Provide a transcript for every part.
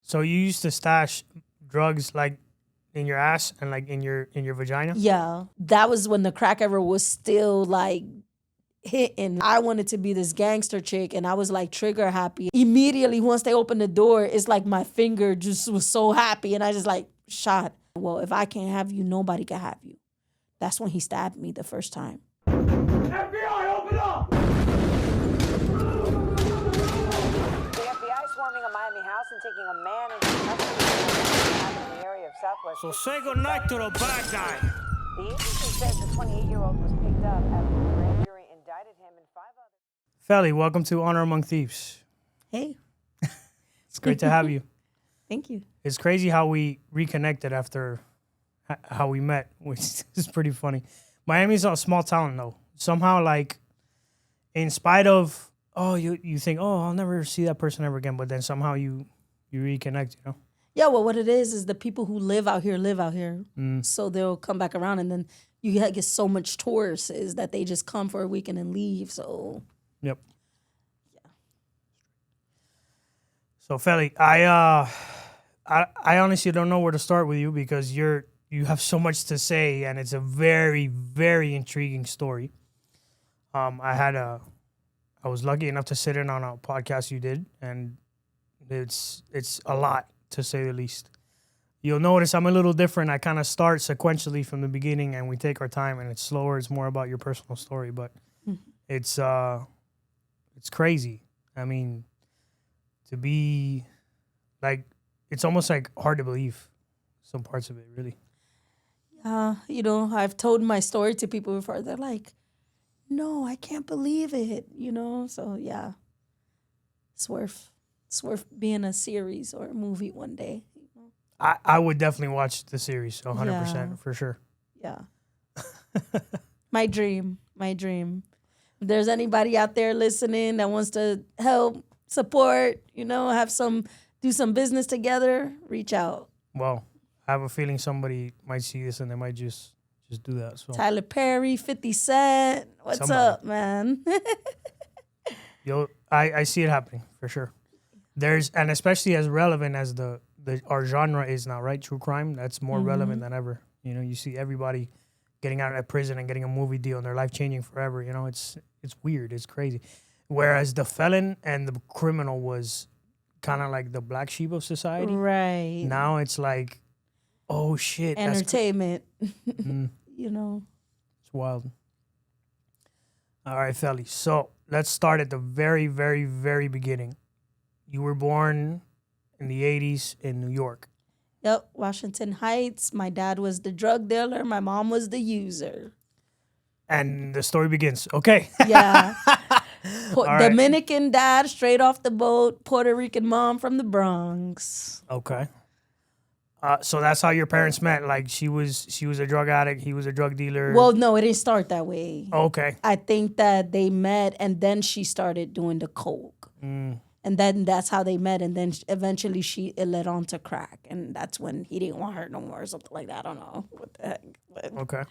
So you used to stash drugs like in your ass and like in your vagina? Yeah. That was when the crack era was still like hitting. I wanted to be this gangster chick and I was like trigger happy. Immediately once they opened the door, it's like my finger just was so happy and I just like shot. Well, if I can't have you, nobody can have you. That's when he stabbed me the first time. FBI, open up! The FBI swarming a Miami house and taking a man into custody in the area of Southwest. So say goodnight to the bad guy. The agency says the 28-year-old was picked up after the grand jury indicted him and 5 others. Felly, welcome to Honor Among Thieves. Hey. It's great to have you. Thank you. It's crazy how we reconnected after how we met, which is pretty funny. Miami's a small town, though. Somehow, like, in spite of, you think, I'll never see that person ever again, but then somehow you reconnect, you know? Yeah, well, what it is the people who live out here. So they'll come back around and then you get so much tourists is that they just come for a weekend and leave, so. Yep. Yeah. So, Felly, I honestly don't know where to start with you because you have so much to say and it's a very, very intriguing story. I was lucky enough to sit in on a podcast you did, and it's a lot, to say the least. You'll notice I'm a little different. I kind of start sequentially from the beginning, and we take our time, and it's slower. It's more about your personal story, but it's crazy. I mean, to be like, it's almost like hard to believe some parts of it, really. I've told my story to people before. They're like, no, I can't believe it, So, yeah, it's worth being a series or a movie one day. I would definitely watch the series, 100%, for sure. Yeah. My dream. If there's anybody out there listening that wants to help, support, do some business together, reach out. Well, I have a feeling somebody might see this and they might just do that. So Tyler Perry, 50 Cent. What's Somebody. up, man? Yo, I see it happening for sure. And especially as relevant as our genre is now, right? True crime, that's more relevant than ever. You see everybody getting out of prison and getting a movie deal and their life changing forever. It's weird, it's crazy. Whereas the felon and the criminal was kind of like the black sheep of society. Right. Now it's like, oh shit. Entertainment. It's wild. All right, Felly. So let's start at the very, very, very beginning. You were born in the 80s in New York. Yep, Washington Heights. My dad was the drug dealer. My mom was the user. And the story begins. Okay. Yeah. right. Dominican dad, straight off the boat. Puerto Rican mom from the Bronx. Okay. So that's how your parents met. Like she was a drug addict. He was a drug dealer. Well, no, it didn't start that way. Okay. I think that they met and then she started doing the coke. And then that's how they met. And then eventually it led on to crack. And that's when he didn't want her no more or something like that. I don't know what the heck. But Okay.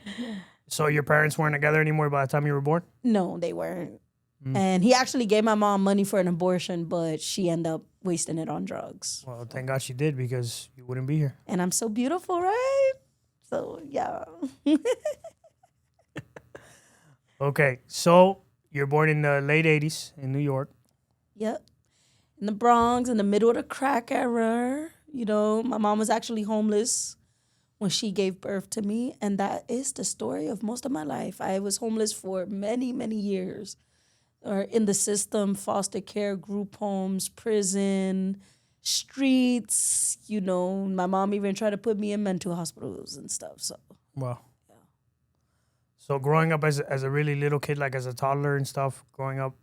So your parents weren't together anymore by the time you were born? no, they weren't. And he actually gave my mom money for an abortion, but she ended up wasting it on drugs. Well, thank God she did because you wouldn't be here. And I'm so beautiful, right? So, yeah. Okay. So you're born in the late 80s in New York. Yep. In the Bronx, in the middle of the crack era. My mom was actually homeless when she gave birth to me. And that is the story of most of my life. I was homeless for many, many years. Or in the system, foster care, group homes, prison, streets. My mom even tried to put me in mental hospitals and stuff. So, Wow. Yeah. So growing up as a really little kid, like as a toddler and stuff, growing up,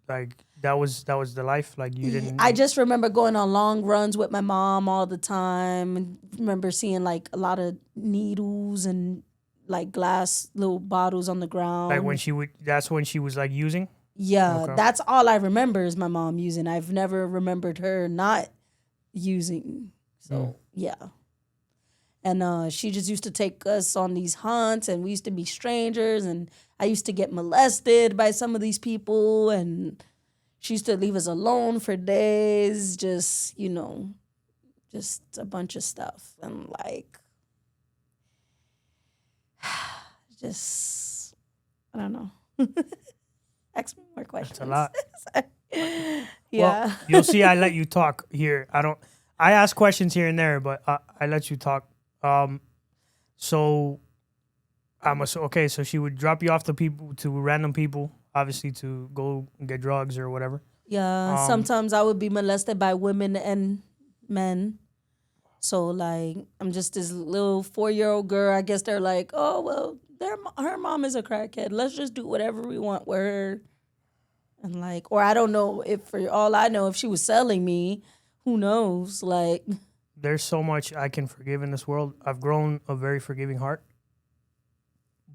like that was the life. Like you didn't. I just remember going on long runs with my mom all the time. And remember seeing like a lot of needles and like glass little bottles on the ground. Like when that's when she was like using. Yeah, Okay. that's all I remember is my mom using. I've never remembered her not using. So, yeah. And she just used to take us on these hunts, and we used to be strangers, and I used to get molested by some of these people, and she used to leave us alone for days, just, just a bunch of stuff. And like, just, I don't know. Ask me more questions. That's a lot. Yeah. Well, you'll see I let you talk here. I ask questions here and there, but I let you talk. So so she would drop you off to random people, obviously to go get drugs or whatever. Yeah, sometimes I would be molested by women and men. So, like, I'm just this little 4-year-old girl. I guess they're like, oh, well, her mom is a crackhead. Let's just do whatever we want with her. And, like, or I don't know if, for all I know, if she was selling me, who knows? Like, there's so much I can forgive in this world. I've grown a very forgiving heart.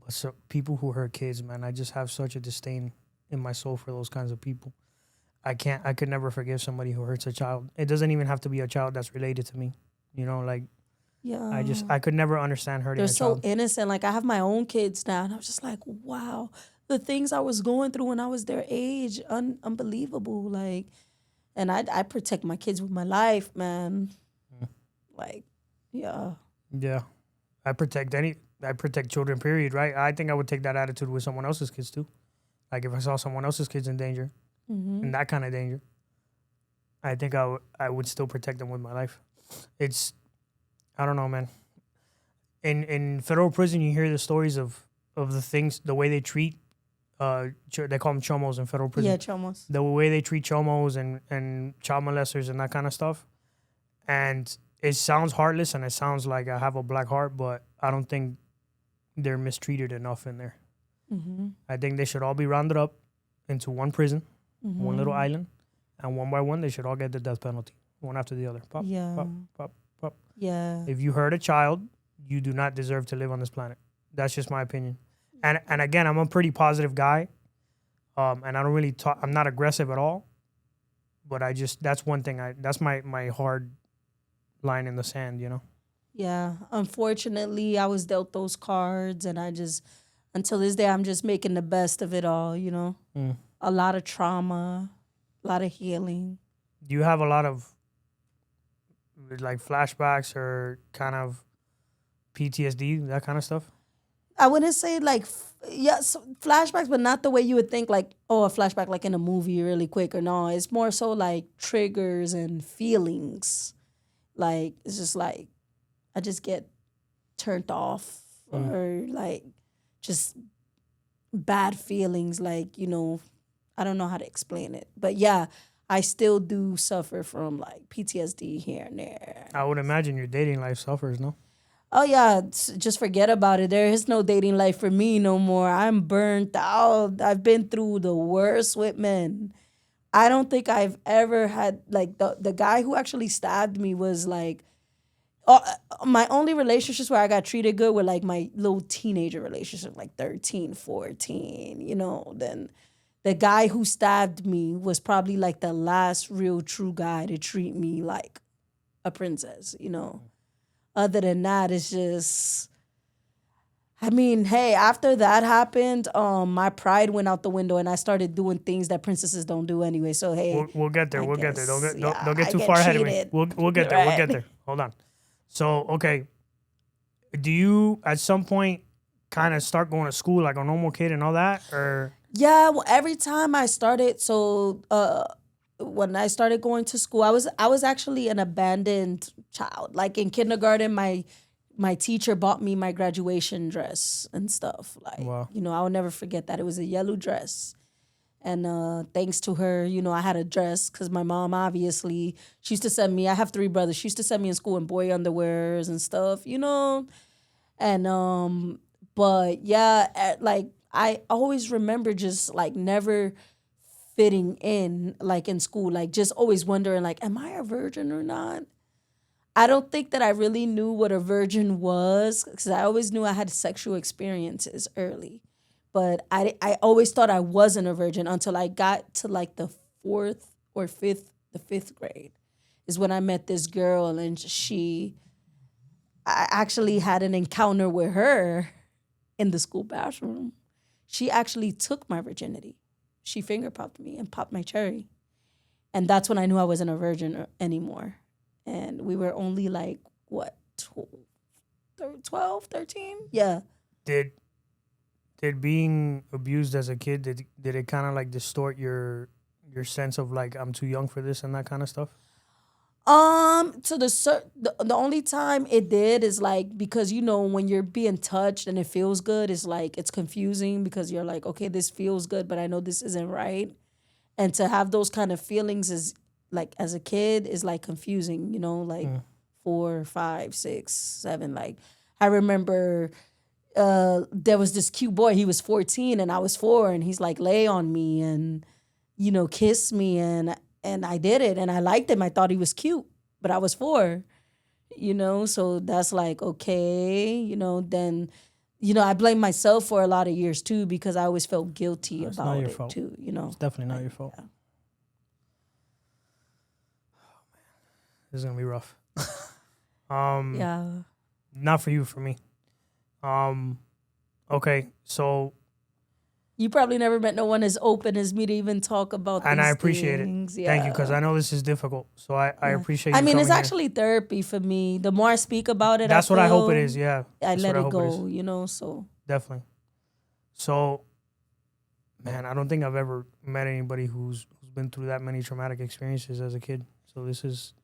But so people who hurt kids, man, I just have such a disdain in my soul for those kinds of people. I could never forgive somebody who hurts a child. It doesn't even have to be a child that's related to me. You know, like, yeah. I could never understand hurting a child. They're so innocent. Like, I have my own kids now, and I was just like, wow, the things I was going through when I was their age, unbelievable. Like, and I protect my kids with my life, man. Like, yeah. Yeah. I protect children, period, right? I think I would take that attitude with someone else's kids, too. Like, if I saw someone else's kids in danger, in that kind of danger, I think I would still protect them with my life. It's, I don't know, man. In federal prison, you hear the stories of the things, the way they treat, they call them chomos in federal prison. Yeah, chomos. The way they treat chomos and child molesters and that kind of stuff. And it sounds heartless and it sounds like I have a black heart, but I don't think they're mistreated enough in there. Mm-hmm. I think they should all be rounded up into one prison, one little island, and one by one they should all get the death penalty, one after the other. Pop, Yeah. pop, pop, pop. Yeah. If you hurt a child, you do not deserve to live on this planet. That's just my opinion. And again, I'm a pretty positive guy, and I don't really talk. I'm not aggressive at all, but that's one thing. That's my hard line in the sand, you know. Yeah. Unfortunately, I was dealt those cards, and I just, until this day, I'm just making the best of it all, you know. A lot of trauma, a lot of healing. Do you have a lot of like flashbacks or kind of PTSD, that kind of stuff? I wouldn't say like, flashbacks, but not the way you would think like, oh, a flashback like in a movie really quick or no. It's more so like triggers and feelings. Like, it's just like, I just get turned off or like just bad feelings. Like, you know, I don't know how to explain it. But yeah, I still do suffer from like PTSD here and there. I would imagine your dating life suffers, no? Oh, yeah, just forget about it. There is no dating life for me no more. I'm burnt out. I've been through the worst with men. I don't think I've ever had, like, the guy who actually stabbed me was, like, my only relationships where I got treated good were, like, my little teenager relationship, like 13, 14, you know. Then the guy who stabbed me was probably, like, the last real true guy to treat me like a princess, you know. Other than that, it's just, I mean, hey, after that happened, my pride went out the window and I started doing things that princesses don't do anyway. So, hey. We'll get there. We'll get there. Don't get too I far ahead of me. cheated. We'll get there. Right. We'll get there. Hold on. So, okay. Do you, at some point, kind of start going to school like a normal kid and all that? Or? Yeah, well, every time I started, when I started going to school, I was actually an abandoned child. Like in kindergarten, my teacher bought me my graduation dress and stuff. Like, wow. You know, I will never forget that. It was a yellow dress. And thanks to her, you know, I had a dress because my mom, obviously, she used to send me, I have 3 brothers. She used to send me in school in boy underwears and stuff, you know. And, but yeah, like I always remember just like never fitting in, like in school, like just always wondering, like, am I a virgin or not? I don't think that I really knew what a virgin was because I always knew I had sexual experiences early. But I always thought I wasn't a virgin until I got to like the 4th or 5th grade is when I met this girl and I actually had an encounter with her in the school bathroom. She actually took my virginity. She finger popped me and popped my cherry. And that's when I knew I wasn't a virgin anymore. And we were only like, what, 12, 13? Yeah. Did being abused as a kid, did it kind of like distort your sense of like, I'm too young for this and that kind of stuff? So the only time it did is like, because when you're being touched and it feels good, it's like it's confusing because you're like, okay, this feels good, but I know this isn't right. And to have those kind of feelings is like, as a kid, is like confusing, like 4, 5, 6, 7. Like I remember there was this cute boy. He was 14 and I was 4, and he's like, lay on me and kiss me, and I did it, and I liked him. I thought he was cute, but I was 4, so that's like, okay, then, I blame myself for a lot of years too, because I always felt guilty about it fault. too, It's definitely not your fault. Yeah. Oh, man. This is going to be rough. Yeah. Not for you, for me. Okay, so... You probably never met no one as open as me to even talk about these and I appreciate things. it. Yeah. Thank you, because I know this is difficult. So I appreciate you I mean, coming it's here. actually therapy for me. The more I speak about it, That's what I hope it is, yeah. I That's let what it hope is. go, so. Definitely. So, man, I don't think I've ever met anybody who's been through that many traumatic experiences as a kid. So this is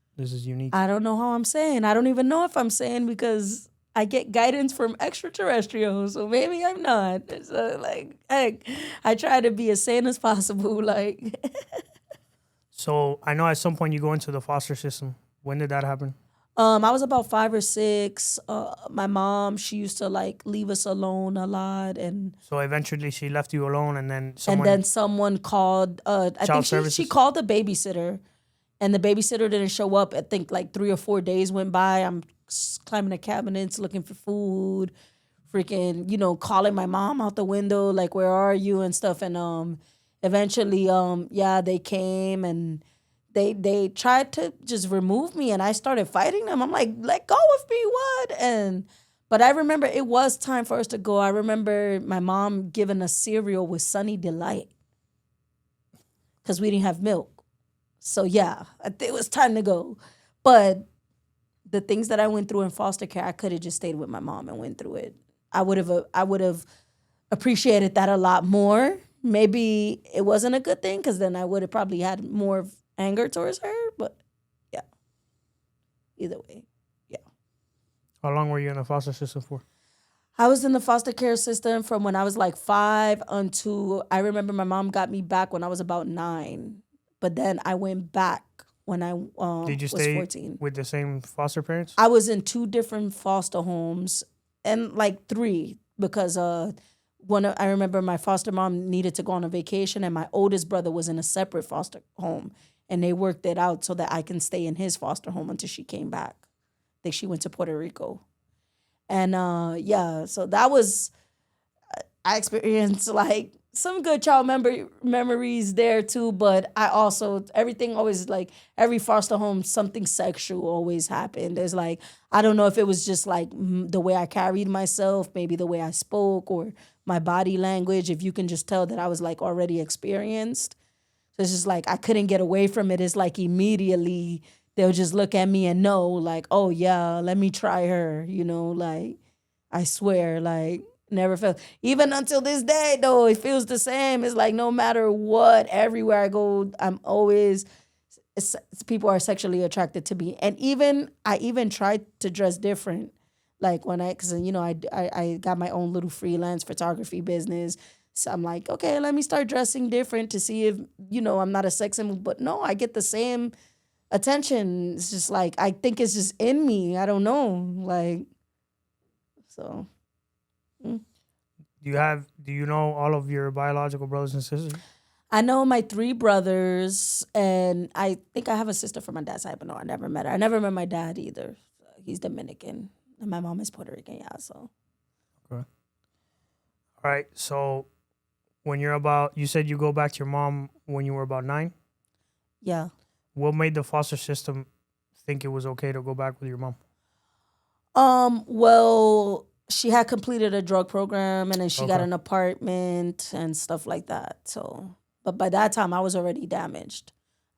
unique. I don't know how I'm saying. I don't even know if I'm saying, because I get guidance from extraterrestrials, so maybe I'm not. So, like, I try to be as sane as possible, like. So I know at some point you go into the foster system. When did that happen? I was about 5 or 6. My mom, she used to like leave us alone a lot, and So eventually she left you alone, and then someone called. I think she called the babysitter, and the babysitter didn't show up. I think like 3 or 4 days went by. I'm climbing the cabinets looking for food, freaking calling my mom out the window like, where are you and stuff. And eventually they came and they tried to just remove me, and I started fighting them. I'm like, let go of me, what? But I remember it was time for us to go. I remember my mom giving us cereal with Sunny Delight because we didn't have milk. So yeah, it was time to go. But the things that I went through in foster care, I could have just stayed with my mom and went through it. I would have appreciated that a lot more. Maybe it wasn't a good thing, because then I would have probably had more anger towards her. But yeah, either way, yeah. How long were you in the foster system for? I was in the foster care system from when I was like 5 until, I remember my mom got me back when I was about 9. But then I went back when I Did you was stay 14. with the same foster parents? I was in 2 different foster homes, and like 3, because I remember my foster mom needed to go on a vacation, and my oldest brother was in a separate foster home, and they worked it out so that I can stay in his foster home until she came back. I think she went to Puerto Rico. And so that was, I experienced like some good child memories there too, but I also, everything always, like every foster home, something sexual always happened. There's like, I don't know if it was just like the way I carried myself, maybe the way I spoke, or my body language, if you can just tell that I was like already experienced. So it's just like, I couldn't get away from it. It's like immediately they'll just look at me and know like, oh yeah, let me try her, like, I swear, like, never felt, even until this day though, it feels the same. It's like, no matter what, everywhere I go, I'm always, people are sexually attracted to me. And I even tried to dress different. Like because I got my own little freelance photography business. So I'm like, okay, let me start dressing different to see if, I'm not a sex symbol. But no, I get the same attention. It's just like, I think it's just in me. I don't know. Like, so. Do you know all of your biological brothers and sisters? I know my 3 brothers, and I think I have a sister from my dad's side, but no, I never met her. I never met my dad either. He's Dominican, and my mom is Puerto Rican, yeah, so. Okay. All right, so when you said you go back to your mom when you were about 9? Yeah. What made the foster system think it was okay to go back with your mom? Well, she had completed a drug program, and then she got an apartment and stuff like that. So, but by that time, I was already damaged.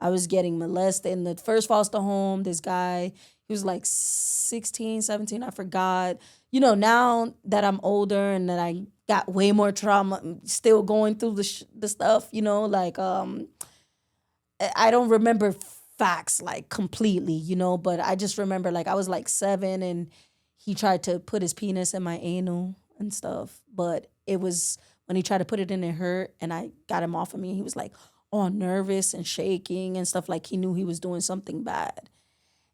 I was getting molested. In the first foster home, this guy, he was like 16, 17, I forgot. You know, now that I'm older and that I got way more trauma, still going through the stuff, you know, like I don't remember facts like completely, you know, but I just remember like I was like 7 and he tried to put his penis in my anal and stuff. But it was when he tried to put it in, it hurt, and I got him off of me. He was like all nervous and shaking and stuff, like he knew he was doing something bad.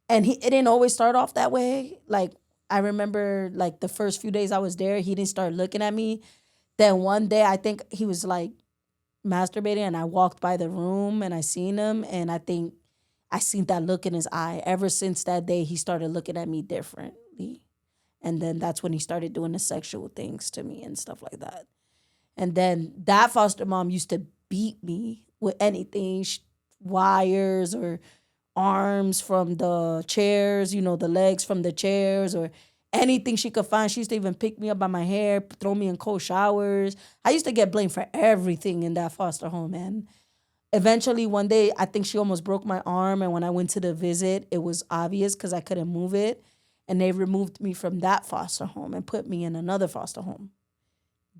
And it didn't always start off that way. Like I remember like the first few days I was there, he didn't start looking at me. Then one day I think he was like masturbating and I walked by the room and I seen him, and I think I seen that look in his eye. Ever since that day, he started looking at me differently. And then that's when he started doing the sexual things to me and stuff like that. And then that foster mom used to beat me with anything, wires or arms from the chairs, you know, the legs from the chairs or anything she could find. She used to even pick me up by my hair, throw me in cold showers. I used to get blamed for everything in that foster home, man. Eventually, one day, I think she almost broke my arm. And when I went to the visit, it was obvious because I couldn't move it. And they removed me from that foster home and put me in another foster home.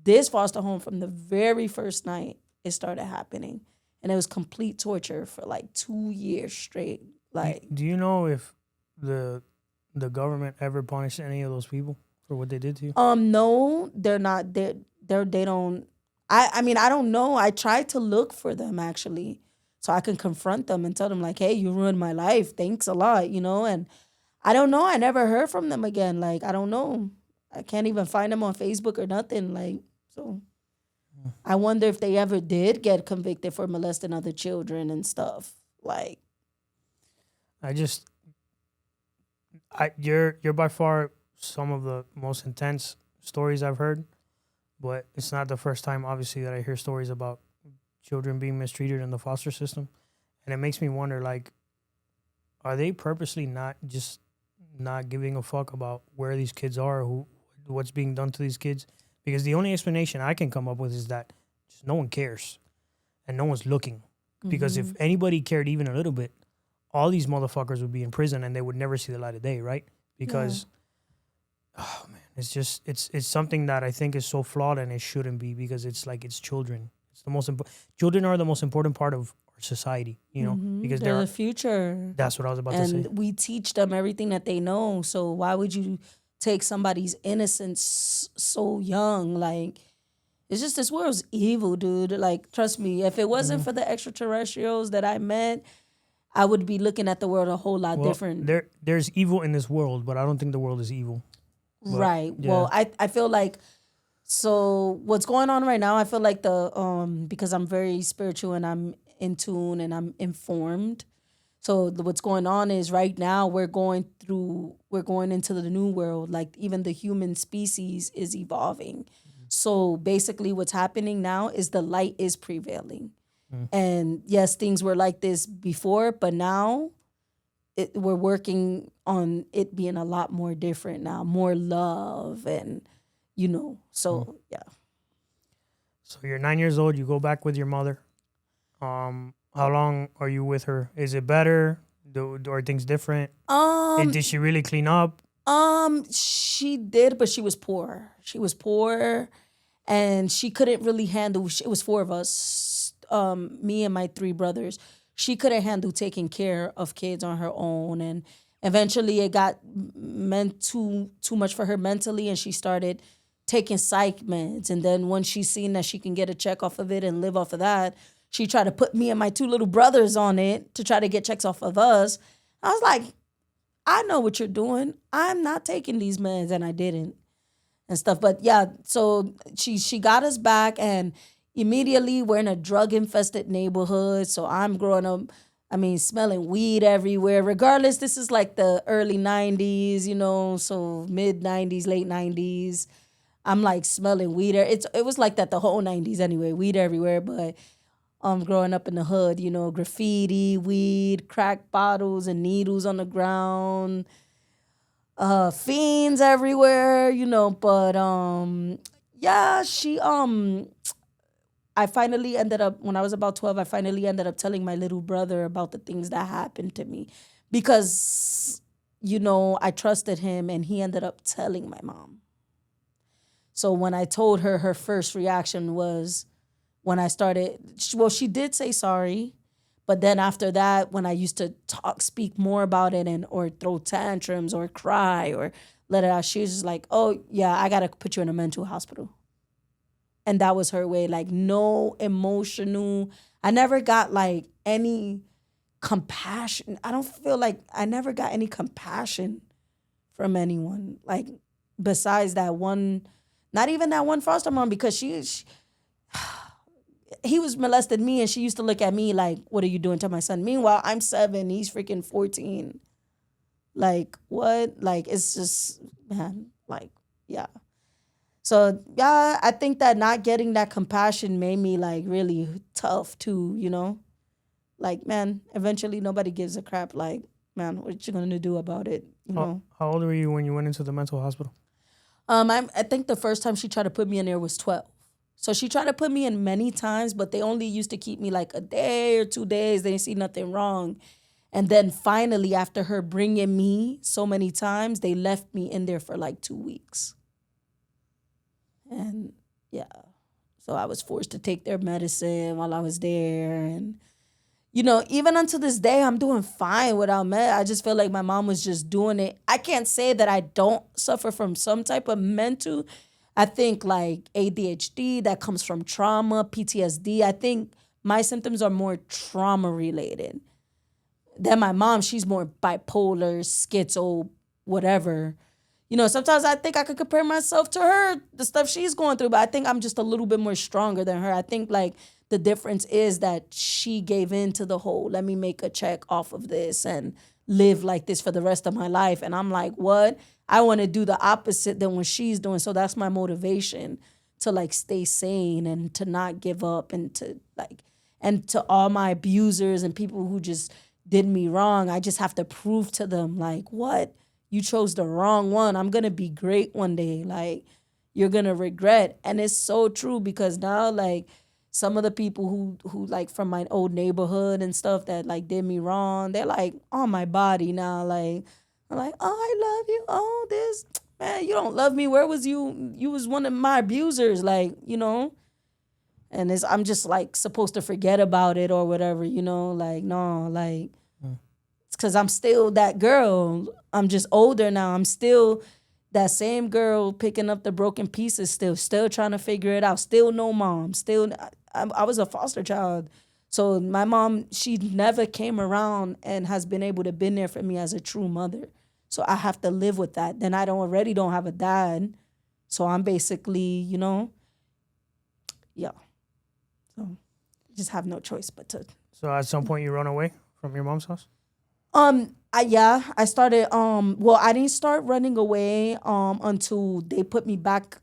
This foster home, from the very first night, it started happening. And it was complete torture for like 2 years straight. Like, do you know if the government ever punished any of those people for what they did to you? No, they're not. They don't. I mean, I don't know. I tried to look for them actually, so I can confront them and tell them like, hey, you ruined my life. Thanks a lot, you know. And I don't know. I never heard from them again. Like, I don't know. I can't even find them on Facebook or nothing. Like, so I wonder if they ever did get convicted for molesting other children and stuff. Like, you're by far some of the most intense stories I've heard, but it's not the first time, obviously, that I hear stories about children being mistreated in the foster system. And it makes me wonder, like, are they purposely not giving a fuck about where these kids are, what's being done to these kids? Because the only explanation I can come up with is that just no one cares and no one's looking. Because if anybody cared even a little bit, all these motherfuckers would be in prison and they would never see the light of day, right? Because, oh man, it's something that I think is so flawed, and it shouldn't be, because it's like it's children. It's the most children are the most important part of our society, you know, because they're the future. That's what I was about to say. And we teach them everything that they know. So why would you take somebody's innocence so young? Like, it's just, this world's evil, dude. Like, trust me, if it wasn't for the extraterrestrials that I met, I would be looking at the world a whole lot different. There's evil in this world, but I don't think the world is evil. But, right. Yeah. Well, I feel like, so what's going on right now, I feel like because I'm very spiritual and I'm in tune and I'm informed. So what's going on is right now we're going into the new world. Like, even the human species is evolving. So basically what's happening now is the light is prevailing. And yes, things were like this before, but now we're working on it being a lot more different now, more love and, you know, so yeah. So you're 9 years old, you go back with your mother. How long are you with her? Is it better? Are things different? Did she really clean up? She did, but she was poor. She was poor, and she couldn't really handle. It was 4 of us, me and my 3 brothers. She couldn't handle taking care of kids on her own, and eventually it got too much for her mentally, and she started taking psych meds. And then when she seen that she can get a check off of it and live off of that, she tried to put me and my 2 little brothers on it to try to get checks off of us. I was like, I know what you're doing. I'm not taking these meds, and I didn't and stuff. But yeah, so she got us back, and immediately we're in a drug-infested neighborhood. So I'm growing up, smelling weed everywhere. Regardless, this is like the early 90s, you know, so mid-90s, late 90s. I'm like smelling weed. It was like that the whole 90s anyway, weed everywhere. But growing up in the hood, you know, graffiti, weed, crack bottles and needles on the ground, fiends everywhere, you know. But yeah, I finally ended up, when I was about 12, I finally ended up telling my little brother about the things that happened to me because, I trusted him and he ended up telling my mom. So when I told her, her first reaction was when I started, she did say sorry. But then after that, when I used to speak more about it or throw tantrums or cry or let it out, she was just like, oh, yeah, I got to put you in a mental hospital. And that was her way, like no emotional. I never got like any compassion. I don't feel like I never got any compassion from anyone. Like besides that one, not even that one foster mom, because he was molesting me and she used to look at me like, what are you doing to my son? Meanwhile, I'm 7, he's freaking 14. Like, what? Like, it's just, man, like, yeah. So, yeah, I think that not getting that compassion made me, like, really tough, too, Like, man, eventually nobody gives a crap. Like, man, what you going to do about it, How old were you when you went into the mental hospital? I think the first time she tried to put me in there was 12. So she tried to put me in many times, but they only used to keep me like a day or 2 days. They didn't see nothing wrong. And then finally, after her bringing me so many times, they left me in there for like 2 weeks. And yeah, so I was forced to take their medicine while I was there. And, even until this day, I'm doing fine without med. I just feel like my mom was just doing it. I can't say that I don't suffer from some type of mental. I think like ADHD that comes from trauma, PTSD. I think my symptoms are more trauma related. Then my mom, she's more bipolar, schizo, whatever. Sometimes I think I could compare myself to her, the stuff she's going through, but I think I'm just a little bit more stronger than her. I think like the difference is that she gave in to the whole, let me make a check off of this and live like this for the rest of my life. And I'm like, what? I want to do the opposite than what she's doing. So that's my motivation to like stay sane and to not give up and to all my abusers and people who just did me wrong. I just have to prove to them like, what? You chose the wrong one. I'm going to be great one day. Like, you're going to regret. And it's so true because now, like, some of the people who like from my old neighborhood and stuff that like did me wrong, they're like on my body now. Like, I'm like, oh, I love you. Oh, this, man, you don't love me. Where was you? You was one of my abusers, like, And I'm just like supposed to forget about it or whatever, like, no, like, it's because I'm still that girl. I'm just older now. I'm still that same girl picking up the broken pieces still trying to figure it out. Still no mom. I was a foster child. So my mom, she never came around and has been able to been there for me as a true mother. So I have to live with that. Then I already don't have a dad. So I'm basically, yeah. So just have no choice but to. So at some point you run away from your mom's house? I started, I didn't start running away until they put me back.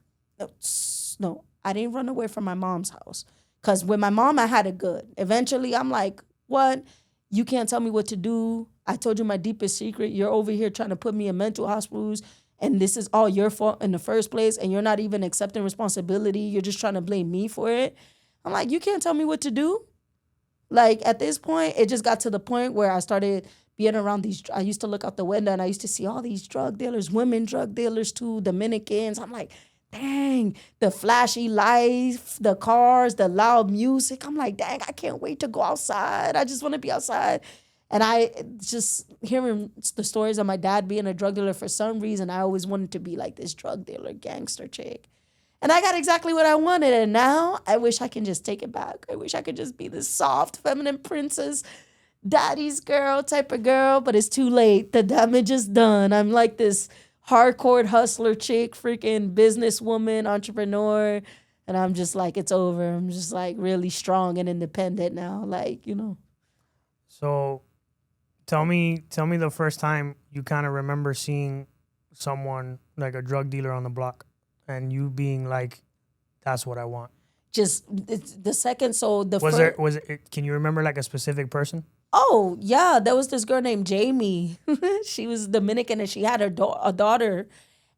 No, I didn't run away from my mom's house. Because with my mom, I had it good. Eventually, I'm like, what? You can't tell me what to do. I told you my deepest secret. You're over here trying to put me in mental hospitals, and this is all your fault in the first place, and you're not even accepting responsibility. You're just trying to blame me for it. I'm like, you can't tell me what to do? Like, at this point, it just got to the point where I started being around I used to look out the window, and I used to see all these drug dealers, women drug dealers too, Dominicans. I'm like, dang, the flashy life, the cars, the loud music. I'm like, dang, I can't wait to go outside. I just want to be outside. And I just hearing the stories of my dad being a drug dealer, for some reason, I always wanted to be like this drug dealer, gangster chick. And I got exactly what I wanted. And now I wish I can just take it back. I wish I could just be this soft, feminine princess, daddy's girl type of girl. But it's too late. The damage is done. I'm like this hardcore hustler chick, freaking businesswoman, entrepreneur. And I'm just like, it's over. I'm just like really strong and independent now. Like, So tell me the first time you kind of remember seeing someone like a drug dealer on the block and you being like, that's what I want. Just the second. So the was it? Can you remember like a specific person? Oh, yeah. There was this girl named Jamie. She was Dominican and she had a daughter.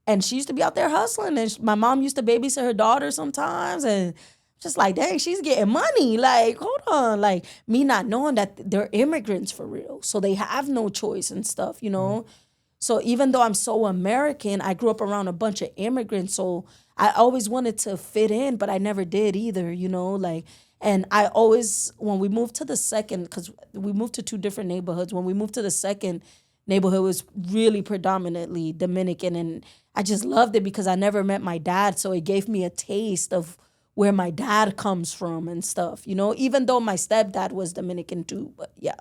And she used to be out there hustling. And my mom used to babysit her daughter sometimes. And Just like, dang, she's getting money. Like, hold on. Like, me not knowing that they're immigrants for real. So they have no choice and stuff, you know? So even though I'm so American, I grew up around a bunch of immigrants. So I always wanted to fit in, but I never did either, you know? Like, and I always, when we moved to the second, because we moved to 2 different neighborhoods. When we moved to the second neighborhood, it was really predominantly Dominican. And I just loved it because I never met my dad. So it gave me a taste of where my dad comes from and stuff, you know, even though my stepdad was Dominican too, but yeah.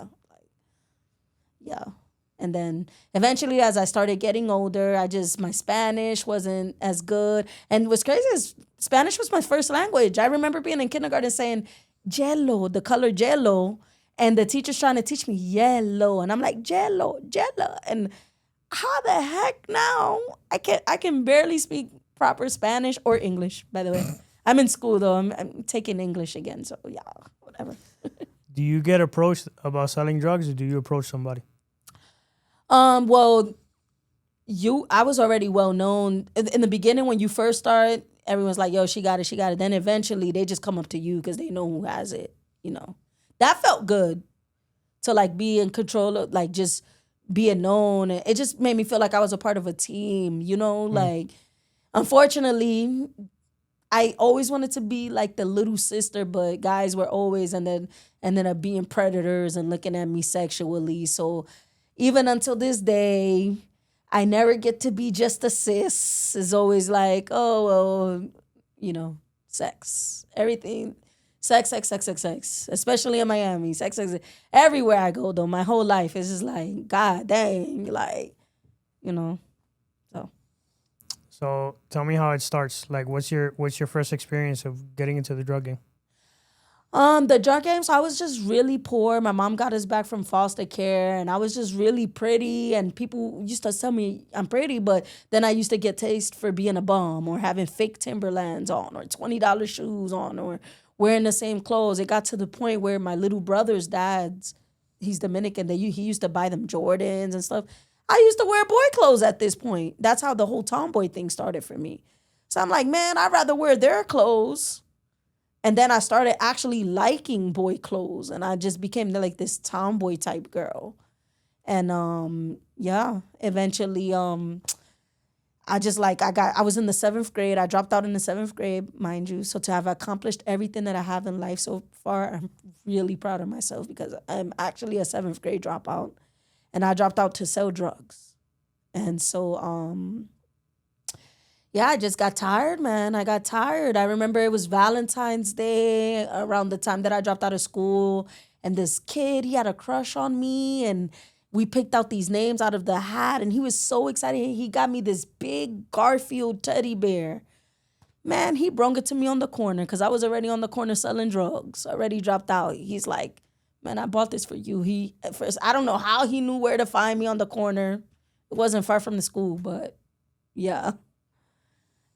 And then eventually as I started getting older, my Spanish wasn't as good. And what's crazy is Spanish was my first language. I remember being in kindergarten saying jello, the color jello, and the teacher's trying to teach me yellow. And I'm like, jello. And how the heck now? I can barely speak proper Spanish or English, by the way. I'm in school, though. I'm taking English again, so yeah, whatever. Do you get approached about selling drugs, or do you approach somebody? Well, I was already well known. In the beginning, when you first start, everyone's like, yo, she got it. Then eventually, they just come up to you because they know who has it, you know. That felt good to, like, be in control of, like, just being known. It just made me feel like I was a part of a team, you know. Like, unfortunately, I always wanted to be like the little sister, but guys were always ended up being predators and looking at me sexually. So even until this day, I never get to be just a sis. It's always like, oh, well, you know, sex. Everything. Sex. Especially in Miami. Sex. Everywhere I go, though, my whole life is just like, God dang, like, you know. So tell me how it starts. Like, what's your first experience of getting into the drug game? The drug game, so I was just really poor. My mom got us back from foster care, and I was just really pretty, and people used to tell me I'm pretty, but then I used to get taste for being a bum or having fake Timberlands on or $20 shoes on or wearing the same clothes. It got to the point where my little brother's dad's, he's Dominican, he used to buy them Jordans and stuff. I used to wear boy clothes at this point. That's how the whole tomboy thing started for me. So I'm like, man, I'd rather wear their clothes. And then I started actually liking boy clothes. And I just became like this tomboy type girl. And eventually I was in the 7th grade. I dropped out in the 7th grade, mind you. So to have accomplished everything that I have in life so far, I'm really proud of myself because I'm actually a 7th grade dropout. And I dropped out to sell drugs. And so, I just got tired, man. I got tired. I remember it was Valentine's Day around the time that I dropped out of school. And this kid, he had a crush on me. And we picked out these names out of the hat. And he was so excited. He got me this big Garfield teddy bear. Man, he brung it to me on the corner because I was already on the corner selling drugs. Already dropped out. He's like, man, I bought this for you. At first, I don't know how he knew where to find me on the corner. It wasn't far from the school, but yeah.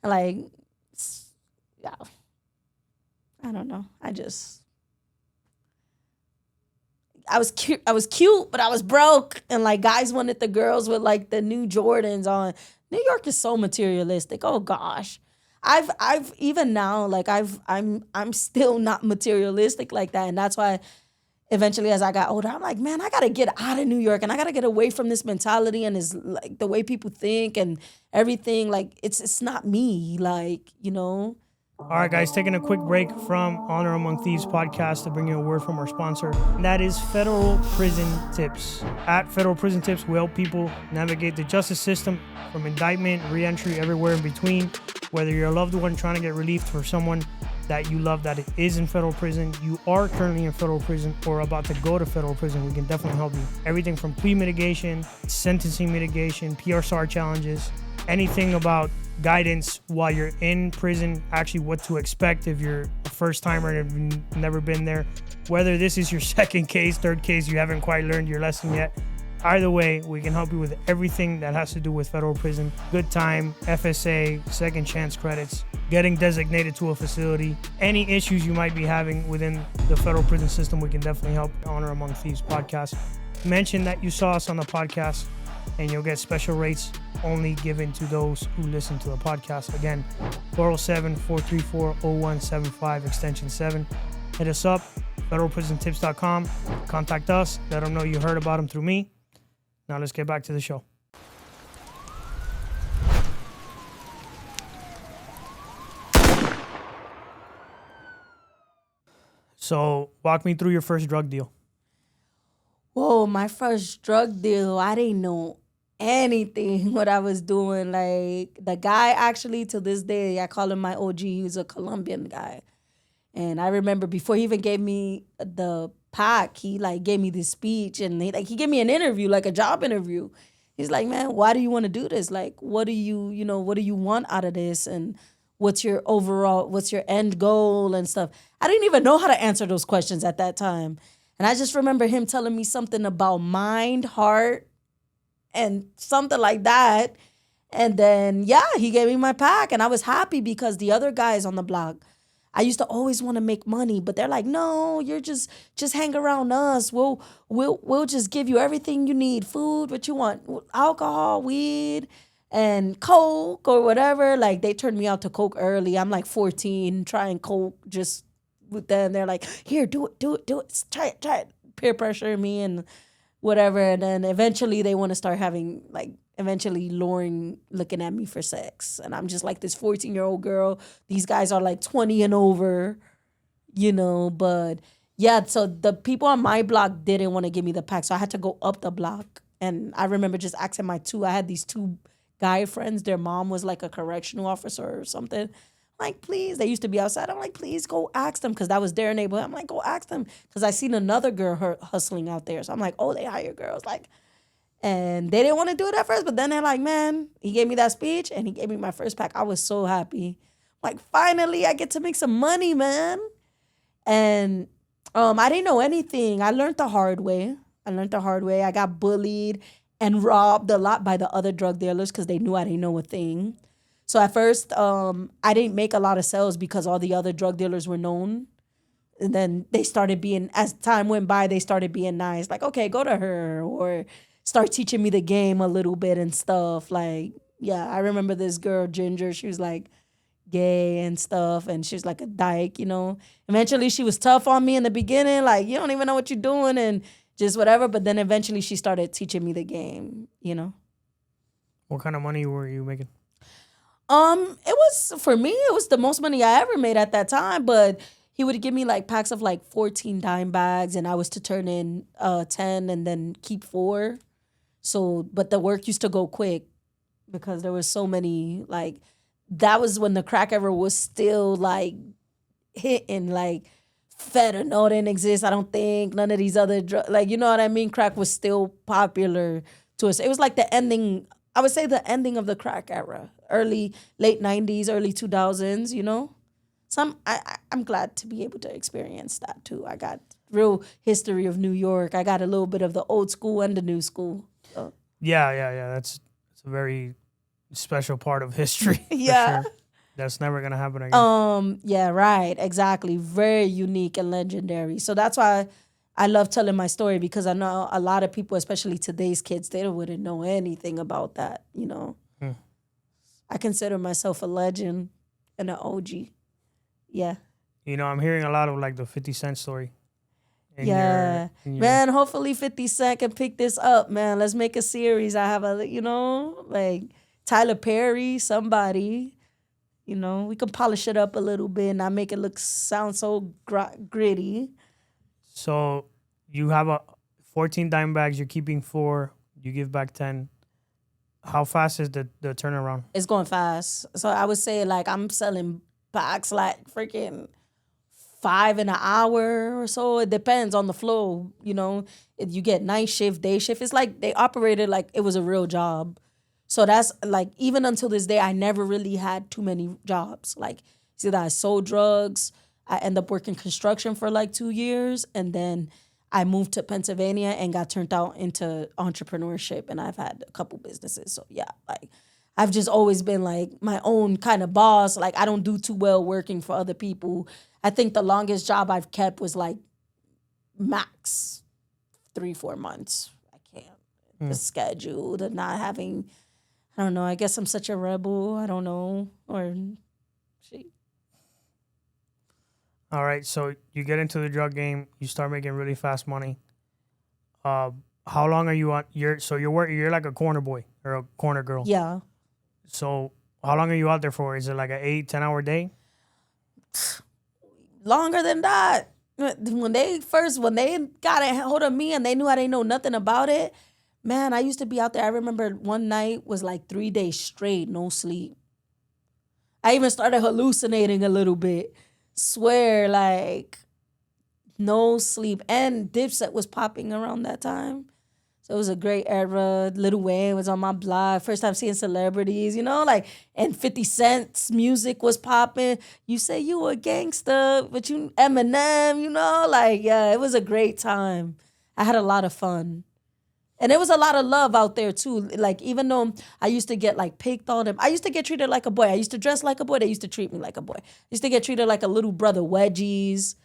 Like, yeah. I don't know. I was cute, but I was broke. And like guys wanted the girls with like the new Jordans on. New York is so materialistic. Oh gosh. I've even now, like I'm still not materialistic like that. And that's why eventually, as I got older, I'm like, man, I got to get out of New York and I got to get away from this mentality and is like the way people think and everything. Like, it's not me, like, you know. All right, guys, taking a quick break from Honor Among Thieves podcast to bring you a word from our sponsor. And that is Federal Prison Tips. At Federal Prison Tips, we help people navigate the justice system from indictment, re-entry, everywhere in between. Whether you're a loved one trying to get relief for someone that you love that is in federal prison, you are currently in federal prison, or about to go to federal prison, we can definitely help you. Everything from plea mitigation, sentencing mitigation, PRSAR challenges, anything about guidance while you're in prison, actually what to expect if you're a first timer and have never been there. Whether this is your second case, third case, you haven't quite learned your lesson yet. Either way, we can help you with everything that has to do with federal prison. Good time, FSA, second chance credits, getting designated to a facility. Any issues you might be having within the federal prison system, we can definitely help. Honor Among Thieves podcast. Mention that you saw us on the podcast. and you'll get special rates only given to those who listen to the podcast. Again, 407-434-0175, extension 7. Hit us up, federalprisontips.com. Contact us. Let them know you heard about them through me. Now let's get back to the show. So, walk me through your first drug deal. Whoa, my first drug deal, I didn't know anything what I was doing. Like, the guy actually, to this day, I call him my OG. He was a Colombian guy. And I remember before he even gave me the pack, he, like, gave me this speech. And he gave me an interview, like a job interview. He's like, man, why do you want to do this? Like, what do you want out of this? And what's your end goal and stuff? I didn't even know how to answer those questions at that time. And I just remember him telling me something about mind, heart, and something like that. And then, yeah, he gave me my pack. And I was happy because the other guys on the block, I used to always want to make money, but they're like, no, you're just hang around us. We'll just give you everything you need, food, what you want, alcohol, weed, and coke or whatever. Like, they turned me out to coke early. I'm like 14, trying coke just with them. They're like, here, do it, try it. Peer pressure me and whatever. And then eventually they want to start having, like, looking at me for sex. And I'm just like this 14-year-old girl. These guys are like 20 and over, but yeah, so the people on my block didn't want to give me the pack. So I had to go up the block. And I remember just asking I had these two guy friends. Their mom was like a correctional officer or something. Like, please, they used to be outside. I'm like, please go ask them, because that was their neighborhood. I'm like, go ask them, because I seen another girl hustling out there. So I'm like, oh, they hire girls. Like, and they didn't want to do it at first, but then they're like, man, he gave me that speech and he gave me my first pack. I was so happy. Like, finally, I get to make some money, man. And I didn't know anything. I learned the hard way. I got bullied and robbed a lot by the other drug dealers because they knew I didn't know a thing. So at first, I didn't make a lot of sales because all the other drug dealers were known. And then they started being, as time went by, they started being nice. Like, okay, go to her, or start teaching me the game a little bit and stuff. Like, yeah, I remember this girl, Ginger, she was like gay and stuff, and she was like a dyke, Eventually, she was tough on me in the beginning, like, you don't even know what you're doing and just whatever. But then eventually she started teaching me the game, What kind of money were you making? For me, it was the most money I ever made at that time, but he would give me like packs of like 14 dime bags, and I was to turn in 10 and then keep 4. So, but the work used to go quick because there was so many, like, that was when the crack era was still like hitting, like fentanyl didn't exist, I don't think. None of these other drugs, like, you know what I mean? Crack was still popular to us. It was like the ending of the crack era. Late 90s, early 2000s, So I'm glad to be able to experience that too. I got real history of New York. I got a little bit of the old school and the new school. So. Yeah. That's a very special part of history. Yeah. For sure. That's never gonna happen again. Yeah, right. Exactly. Very unique and legendary. So that's why I love telling my story, because I know a lot of people, especially today's kids, they wouldn't know anything about that, I consider myself a legend and an OG. Yeah. I'm hearing a lot of like the 50 Cent story. Man, hopefully 50 Cent can pick this up, man. Let's make a series. I have like Tyler Perry, somebody. We can polish it up a little bit and not make it sound so gritty. So you have 14 dime bags, you're keeping 4, you give back 10. How fast is the turnaround? It's going fast. So I would say like I'm selling packs like freaking 5 in an hour or so. It depends on the flow, If you get night shift, day shift. It's like they operated like it was a real job. So that's like, even until this day, I never really had too many jobs. Like, see that I sold drugs. I end up working construction for like 2 years. And then I moved to Pennsylvania and got turned out into entrepreneurship. And I've had a couple businesses. So yeah, like I've just always been like my own kind of boss. Like I don't do too well working for other people. I think the longest job I've kept was like max 3-4 months. I can't. the schedule, the not having, I don't know, I guess I'm such a rebel. I don't know. Or shit. All right, so you get into the drug game. You start making really fast money. How long are you on? You're like a corner boy or a corner girl. Yeah. So how long are you out there for? Is it like an 8-10 hour day? Longer than that. When they got a hold of me and they knew I didn't know nothing about it, man, I used to be out there. I remember one night was like 3 days straight, no sleep. I even started hallucinating a little bit. Swear, like, no sleep. And Dipset was popping around that time. So it was a great era. Lil Wayne was on my blog. First time seeing celebrities, like, and 50 Cent's music was popping. You say you a gangster, but you Eminem, like, yeah, it was a great time. I had a lot of fun. And there was a lot of love out there too. Like, even though I used to get like picked on, I used to get treated like a boy. I used to dress like a boy. They used to treat me like a boy. I used to get treated like a little brother, wedgies.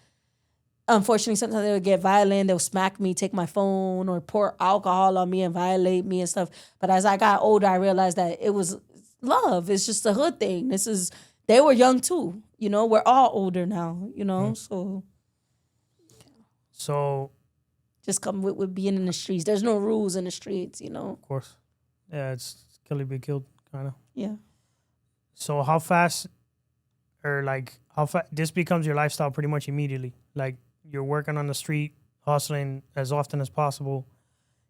Unfortunately, sometimes they would get violent. They'll smack me, take my phone, or pour alcohol on me and violate me and stuff. But as I got older, I realized that it was love. It's just a hood thing. They were young too. We're all older now, So just come with being in the streets. There's no rules in the streets, Of course. Yeah, it's kill or be killed, kind of. Yeah. So how fast, this becomes your lifestyle pretty much immediately? Like, you're working on the street, hustling as often as possible.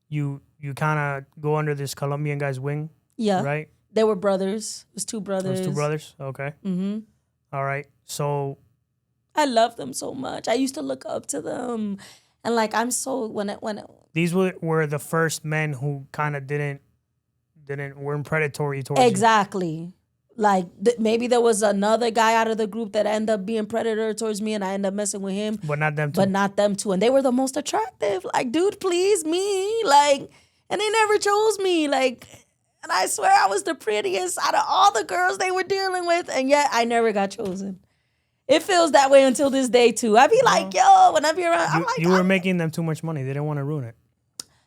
You kind of go under this Colombian guy's wing, Yeah. right? They were brothers. It was two brothers. Okay. Mm-hmm. All right. So I love them so much. I used to look up to them. And like, I'm so, these were the first men who kind of weren't predatory towards you. Exactly. Like, maybe there was another guy out of the group that ended up being predator towards me and I ended up messing with him. But not them too. But not them too. And they were the most attractive. Like, dude, please me. Like, and they never chose me. Like, and I swear I was the prettiest out of all the girls they were dealing with. And yet I never got chosen. It feels that way until this day too. I be like, yo, when I be around, I'm like, you were making them too much money. They didn't want to ruin it.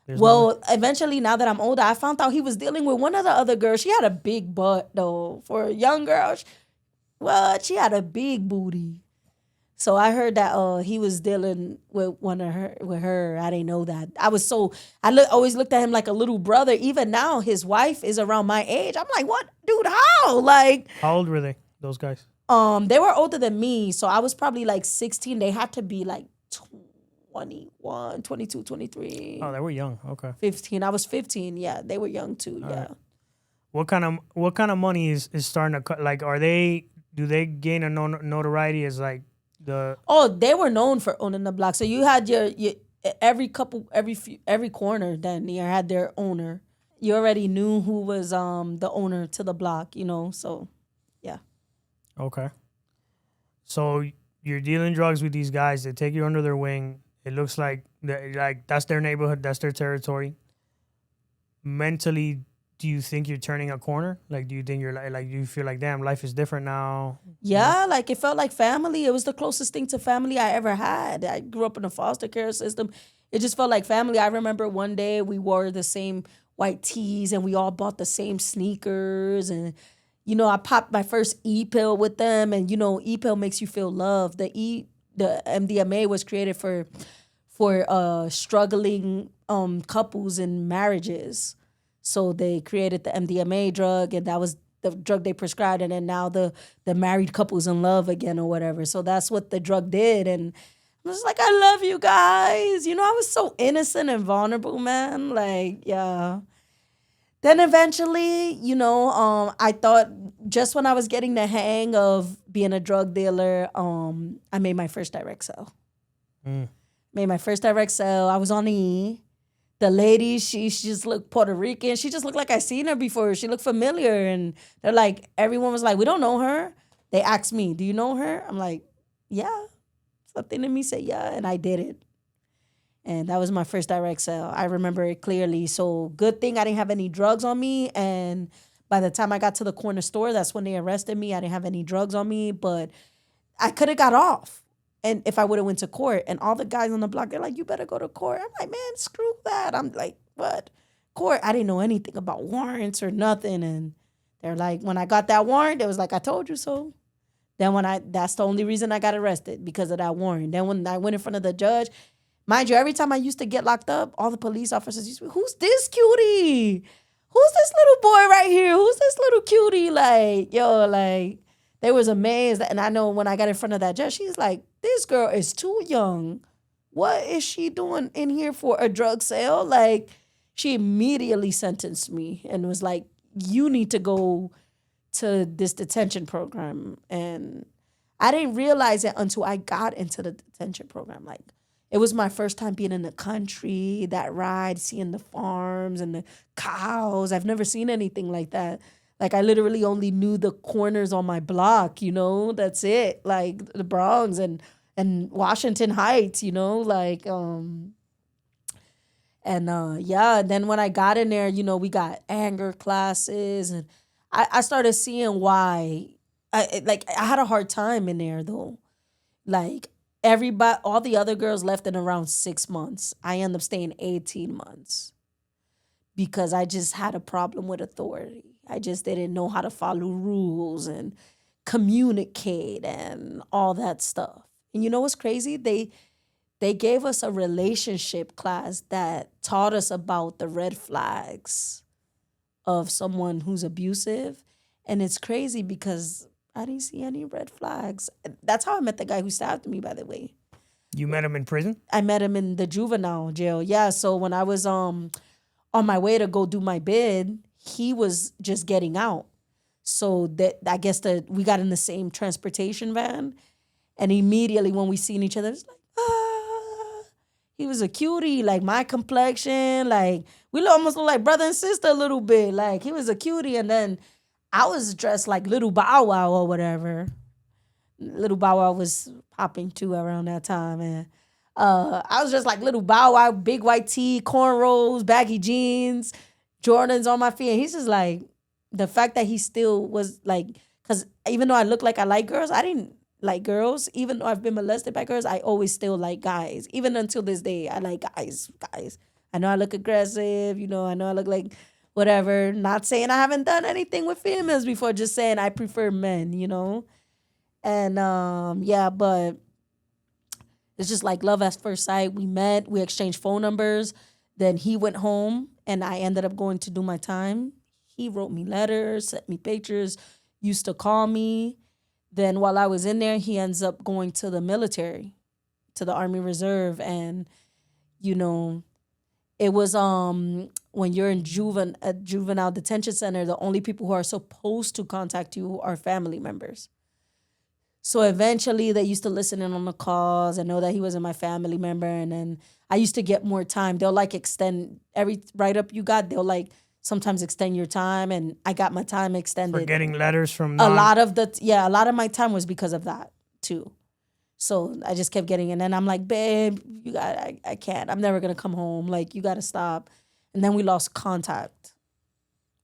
Eventually, now that I'm older, I found out he was dealing with one of the other girls. She had a big butt, though. For a young girl, she had a big booty. So I heard that he was dealing with her. I didn't know that. Always looked at him like a little brother. Even now, his wife is around my age. I'm like, what? Dude, how? Like, how old were they, those guys? They were older than me. So I was probably like 16. They had to be like 21, 22, 23. Oh, they were young. Okay. 15. I was 15. Yeah, they were young too. All yeah. Right. What kind of money is starting to cut? Like, do they gain a notoriety as like the? Oh, they were known for owning the block. So you had your every corner. Then you had their owner. You already knew who was the owner to the block. So yeah. Okay. So you're dealing drugs with these guys. They take you under their wing. It looks like that's their neighborhood, that's their territory. Mentally, do you think you're turning a corner? Like, do you think you're like do you feel like, damn, life is different now? Yeah, like it felt like family. It was the closest thing to family I ever had. I grew up in a foster care system. It just felt like family. I remember one day we wore the same white tees and we all bought the same sneakers. And, I popped my first E-pill with them. And, E-pill makes you feel loved. The MDMA was created for struggling couples in marriages. So they created the MDMA drug, and that was the drug they prescribed. And then now the married couple's in love again or whatever. So that's what the drug did. And I was like, I love you guys. I was so innocent and vulnerable, man. Like, yeah. Then eventually, I thought just when I was getting the hang of being a drug dealer, I made my first direct sell. Made my first direct sell. I was on E. The lady, she just looked Puerto Rican. She just looked like I seen her before. She looked familiar. And they're like, everyone was like, we don't know her. They asked me, do you know her? I'm like, yeah. Something in me said, yeah. And I did it. And that was my first direct sale. I remember it clearly. So good thing I didn't have any drugs on me. And by the time I got to the corner store, that's when they arrested me. I didn't have any drugs on me, but I could have got off. And if I would have went to court, and all the guys on the block, they're like, you better go to court. I'm like, man, screw that. I'm like, what? court. I didn't know anything about warrants or nothing. And they're like, when I got that warrant, it was like, I told you so. Then that's the only reason I got arrested, because of that warrant. Then when I went in front of the judge, mind you, every time I used to get locked up, all the police officers used to be, who's this cutie? Who's this little boy right here? Who's this little cutie? Like, yo, like, they was amazed. And I know when I got in front of that judge, she's like, this girl is too young. What is she doing in here for, a drug sale? Like, she immediately sentenced me and was like, you need to go to this detention program. And I didn't realize it until I got into the detention program. Like, it was my first time being in the country, that ride, seeing the farms and the cows. I've never seen anything like that. Like, I literally only knew the corners on my block, you know, that's it. Like, the Bronx and Washington Heights, you know, like, and then when I got in there, you know, we got anger classes, and I started seeing why. I had a hard time in there, though. Like, all the other girls left in around 6 months. I ended up staying 18 months because I just had a problem with authority. I just didn't know how to follow rules and communicate and all that stuff. And you know what's crazy? They gave us a relationship class that taught us about the red flags of someone who's abusive. And it's crazy because I didn't see any red flags. That's how I met the guy who stabbed me, by the way. You met him in prison? I met him in the juvenile jail. Yeah, so when I was on my way to go do my bid, he was just getting out. So that I guess we got in the same transportation van. And immediately when we seen each other, it was like, he was a cutie, like my complexion. Like, we almost look like brother and sister a little bit. Like, he was a cutie. And then I was dressed like Little Bow Wow or whatever. Little Bow Wow was popping too around that time. And I was just like Little Bow Wow, big white tee, cornrows, baggy jeans, Jordans on my feet. And he's just like, the fact that he still was like, because even though I look like I like girls, I didn't like girls. Even though I've been molested by girls, I always still like guys. Even until this day, I like guys. I know I look aggressive, you know, I know I look like whatever. Not saying I haven't done anything with females before, just saying I prefer men, you know? And yeah, but it's just like love at first sight. We met, we exchanged phone numbers. Then he went home and I ended up going to do my time. He wrote me letters, sent me pictures, used to call me. Then while I was in there, he ends up going to the military, to the Army Reserve. And, you know, it was when you're in a juvenile detention center, the only people who are supposed to contact you are family members. So eventually they used to listen in on the calls and know that he wasn't my family member. And then I used to get more time. They'll like extend every write-up you got. They'll like sometimes extend your time. And I got my time extended. For getting letters from a lot of my time was because of that too. So I just kept getting, and then I'm like, babe, I can't. I'm never going to come home. Like, you got to stop. And then we lost contact.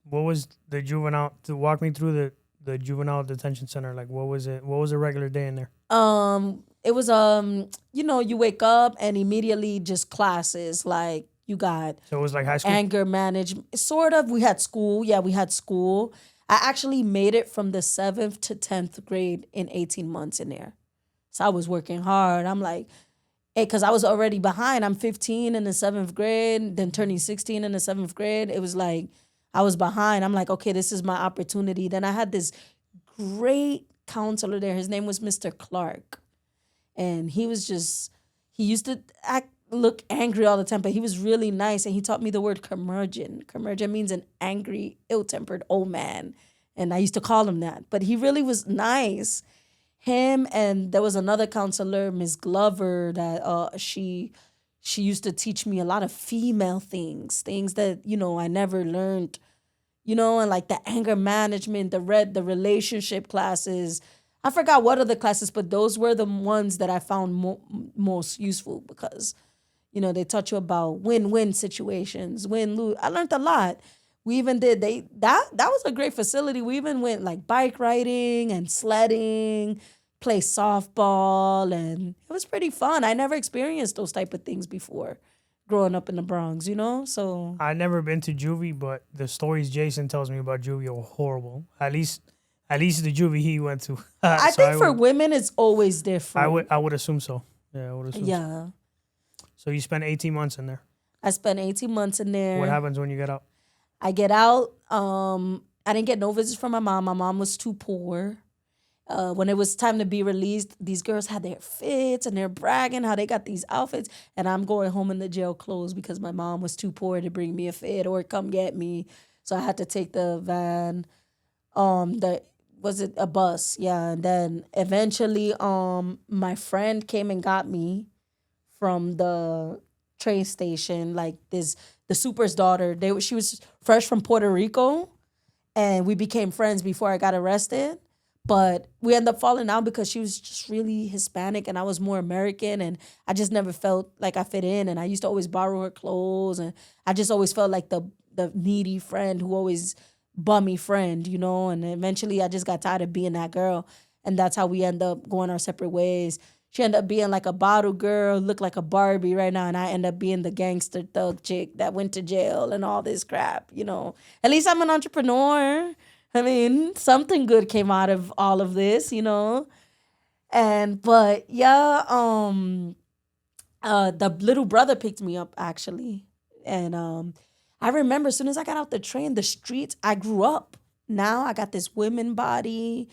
What was the juvenile, to walk me through the juvenile detention center? Like, what was it? What was a regular day in there? It was, you know, you wake up and immediately just classes. Like, you got. So it was like high school? Anger management. Sort of. We had school. Yeah, we had school. I actually made it from the 7th to 10th grade in 18 months in there. So I was working hard. I'm like, hey, because I was already behind. I'm 15 in the 7th grade, then turning 16 in the 7th grade. It was like, I was behind. I'm like, okay, this is my opportunity. Then I had this great counselor there. His name was Mr. Clark. And he used to look angry all the time, but he was really nice. And he taught me the word curmudgeon. Curmudgeon means an angry, ill-tempered old man. And I used to call him that. But he really was nice. Him, and there was another counselor, Miss Glover, that she used to teach me a lot of female things that, you know, I never learned, you know, and like the anger management, the relationship classes. I forgot what other classes, but those were the ones that I found most useful because, you know, they taught you about win-win situations, win-lose. I learned a lot. We even did, that was a great facility. We even went like bike riding and sledding, play softball, and it was pretty fun. I never experienced those type of things before growing up in the Bronx, you know? So I've never been to juvie, but the stories Jason tells me about juvie are horrible. At least the juvie he went to. I So think for would, women, it's always different. I would assume so. Yeah, I would assume so. Yeah. So you spent 18 months in there. I spent 18 months in there. What happens when you get out? I get out. I didn't get no visits from my mom. My mom was too poor. When it was time to be released, these girls had their fits and they're bragging how they got these outfits. And I'm going home in the jail clothes because my mom was too poor to bring me a fit or come get me. So I had to take the van. Was it a bus? Yeah. And then eventually my friend came and got me from the train station. Like the super's daughter. She was fresh from Puerto Rico. And we became friends before I got arrested. But we ended up falling out because she was just really Hispanic and I was more American. And I just never felt like I fit in. And I used to always borrow her clothes. And I just always felt like the needy friend who always bummy friend, you know. And eventually I just got tired of being that girl. And that's how we end up going our separate ways. She ended up being like a bottle girl, looked like a Barbie right now. And I end up being the gangster thug chick that went to jail and all this crap, you know. At least I'm an entrepreneur. I mean, something good came out of all of this, you know. But yeah, the little brother picked me up actually. And I remember as soon as I got out the train, the streets, I grew up. Now I got this women body.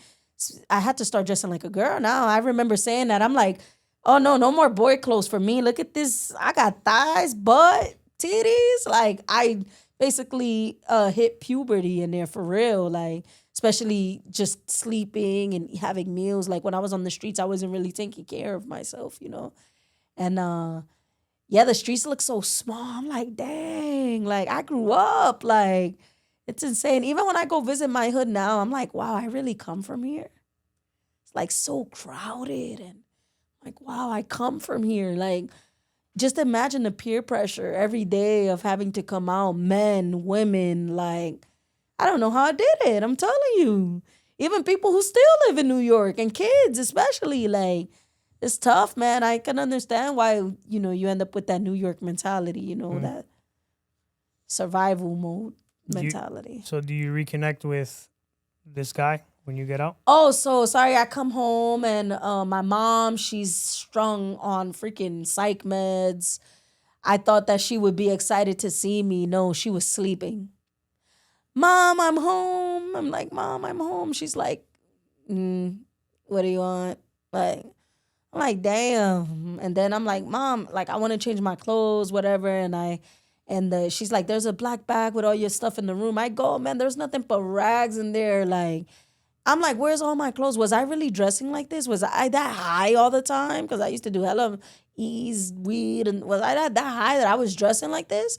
I had to start dressing like a girl now. I remember saying that. I'm like, oh no more boy clothes for me. Look at this. I got thighs, butt, titties. Like I basically hit puberty in there for real. Like, especially just sleeping and having meals. Like when I was on the streets, I wasn't really taking care of myself, you know? And yeah, the streets look so small. I'm like, dang, like I grew up. Like, it's insane. Even when I go visit my hood now, I'm like, wow, I really come from here. It's like so crowded and like, wow, I come from here. Like, just imagine the peer pressure every day of having to come out, men, women, like, I don't know how I did it. I'm telling you. Even people who still live in New York and kids especially, like, it's tough, man. I can understand why, you know, you end up with that New York mentality, you know, that survival mode mentality. So do you reconnect with this guy when you get out? Oh, so sorry, I come home and my mom, she's strung on freaking psych meds. I thought that she would be excited to see me. No, she was sleeping. Mom, I'm home. I'm like, Mom, I'm home. She's like, what do you want? Like, I'm like, damn. And then I'm like, Mom, like, I want to change my clothes, whatever. And she's like, there's a black bag with all your stuff in the room. I go, man, there's nothing but rags in there. Like, I'm like, where's all my clothes? Was I really dressing like this? Was I that high all the time? Because I used to do hella ease, weed. And was I that high that I was dressing like this?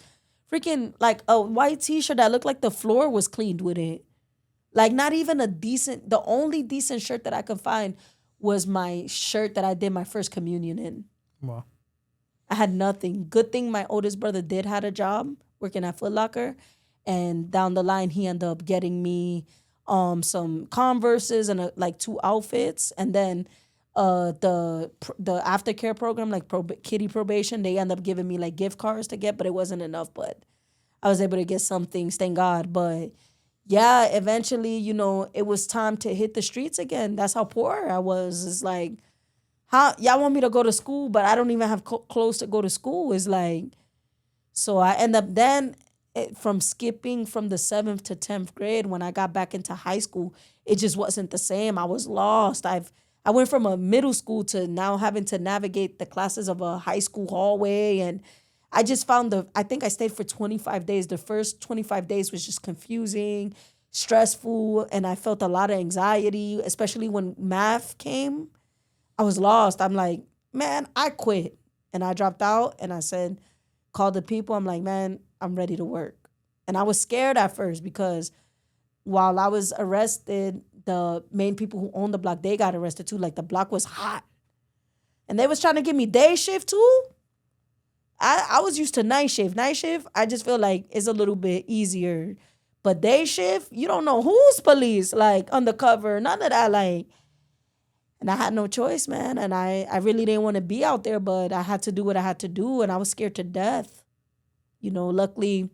Freaking, like, a white t-shirt that looked like the floor was cleaned with it. Like, not even the only decent shirt that I could find was my shirt that I did my first communion in. Wow. I had nothing. Good thing my oldest brother did had a job working at Foot Locker. And down the line, he ended up getting me some Converses and like 2 outfits. And then the aftercare program, like kiddie probation, they end up giving me like gift cards to get, but it wasn't enough. But I was able to get some things, thank God. But yeah, eventually, you know, it was time to hit the streets again. That's how poor I was. It's like, how y'all want me to go to school, but I don't even have clothes to go to school. It's like, so I end up then from skipping from the 7th to 10th grade, when I got back into high school, it just wasn't the same. I was lost. I went from a middle school to now having to navigate the classes of a high school hallway. And I just found I think I stayed for 25 days. The first 25 days was just confusing, stressful, and I felt a lot of anxiety, especially when math came. I was lost. I'm like, man, I quit. And I dropped out and I said, called the people. I'm like, man, I'm ready to work. And I was scared at first because while I was arrested, the main people who owned the block, they got arrested too. Like, the block was hot. And they was trying to give me day shift too. I was used to night shift. Night shift, I just feel like it's a little bit easier. But day shift, you don't know who's police, like undercover, none of that, like. And I had no choice, man. And I really didn't want to be out there, but I had to do what I had to do. And I was scared to death. Luckily,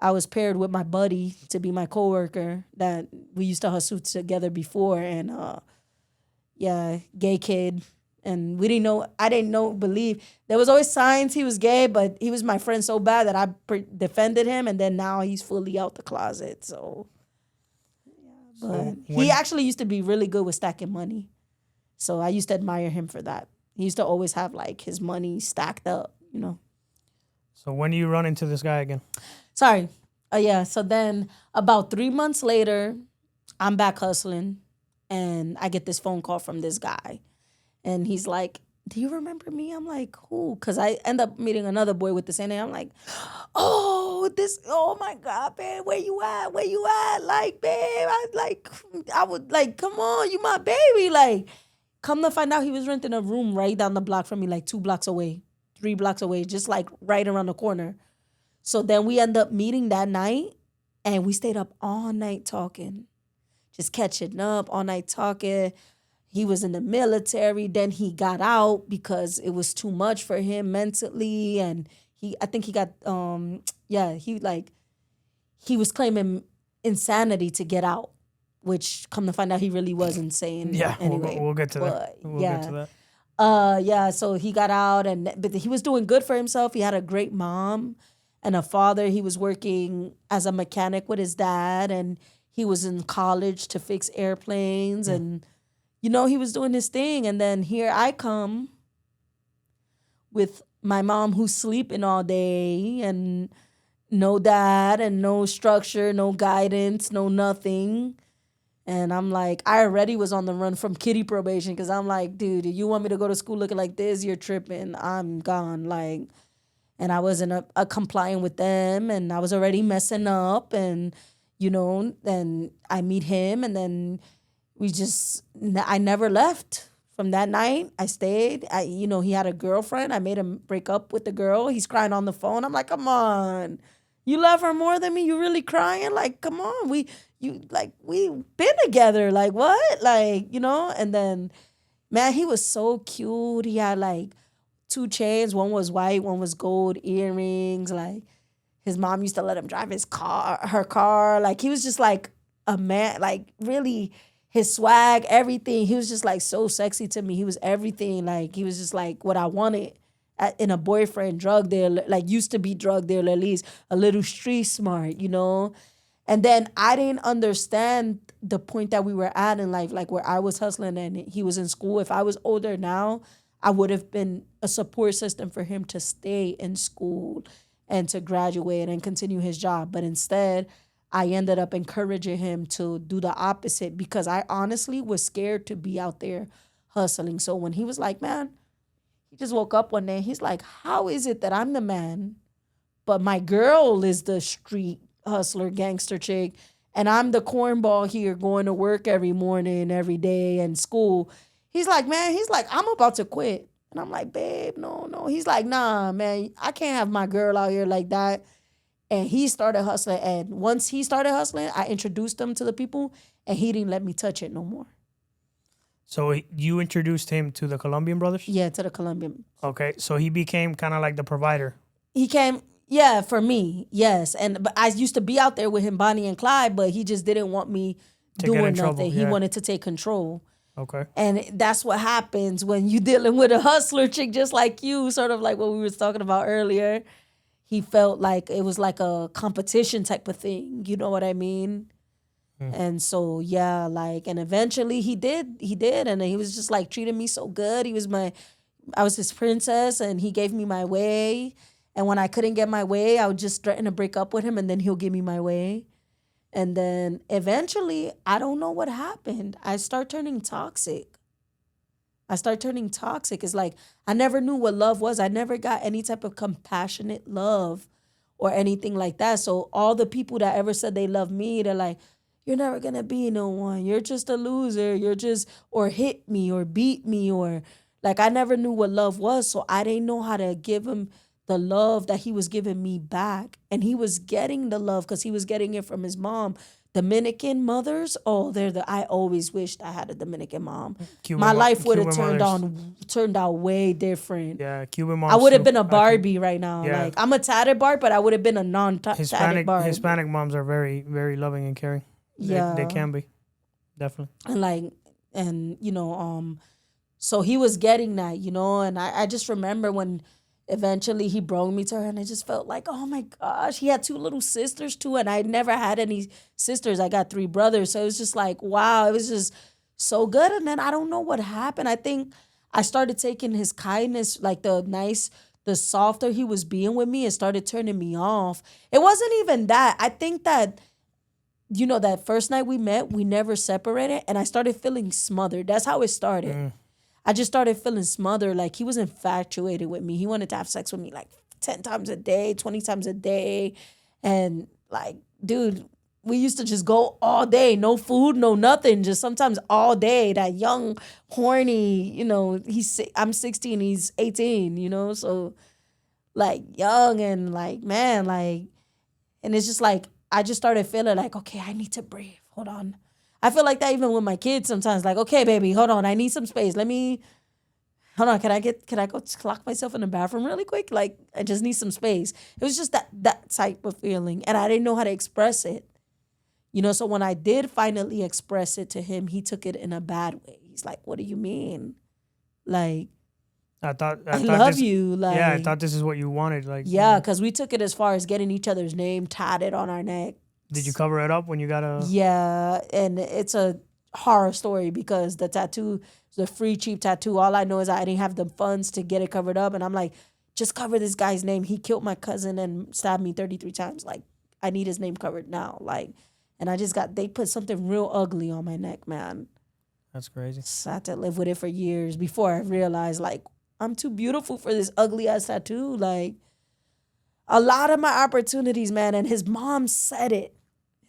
I was paired with my buddy to be my coworker that we used to hustle together before. And, gay kid. And I didn't believe. There was always signs he was gay, but he was my friend so bad that I defended him. And then now he's fully out the closet. So, but he actually used to be really good with stacking money. So I used to admire him for that. He used to always have like his money stacked up, So when do you run into this guy again? Sorry. So then about 3 months later, I'm back hustling and I get this phone call from this guy. And he's like, do you remember me? I'm like, who? Because I end up meeting another boy with the same name. I'm like, oh my God, babe, where you at? Where you at? Like, babe, I would like, come on, you my baby. Like, come to find out he was renting a room right down the block from me, like 2 blocks away, 3 blocks away, just like right around the corner. So then we end up meeting that night and we stayed up all night talking, just catching up all night talking. He was in the military. Then he got out because it was too much for him mentally. And I think he got, he was claiming insanity to get out, which come to find out he really was insane. Yeah, anyway, we'll get to that. We'll get to that. So he got out but he was doing good for himself. He had a great mom and a father. He was working as a mechanic with his dad and he was in college to fix airplanes and he was doing his thing. And then here I come with my mom who's sleeping all day and no dad and no structure, no guidance, no nothing. And I'm like, I already was on the run from kitty probation because I'm like, dude, you want me to go to school looking like this? You're tripping. I'm gone. Like, and I wasn't complying with them and I was already messing up and, then I meet him and then I never left from that night. I stayed. He had a girlfriend. I made him break up with the girl. He's crying on the phone. I'm like, come on. You love her more than me? You really crying? Like, come on. We been together. Like, what? Like, and then, man, he was so cute. He had like 2 chains. One was white, one was gold earrings. Like, his mom used to let him drive her car. Like, he was just like a man, like really his swag, everything. He was just like so sexy to me. He was everything. Like, he was just like what I wanted in a boyfriend, drug dealer, like used to be drug dealer, at least a little street smart, And then I didn't understand the point that we were at in life, like where I was hustling and he was in school. If I was older now, I would have been a support system for him to stay in school and to graduate and continue his job. But instead, I ended up encouraging him to do the opposite because I honestly was scared to be out there hustling. So when he was like, man, he just woke up one day and he's like, how is it that I'm the man, but my girl is the street hustler, gangster chick, and I'm the cornball here going to work every morning, every day, and school. He's like, I'm about to quit. And I'm like, babe, no. He's like, nah, man, I can't have my girl out here like that. And he started hustling. And once he started hustling, I introduced him to the people, and he didn't let me touch it no more. So you introduced him to the Colombian brothers? Yeah, to the Colombian. Okay, so he became kind of like the provider. He came, yeah, for me, yes. But I used to be out there with him, Bonnie and Clyde, but he just didn't want me doing nothing. He wanted to take control. Okay. And that's what happens when you're dealing with a hustler chick just like you, sort of like what we were talking about earlier. He felt like it was like a competition type of thing. You know what I mean? And so, yeah, like, and eventually he did. And he was just like treating me so good. I was his princess and he gave me my way. And when I couldn't get my way, I would just threaten to break up with him and then he'll give me my way. And then eventually, I don't know what happened. I start turning toxic. It's like I never knew what love was. I never got any type of compassionate love or anything like that. So all the people that ever said they love me, they're like, you're never going to be no one. You're just a loser. Or hit me or beat me or like I never knew what love was. So I didn't know how to give him the love that he was giving me back. And he was getting the love because he was getting it from his mom Dominican mothers, I always wished I had a Dominican mom. Cuban My life would have Cuban turned out way different. Yeah, Cuban moms. I would have too. been a Barbie right now. Yeah. Like, I'm a tatted Barbie, but I would have been a non-tatted Barbie. Hispanic moms are very, very loving and caring. Yeah. They can be. Definitely. And so he was getting that, and I just remember when eventually he brought me to her, and I just felt like, oh my gosh, he had 2 little sisters too, and I never had any sisters. I got 3 brothers, so it was just like, wow, it was just so good. And then I don't know what happened. I think I started taking his kindness, like the softer he was being with me, it started turning me off. It wasn't even that. I think that, that first night we met, we never separated, and I started feeling smothered. That's how it started. I just started feeling smothered. Like, he was infatuated with me. He wanted to have sex with me like 10 times a day, 20 times a day. And like, dude, we used to just go all day. No food, no nothing. Just sometimes all day. That young, horny, I'm 16, he's 18, so like young and like, man, like, and it's just like, I just started feeling like, okay, I need to breathe. Hold on. I feel like that even with my kids sometimes. Like, okay, baby, hold on. I need some space. Hold on. Can I go lock myself in the bathroom really quick? Like, I just need some space. It was just that type of feeling. And I didn't know how to express it. So when I did finally express it to him, he took it in a bad way. He's like, what do you mean? Like, I thought love you. Like, yeah, I thought this is what you wanted. Like, yeah, because we took it as far as getting each other's name tatted on our neck. Did you cover it up when you got a... Yeah, and it's a horror story because the tattoo, the free cheap tattoo, all I know is I didn't have the funds to get it covered up. And I'm like, just cover this guy's name. He killed my cousin and stabbed me 33 times. Like, I need his name covered now. Like, and they put something real ugly on my neck, man. That's crazy. So I had to live with it for years before I realized, like, I'm too beautiful for this ugly ass tattoo. Like, a lot of my opportunities, man, and his mom said it.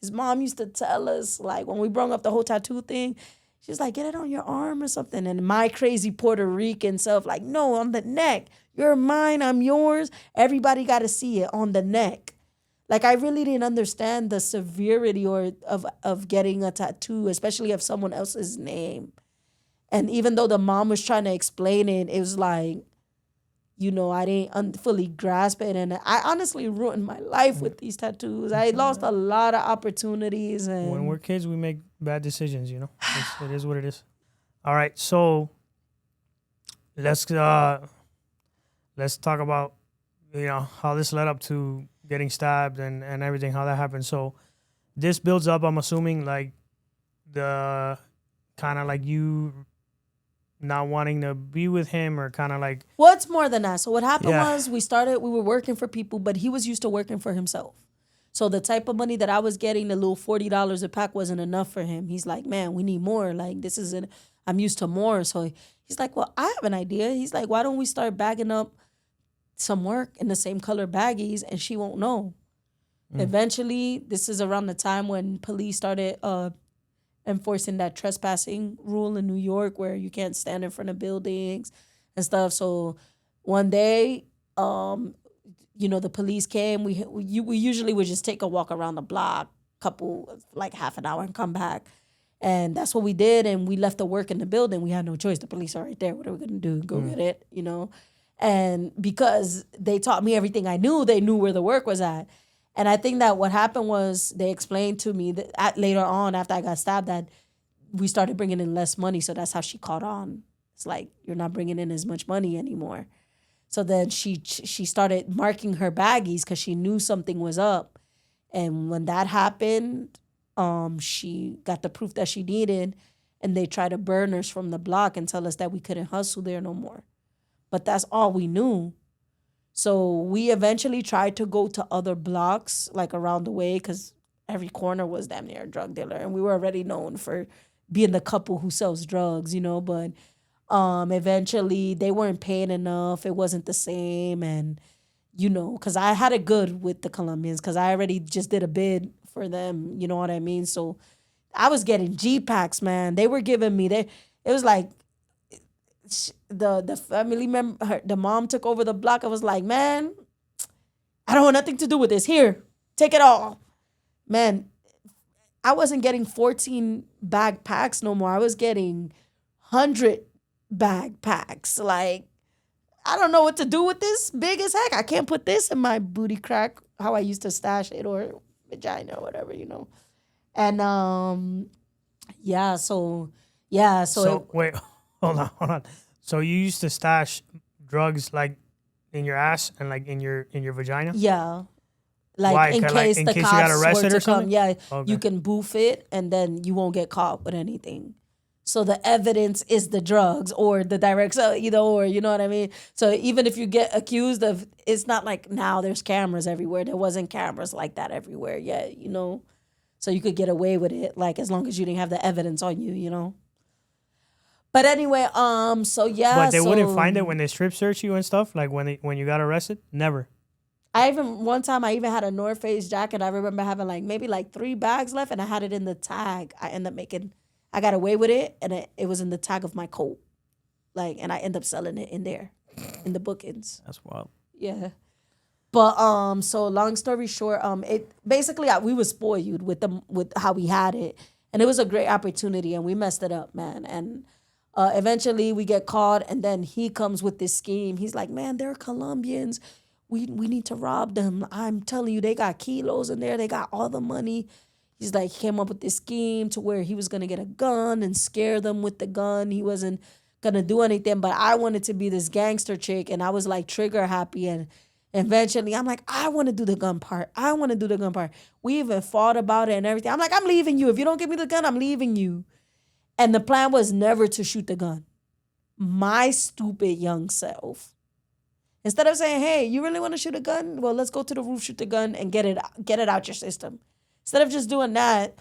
His mom used to tell us, like, when we brought up the whole tattoo thing, she's like, get it on your arm or something. And my crazy Puerto Rican self, like, no, on the neck. You're mine, I'm yours. Everybody got to see it on the neck. Like, I really didn't understand the severity of getting a tattoo, especially of someone else's name. And even though the mom was trying to explain it, it was like, I didn't fully grasp it. And I honestly ruined my life with these tattoos. I lost a lot of opportunities. And when we're kids, we make bad decisions, It is what it is. All right, so let's talk about, how this led up to getting stabbed and everything, how that happened. So this builds up, I'm assuming, like the kind of like you not wanting to be with him, or kind of like... Well, it's more than that. So what happened was we were working for people, but he was used to working for himself. So the type of money that I was getting, the little $40 a pack, wasn't enough for him. He's like, man, we need more. Like, I'm used to more. So he's like, well, I have an idea. He's like, why don't we start bagging up some work in the same color baggies and she won't know. Eventually, this is around the time when police started enforcing that trespassing rule in New York where you can't stand in front of buildings and stuff. So one day, the police came. We usually would just take a walk around the block, like half an hour and come back. And that's what we did. And we left the work in the building. We had no choice. The police are right there. What are we going to do? Go get it, And because they taught me everything I knew, they knew where the work was at. And I think that what happened was they explained to me that later on after I got stabbed that we started bringing in less money. So that's how she caught on. It's like, you're not bringing in as much money anymore. So then she started marking her baggies because she knew something was up. And when that happened, she got the proof that she needed. And they tried to burn us from the block and tell us that we couldn't hustle there no more. But that's all we knew. So we eventually tried to go to other blocks, like around the way, because every corner was damn near a drug dealer. And we were already known for being the couple who sells drugs, But eventually they weren't paying enough. It wasn't the same. And, because I had it good with the Colombians because I already just did a bid for them. You know what I mean? So I was getting G-packs, man. They were giving me, it was like, the family member, the mom took over the block. I was like, man, I don't want nothing to do with this. Here, take it all. Man, I wasn't getting 14 bag packs no more. I was getting 100 bag packs. Like, I don't know what to do with this big as heck. I can't put this in my booty crack, how I used to stash it, or vagina or whatever, you know. And so wait, hold on. So you used to stash drugs like in your ass and like in your vagina? yeah. Like Why? in case in the case you got cops arrested were or to come, something? yeah, Okay. you can boof it and then you won't get caught with anything. So the evidence is the drugs or the direct, so, you know, or you know what I mean? So even if you get accused of, it's not like now there's cameras everywhere. There wasn't cameras like that everywhere yet, you know? So you could get away with it, like as long as you didn't have the evidence on you, you know? But anyway, so yeah. But they wouldn't find it when they strip search you and stuff? Like when you got arrested? Never. One time I even had a North Face jacket. I remember having maybe 3 bags left, and I had it in the tag. I got away with it, and it was in the tag of my coat. And I ended up selling it in there, in the bookings. That's wild. Yeah. But so long story short, it basically we were spoiled with how we had it, and it was a great opportunity, and we messed it up, man. And eventually we get caught, and then he comes with this scheme. He's like, "Man, they're Colombians. We need to rob them. I'm telling you, they got kilos in there. They got all the money." He's like, he came up with this scheme to where he was gonna get a gun and scare them with the gun. He wasn't gonna do anything, but I wanted to be this gangster chick, and I was like trigger happy. And eventually, I'm like, I want to do the gun part. We even fought about it and everything. I'm like, I'm leaving you. If you don't give me the gun, I'm leaving you. And the plan was never to shoot the gun. My stupid young self. Instead of saying, hey, you really want to shoot a gun? Well, let's go to the roof, shoot the gun, and get it out your system. Instead of just doing that,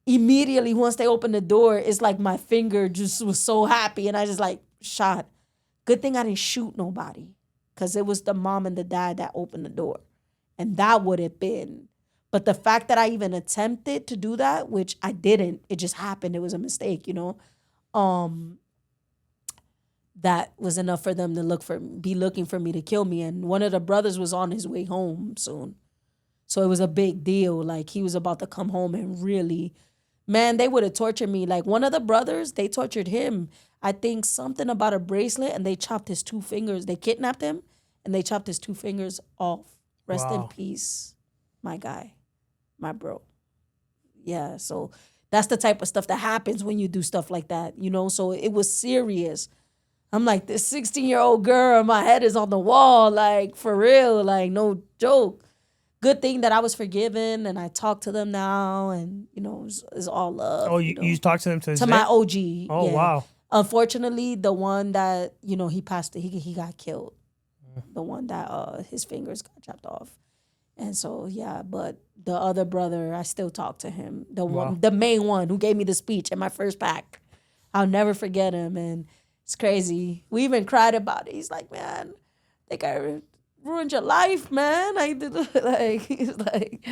immediately once they opened the door, it's like my finger just was so happy, and I just shot. Good thing I didn't shoot nobody, because it was the mom and the dad that opened the door. And that would have been. But the fact that I even attempted to do that, which I didn't, it just happened. It was a mistake, you know. That was enough for them to be looking for me to kill me. And one of the brothers was on his way home soon. So it was a big deal. Like, he was about to come home and really, man, they would have tortured me. Like, one of the brothers, they tortured him. I think something about a bracelet, and they chopped his 2 fingers. They kidnapped him, and they chopped his 2 fingers off. Rest in peace, my guy, my bro. Yeah, so that's the type of stuff that happens when you do stuff like that, you know? So it was serious. I'm like, this 16-year-old girl, my head is on the wall, like, for real, like, no joke. Good thing that I was forgiven, and I talk to them now, and, you know, it's all love. Oh, you talk to them to this to day? my OG. Oh, yeah. wow. Unfortunately, the one that, you know, he passed, he got killed. The one that his fingers got chopped off. And so, yeah, but the other brother, I still talk to him. The main one who gave me the speech in my first pack. I'll never forget him, and it's crazy. We even cried about it. He's like, man, I think I ruined your life, man. I did he's like,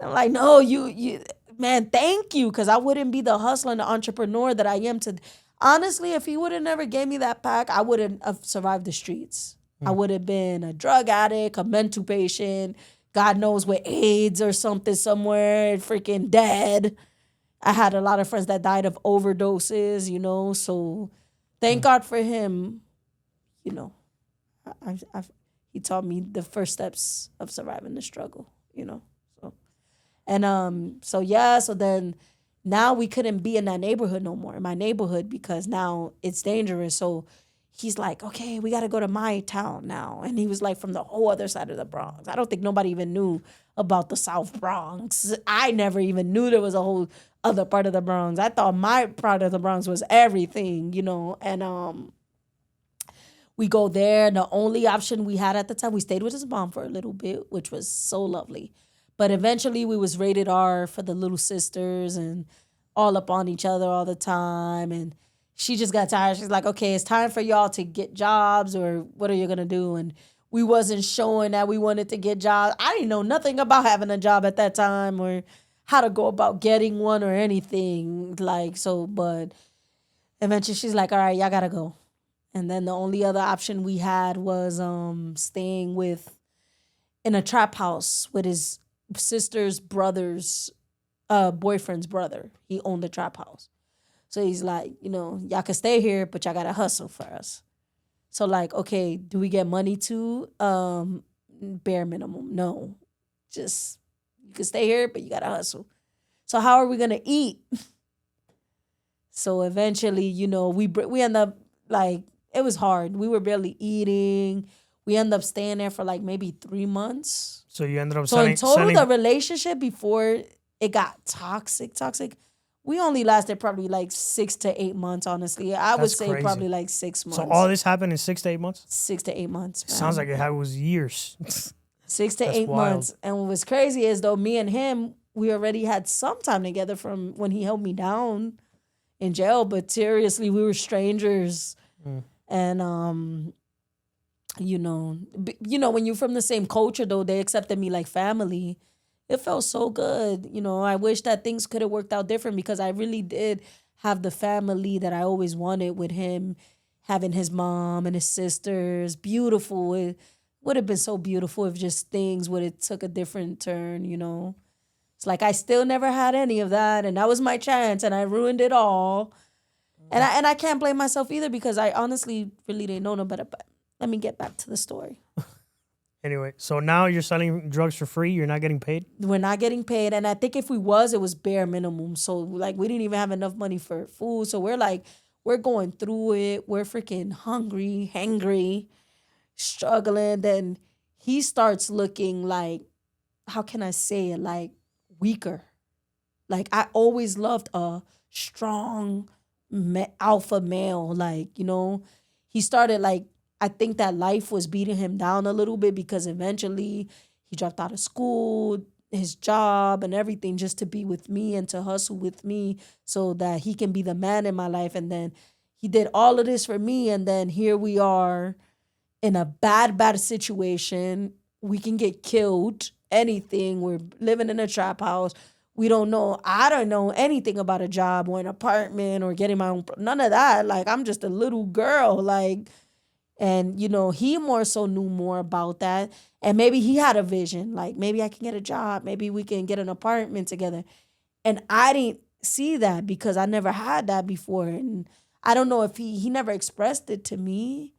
I'm like, no, you, man, thank you, because I wouldn't be the hustler and the entrepreneur that I am to. Honestly, if he would have never gave me that pack, I wouldn't have survived the streets. I would have been a drug addict, a mental patient, God knows with AIDS or something somewhere, freaking dead. I had a lot of friends that died of overdoses, you know, so thank God for him, you know. He taught me the first steps of surviving the struggle, you know. So then now we couldn't be in that neighborhood no more, in my neighborhood, because now it's dangerous. So he's like, okay, we got to go to my town now. And he was like from the whole other side of the Bronx. I don't think nobody even knew about the South Bronx. I never even knew there was a whole other part of the Bronx. I thought my part of the Bronx was everything, you know. And we go there. The only option we had at the time, we stayed with his mom for a little bit, which was so lovely. But eventually we was rated R for the little sisters and all up on each other all the time. And she just got tired. She's like, okay, it's time for y'all to get jobs, or what are you going to do? And we wasn't showing that we wanted to get jobs. I didn't know nothing about having a job at that time or how to go about getting one or anything. But eventually she's like, all right, y'all got to go. And then the only other option we had was staying in a trap house with his sister's brothers boyfriend's brother. He owned the trap house. So he's like, y'all can stay here, but y'all got to hustle for us. So like, okay, do we get money too? Bare minimum. No. Just, you can stay here, but you got to hustle. So how are we going to eat? So eventually, we end up like, it was hard. We were barely eating. We ended up staying there for like maybe 3 months. So you ended up So in total, the relationship before it got toxic, we only lasted probably like 6 to 8 months, honestly. I would say crazy. Probably like 6 months. So all this happened in 6 to 8 months? 6 to 8 months. Man. Sounds like it was years. 6 to 8 wild. months. And what was crazy is though me and him, we already had some time together from when he held me down in jail. But seriously, we were strangers. And when you're from the same culture though, they accepted me like family. It felt so good. I wish that things could have worked out different because I really did have the family that I always wanted with him, having his mom and his sisters. Beautiful. It would have been so beautiful if just things would have took a different turn, It's like I still never had any of that, and that was my chance, and I ruined it all. And I can't blame myself either because I honestly really didn't know no better. But let me get back to the story. Anyway, so now you're selling drugs for free? You're not getting paid? We're not getting paid. And I think if we was, it was bare minimum. So, like, we didn't even have enough money for food. So we're going through it. We're freaking hangry, struggling. Then he starts looking like, how can I say it? Like, weaker. Like, I always loved a strong alpha male. Like, he started like, I think that life was beating him down a little bit because eventually he dropped out of school, his job and everything just to be with me and to hustle with me so that he can be the man in my life. And then he did all of this for me. And then here we are in a bad situation. We can get killed, anything. We're living in a trap house. I don't know anything about a job or an apartment or getting my own, none of that. Like, I'm just a little girl, like, and, he more so knew more about that. And maybe he had a vision, like, maybe I can get a job. Maybe we can get an apartment together. And I didn't see that because I never had that before. And I don't know if he never expressed it to me.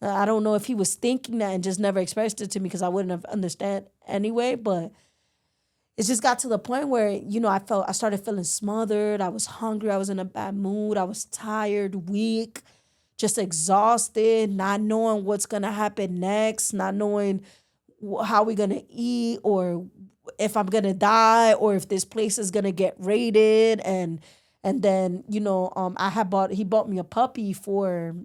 I don't know if he was thinking that and just never expressed it to me because I wouldn't have understood anyway. But it just got to the point where, I started feeling smothered. I was hungry. I was in a bad mood. I was tired, weak, just exhausted, not knowing what's going to happen next, not knowing how we're going to eat or if I'm going to die or if this place is going to get raided. And then, he bought me a puppy for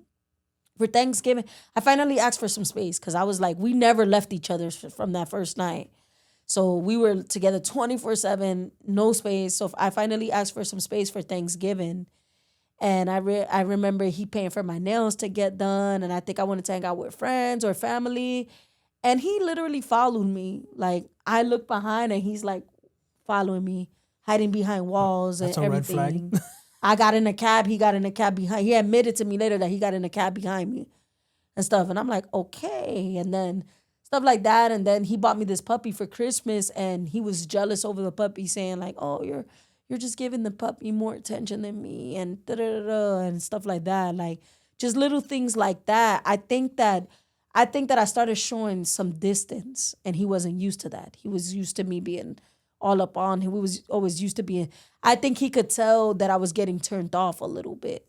Thanksgiving. I finally asked for some space because I was like, we never left each other from that first night. So we were together 24/7, no space. So I finally asked for some space for Thanksgiving. And I remember he paying for my nails to get done. And I think I wanted to hang out with friends or family. And he literally followed me. Like, I looked behind and he's like following me, hiding behind walls and everything. That's a red flag. I got in a cab. He got in a cab behind. He admitted to me later that he got in a cab behind me and stuff. And I'm like, okay. And then stuff like that. And then he bought me this puppy for Christmas. And he was jealous over the puppy, saying like, oh, you're just giving the puppy more attention than me and da-da-da-da and stuff like that. Like, just little things like that. I think that I started showing some distance, and he wasn't used to that. He was used to me being all up on him. He was always used to being, I think he could tell that I was getting turned off a little bit.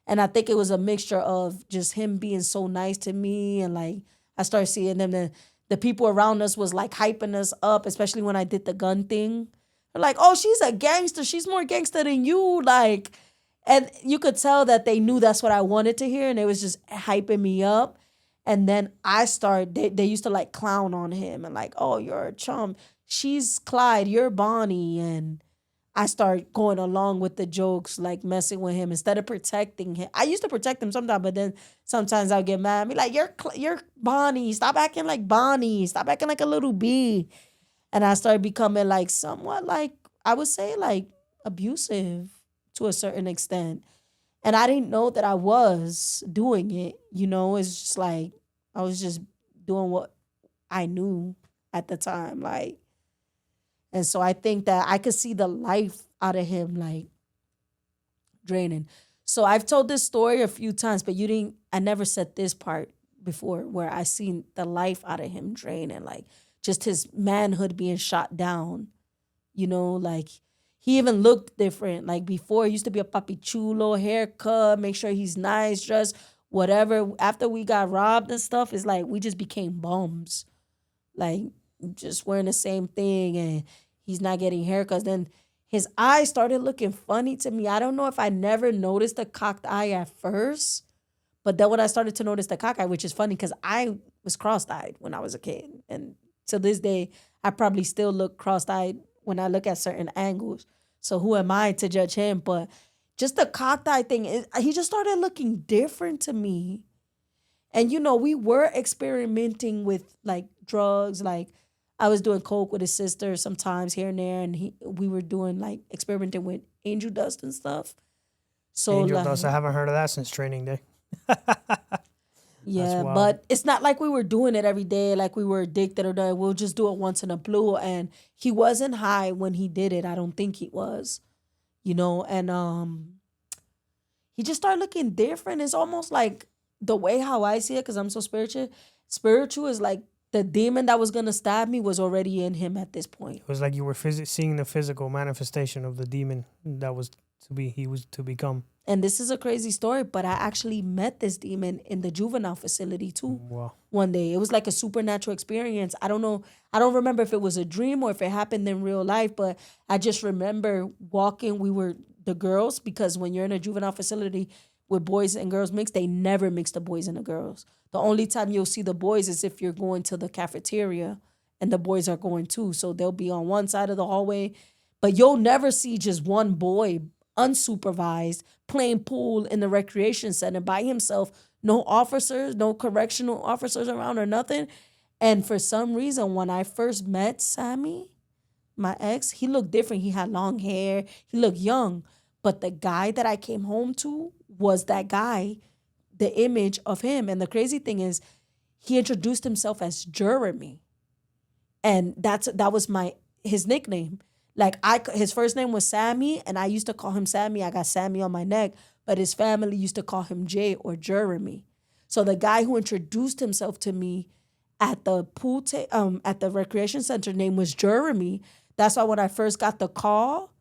And I think it was a mixture of just him being so nice to me, and like, I started seeing them. The people around us was like hyping us up, especially when I did the gun thing. They're like, oh, she's a gangster. She's more gangster than you. Like, and you could tell that they knew that's what I wanted to hear, and it was just hyping me up. And then they used to like clown on him and like, oh, you're a chum. She's Clyde, you're Bonnie. And I start going along with the jokes, like messing with him instead of protecting him. I used to protect him sometimes, but then sometimes I'll get mad. I'll be like, you're Bonnie. Stop acting like Bonnie. Stop acting like a little bee. And I started becoming like somewhat like, I would say like abusive to a certain extent. And I didn't know that I was doing it. It's just like, I was just doing what I knew at the time. Like, And so I think that I could see the life out of him, like, draining. So I've told this story a few times, but I never said this part before where I seen the life out of him draining, like just his manhood being shot down, like he even looked different. Like before, he used to be a papi chulo, haircut, make sure he's nice, dressed, whatever. After we got robbed and stuff, it's like we just became bums, like just wearing the same thing, and he's not getting haircuts. Then his eyes started looking funny to me. I don't know if I never noticed the cocked eye at first, but then when I started to notice the cocked eye, which is funny because I was cross-eyed when I was a kid. And to this day, I probably still look cross-eyed when I look at certain angles. So who am I to judge him? But just the cocked eye thing, he just started looking different to me. And, we were experimenting with, like, drugs, like, I was doing coke with his sister sometimes here and there, and we were doing like experimenting with angel dust and stuff. So angel dust, I haven't heard of that since training day. Yeah, but it's not like we were doing it every day, like we were addicted or that. We'll just do it once in a blue. And he wasn't high when he did it. I don't think he was, and he just started looking different. It's almost like the way how I see it, because I'm so spiritual. Spiritual is like the demon that was going to stab me was already in him at this point. It was like you were seeing the physical manifestation of the demon that he was to become. And this is a crazy story, but I actually met this demon in the juvenile facility too. Wow. One day. It was like a supernatural experience. I don't know. I don't remember if it was a dream or if it happened in real life, but I just remember walking. We were the girls, because when you're in a juvenile facility with boys and girls mixed, they never mix the boys and the girls. The only time you'll see the boys is if you're going to the cafeteria and the boys are going too. So they'll be on one side of the hallway, but you'll never see just one boy unsupervised playing pool in the recreation center by himself. No officers, no correctional officers around or nothing. And for some reason, when I first met Sammy, my ex, he looked different. He had long hair. He looked young. But the guy that I came home to was that guy, the image of him. And the crazy thing is, he introduced himself as Jeremy. And that was his nickname. Like his first name was Sammy, and I used to call him Sammy. I got Sammy on my neck, but his family used to call him Jay or Jeremy. So the guy who introduced himself to me at the at the recreation center name was Jeremy. That's why when I first got the call,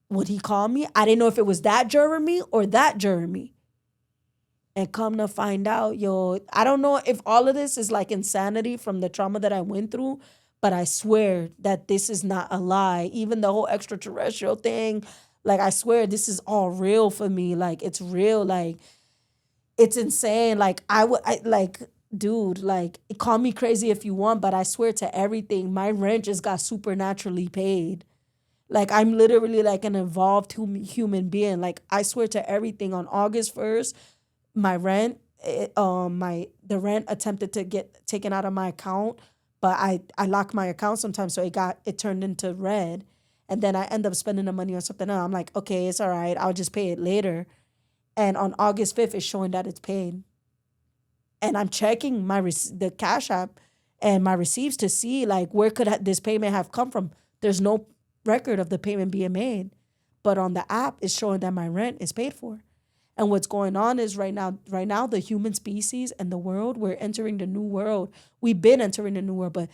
when he called me, I didn't know if it was that Jeremy or that Jeremy. And come to find out, I don't know if all of this is like insanity from the trauma that I went through, but I swear that this is not a lie. Even the whole extraterrestrial thing, like I swear this is all real for me. Like it's real. Like it's insane. Like dude, like call me crazy if you want, but I swear to everything, my rent just got supernaturally paid. Like I'm literally like an evolved human being. Like I swear to everything, on August 1st, my rent, the rent attempted to get taken out of my account, but I lock my account sometimes, so it turned into red, and then I end up spending the money on something else. I'm like, okay, it's all right, I'll just pay it later. And on August 5th, it's showing that it's paid. And I'm checking the Cash App and my receipts to see like where could this payment have come from. There's no record of the payment being made, but on the app, it's showing that my rent is paid for. And what's going on is right now, the human species and the world, we're entering the new world. We've been entering the new world, but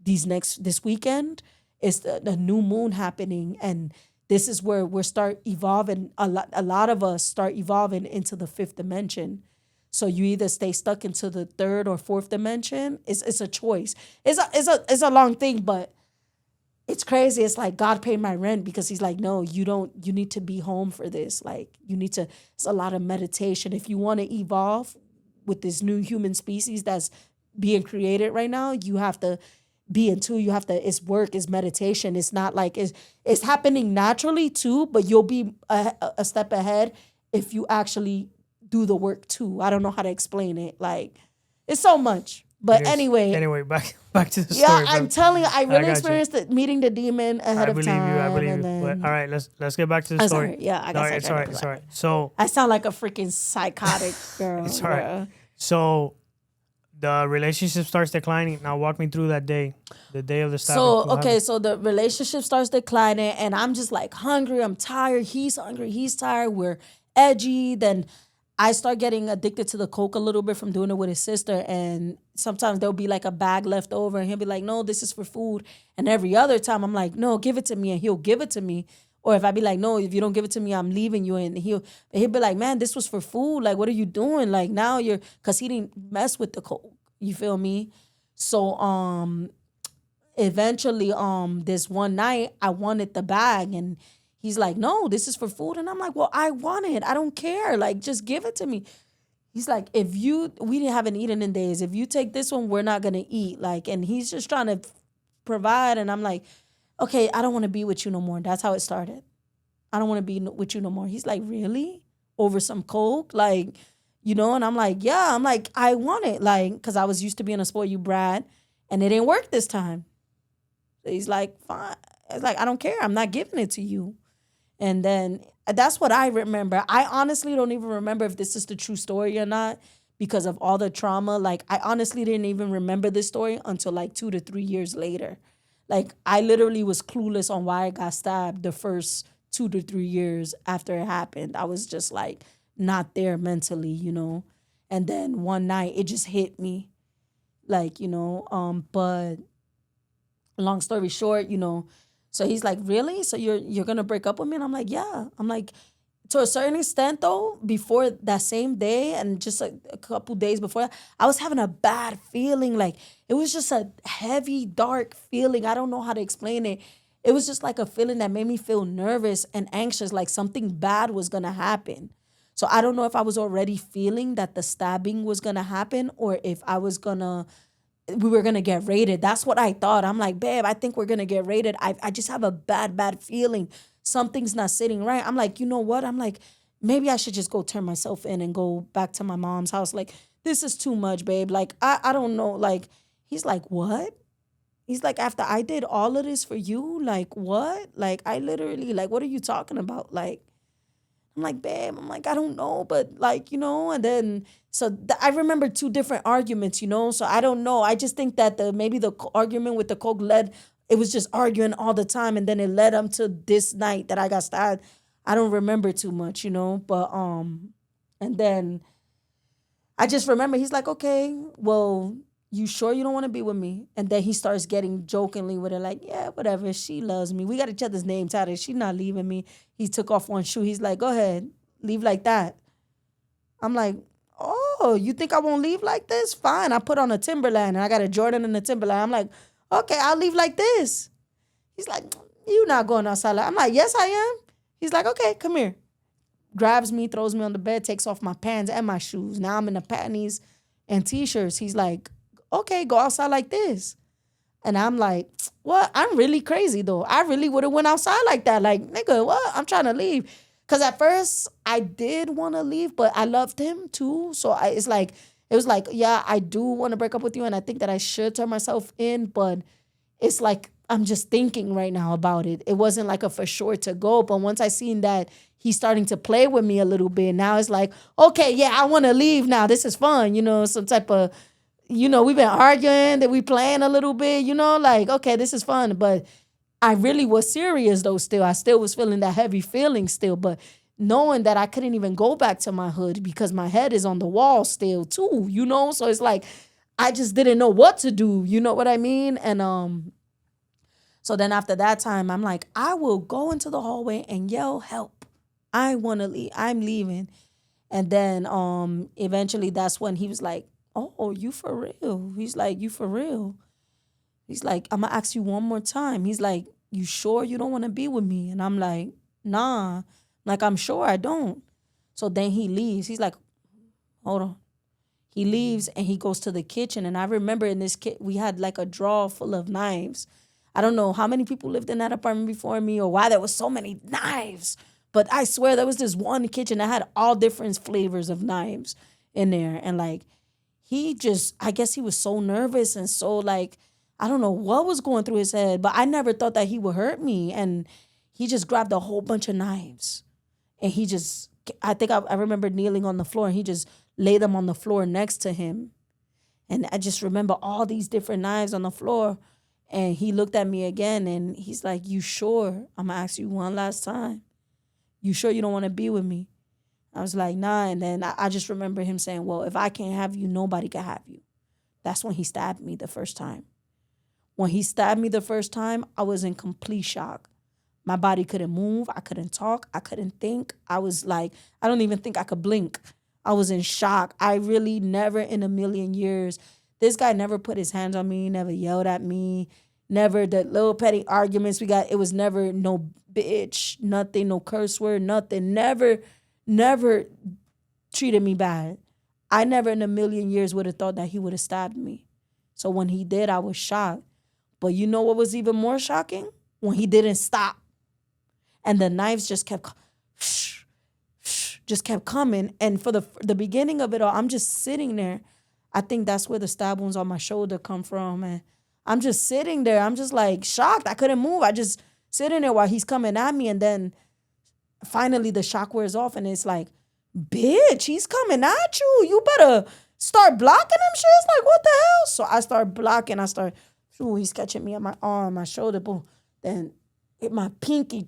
this weekend is the new moon happening, and this is where we start evolving. A lot of us start evolving into the fifth dimension. So you either stay stuck into the third or fourth dimension. It's a choice. It's a long thing, but it's crazy. It's like God paid my rent because he's like, no, you need to be home for this. Like it's a lot of meditation. If you want to evolve with this new human species that's being created right now, you have to be it's work, it's meditation. It's not like it's happening naturally too, but you'll be a step ahead if you actually do the work too. I don't know how to explain it. Like it's so much. But anyway, back to the story. Yeah, I'm telling you, I really experienced meeting the demon ahead of time. I believe you. But, all right, let's get back to the story. Sorry. Yeah, I guess it's all right. So I sound like a freaking psychotic girl. It's all right. So The relationship starts declining. Now walk me through that day, the day of the stabbing. So the relationship starts declining, and I'm just like hungry. I'm tired. He's hungry. He's tired. We're edgy. Then I start getting addicted to the coke a little bit from doing it with his sister, and sometimes there'll be like a bag left over, and he'll be like, "No, this is for food." And every other time, I'm like, "No, give it to me," and he'll give it to me. Or if I be like, "No, if you don't give it to me, I'm leaving you," and he'll be like, "Man, this was for food. Like, what are you doing? Like now because he didn't mess with the coke. You feel me?" So eventually this one night I wanted the bag, and he's like, "No, this is for food." And I'm like, "Well, I want it. I don't care. Like, just give it to me." He's like, we haven't eaten in days. If you take this one, we're not gonna eat. Like, and he's just trying to provide. And I'm like, "Okay, I don't want to be with you no more." That's how it started. "I don't want to be with you no more." He's like, "Really? Over some coke?" Like, and I'm like, "Yeah." I'm like, "I want it." Like, because I was used to being a spoil you brat, and it didn't work this time. He's like, "Fine." It's like, "I don't care. I'm not giving it to you." And then that's what I remember. I honestly don't even remember if this is the true story or not because of all the trauma. Like, I honestly didn't even remember this story until like 2 to 3 years later. Like, I literally was clueless on why I got stabbed the first 2 to 3 years after it happened. I was just like not there mentally, And then one night it just hit me. Like, but long story short, so he's like, "Really? So you're gonna break up with me?" And I'm like, "Yeah." I'm like, to a certain extent though, before that same day and just a couple days before that, I was having a bad feeling. Like, it was just a heavy, dark feeling. I don't know how to explain it. It was just like a feeling that made me feel nervous and anxious, like something bad was gonna happen. So I don't know if I was already feeling that the stabbing was gonna happen or if we were going to get raided. That's what I thought. I'm like, "Babe, I think we're going to get raided. I just have a bad feeling. Something's not sitting right." I'm like, "You know what?" I'm like, "Maybe I should just go turn myself in and go back to my mom's house. Like, this is too much, babe. Like, I don't know." Like, he's like, "What?" He's like, "After I did all of this for you? Like, what? Like, I literally, like, what are you talking about?" Like, I'm like, "Babe," I'm like, "I don't know," but like, and then, so I remember 2 different arguments, so I don't know. I just think that maybe the argument with the coke it was just arguing all the time, and then it led up to this night that I got stabbed. I don't remember too much, but, and then I just remember he's like, "Okay, well, you sure you don't want to be with me?" And then he starts getting jokingly with her, like, "Yeah, whatever. She loves me. We got each other's names tatted. She's not leaving me." He took off one shoe. He's like, "Go ahead. Leave like that." I'm like, "Oh, you think I won't leave like this? Fine." I put on a Timberland, and I got a Jordan and a Timberland. I'm like, "Okay, I'll leave like this." He's like, "You're not going outside." I'm like, "Yes, I am." He's like, "Okay, come here." Grabs me, throws me on the bed, takes off my pants and my shoes. Now I'm in the panties and T-shirts. He's like, "Okay, go outside like this." And I'm like, "What? I'm really crazy though. I really would have went outside like that. Like, nigga, what? I'm trying to leave." Because at first I did want to leave, but I loved him too. So it was like, yeah, I do want to break up with you. And I think that I should turn myself in. But it's like, I'm just thinking right now about it. It wasn't like a for sure to go. But once I seen that he's starting to play with me a little bit, now it's like, okay, yeah, I want to leave now. This is fun. Some type of, we've been arguing, that we playing a little bit, like, okay, this is fun. But I really was serious though still. I still was feeling that heavy feeling still. But knowing that I couldn't even go back to my hood because my head is on the wall still too, So it's like, I just didn't know what to do. You know what I mean? And so then after that time, I'm like, I will go into the hallway and yell, "Help. I want to leave. I'm leaving." And then eventually that's when he was like, "Oh, you for real?" He's like, "You for real?" He's like, "I'm going to ask you one more time." He's like, "You sure you don't want to be with me?" And I'm like, "Nah." Like, "I'm sure I don't." So then he leaves. He's like, "Hold on." He leaves and he goes to the kitchen. And I remember in this we had like a drawer full of knives. I don't know how many people lived in that apartment before me or why there was so many knives. But I swear there was this one kitchen that had all different flavors of knives in there. And like, I guess he was so nervous and so like, I don't know what was going through his head, but I never thought that he would hurt me. And he just grabbed a whole bunch of knives. And I think I remember kneeling on the floor and he just laid them on the floor next to him. And I just remember all these different knives on the floor. And he looked at me again and he's like, you sure? I'm going to ask you one last time. You sure you don't want to be with me? I was like, nah. And then I just remember him saying, well, if I can't have you, nobody can have you. That's when he stabbed me the first time. When he stabbed me the first time, I was in complete shock. My body couldn't move. I couldn't talk. I couldn't think. I was like, I don't even think I could blink. I was in shock. I really never in a million years, this guy never put his hands on me, never yelled at me, never the little petty arguments we got. It was never no bitch, nothing, no curse word, nothing. Never treated me bad. I never in a million years would have thought that he would have stabbed me. So when he did, I was shocked. But you know what was even more shocking? When he didn't stop. And the knives just kept coming. And for the beginning of it all, I'm just sitting there. I think that's where the stab wounds on my shoulder come from. And I'm just sitting there. I'm just like shocked. I couldn't move. I just sitting there while he's coming at me. And then finally the shock wears off. And it's like, bitch, he's coming at you. You better start blocking him. Shit. It's like, what the hell? So I start blocking. He's catching me on my arm, my shoulder. Boom. Then my pinky,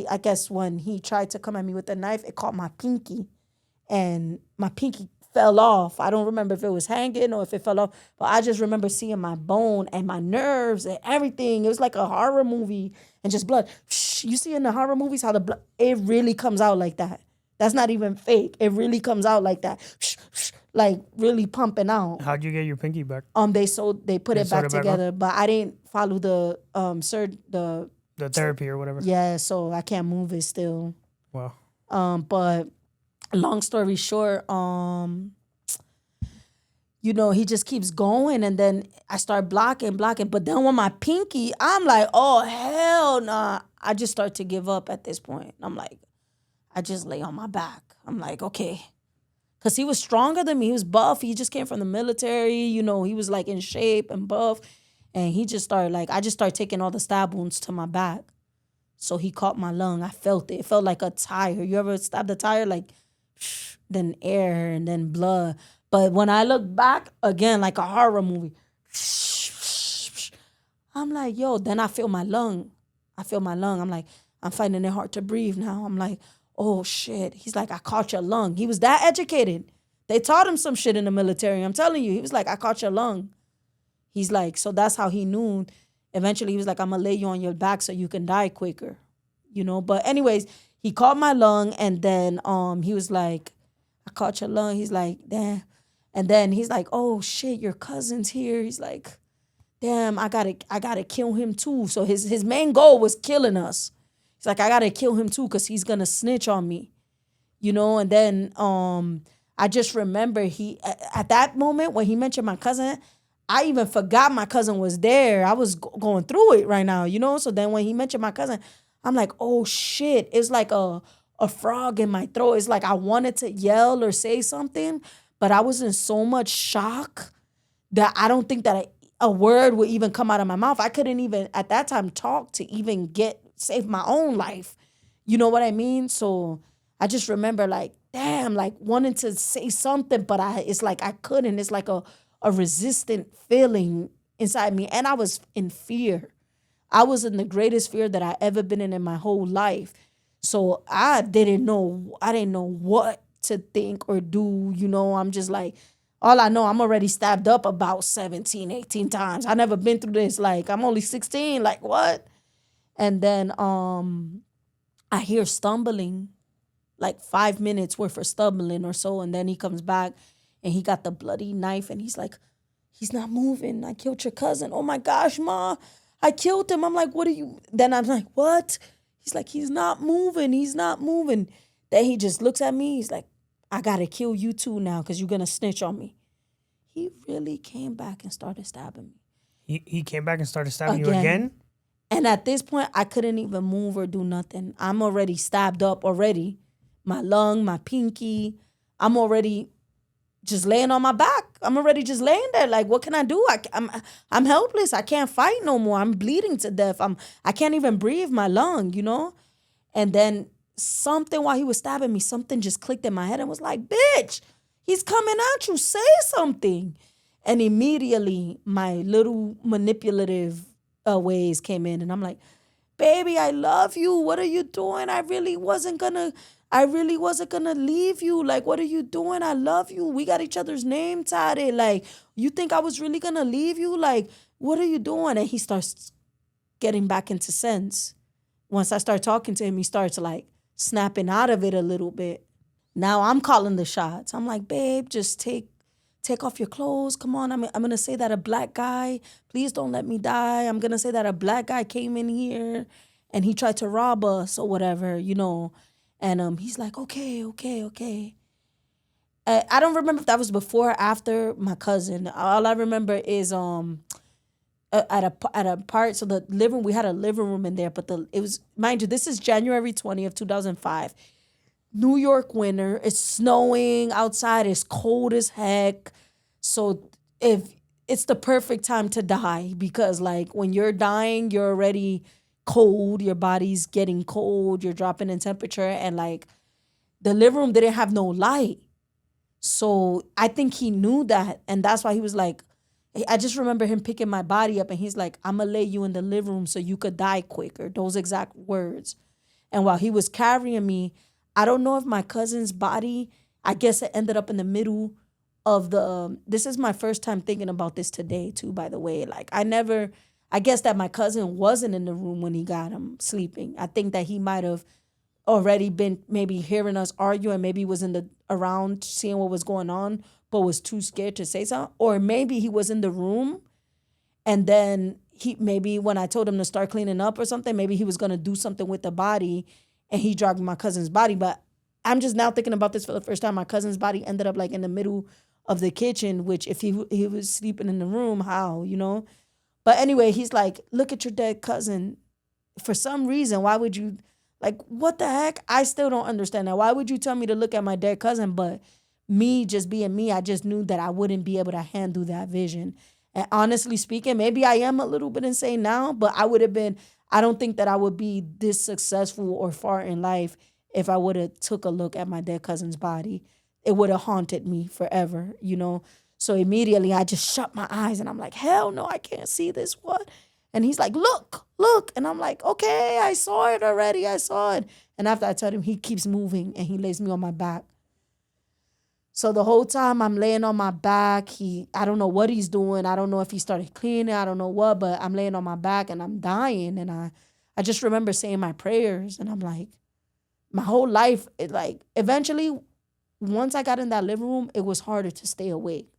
I guess when he tried to come at me with the knife, it caught my pinky. And my pinky fell off. I don't remember if it was hanging or if it fell off. But I just remember seeing my bone and my nerves and everything. It was like a horror movie and just blood. You see in the horror movies how the blood, it really comes out like that. That's not even fake. It really comes out like that. Like really pumping out. How'd you get your pinky back? They put it back together, but I didn't follow the therapy or whatever. Yeah, so I can't move it still. Wow. But long story short, he just keeps going, and then I start blocking. But then with my pinky, I'm like, oh hell nah. I just start to give up at this point. I'm like, I just lay on my back. I'm like, okay. Because he was stronger than me. He was buff. He just came from the military. He was like in shape and buff. And he just started I just started taking all the stab wounds to my back. So he caught my lung. I felt it. It felt like a tire. You ever stabbed a tire? Like, then air and then blood. But when I look back, again, like a horror movie, I'm like, yo, then I feel my lung. I'm like, I'm finding it hard to breathe now. I'm like, oh, shit. He's like, I caught your lung. He was that educated. They taught him some shit in the military. I'm telling you. He was like, I caught your lung. He's like, so that's how he knew. Eventually, he was like, I'm going to lay you on your back so you can die quicker. But anyways, he caught my lung, and then he was like, I caught your lung. He's like, damn. And then he's like, oh, shit, your cousin's here. He's like, damn, I gotta kill him too. So his main goal was killing us. He's like, I gotta kill him too because he's gonna snitch on me, And then I just remember at that moment when he mentioned my cousin, I even forgot my cousin was there. I was going through it right now, So then when he mentioned my cousin, I'm like, oh shit! It's like a frog in my throat. It's like I wanted to yell or say something, but I was in so much shock that I don't think that a word would even come out of my mouth. I couldn't even at that time talk to even save my own life. You know what I mean? So I just remember damn, wanting to say something, but it's like I couldn't. It's like a resistant feeling inside me. And I was in fear. I was in the greatest fear that I ever been in my whole life. So I didn't know what to think or do. I'm just like, all I know, I'm already stabbed up about 17, 18 times. I never been through this. I'm only 16. What? And then I hear stumbling, 5 minutes worth of stumbling or so. And then he comes back and he got the bloody knife and he's like, he's not moving. I killed your cousin. Oh my gosh, Ma, I killed him. I'm like, what are you? Then I'm like, what? He's like, he's not moving. Then he just looks at me. He's like, I got to kill you too now because you're going to snitch on me. He really came back and started stabbing me. He came back and started stabbing you again? And at this point, I couldn't even move or do nothing. I'm already stabbed up already. My lung, my pinky. I'm already just laying on my back. I'm already just laying there. What can I do? I'm helpless. I can't fight no more. I'm bleeding to death. I can't even breathe my lung, And then something while he was stabbing me, something just clicked in my head and was like, bitch, he's coming at you. Say something. And immediately my little manipulative ways came in. And I'm like, baby, I love you. What are you doing? I really wasn't gonna leave you. Like, what are you doing? I love you. We got each other's name tatted. Like, you think I was really gonna leave you? Like, what are you doing? And he starts getting back into sense. Once I start talking to him, he starts like snapping out of it a little bit. Now I'm calling the shots. I'm like, babe, just take off your clothes. Come on. I'm going to say that a black guy, please don't let me die. I'm going to say that a black guy came in here and he tried to rob us or whatever, you know. And he's like, okay. I don't remember if that was before or after my cousin. All I remember is at a part, so the living, we had a living room in there, but it was, mind you, this is January 20th, 2005. New York winter, it's snowing outside, it's cold as heck. So if it's the perfect time to die, because like when you're dying, you're already cold, your body's getting cold, you're dropping in temperature, and like the living room didn't have no light. So I think he knew that, and that's why he was like, I just remember him picking my body up and he's like, I'm gonna lay you in the living room so you could die quicker. Those exact words. And while he was carrying me, I don't know if my cousin's body, I guess it ended up in the middle of the, this is my first time thinking about this today too, by the way. Like I guess that my cousin wasn't in the room when he got him sleeping. I think that he might have already been maybe hearing us argue and maybe was around seeing what was going on, but was too scared to say something. Or maybe he was in the room and then maybe when I told him to start cleaning up or something, maybe he was going to do something with the body and he dragged my cousin's body. But I'm just now thinking about this for the first time. My cousin's body ended up like in the middle of the kitchen, which if he was sleeping in the room, how, you know? But anyway, he's like, look at your dead cousin. For some reason, why would you, like, what the heck? I still don't understand that. Why would you tell me to look at my dead cousin? But me just being me, I just knew that I wouldn't be able to handle that vision. And honestly speaking, maybe I am a little bit insane now, but I don't think that I would be this successful or far in life if I would have took a look at my dead cousin's body. It would have haunted me forever, you know? So immediately I just shut my eyes and I'm like, hell no, I can't see this. What? And he's like, look. And I'm like, okay, I saw it already. And after I told him, he keeps moving and he lays me on my back. So the whole time I'm laying on my back, I don't know what he's doing. I don't know if he started cleaning. I don't know what, but I'm laying on my back and I'm dying. And I just remember saying my prayers and I'm like, my whole life, eventually, once I got in that living room, it was harder to stay awake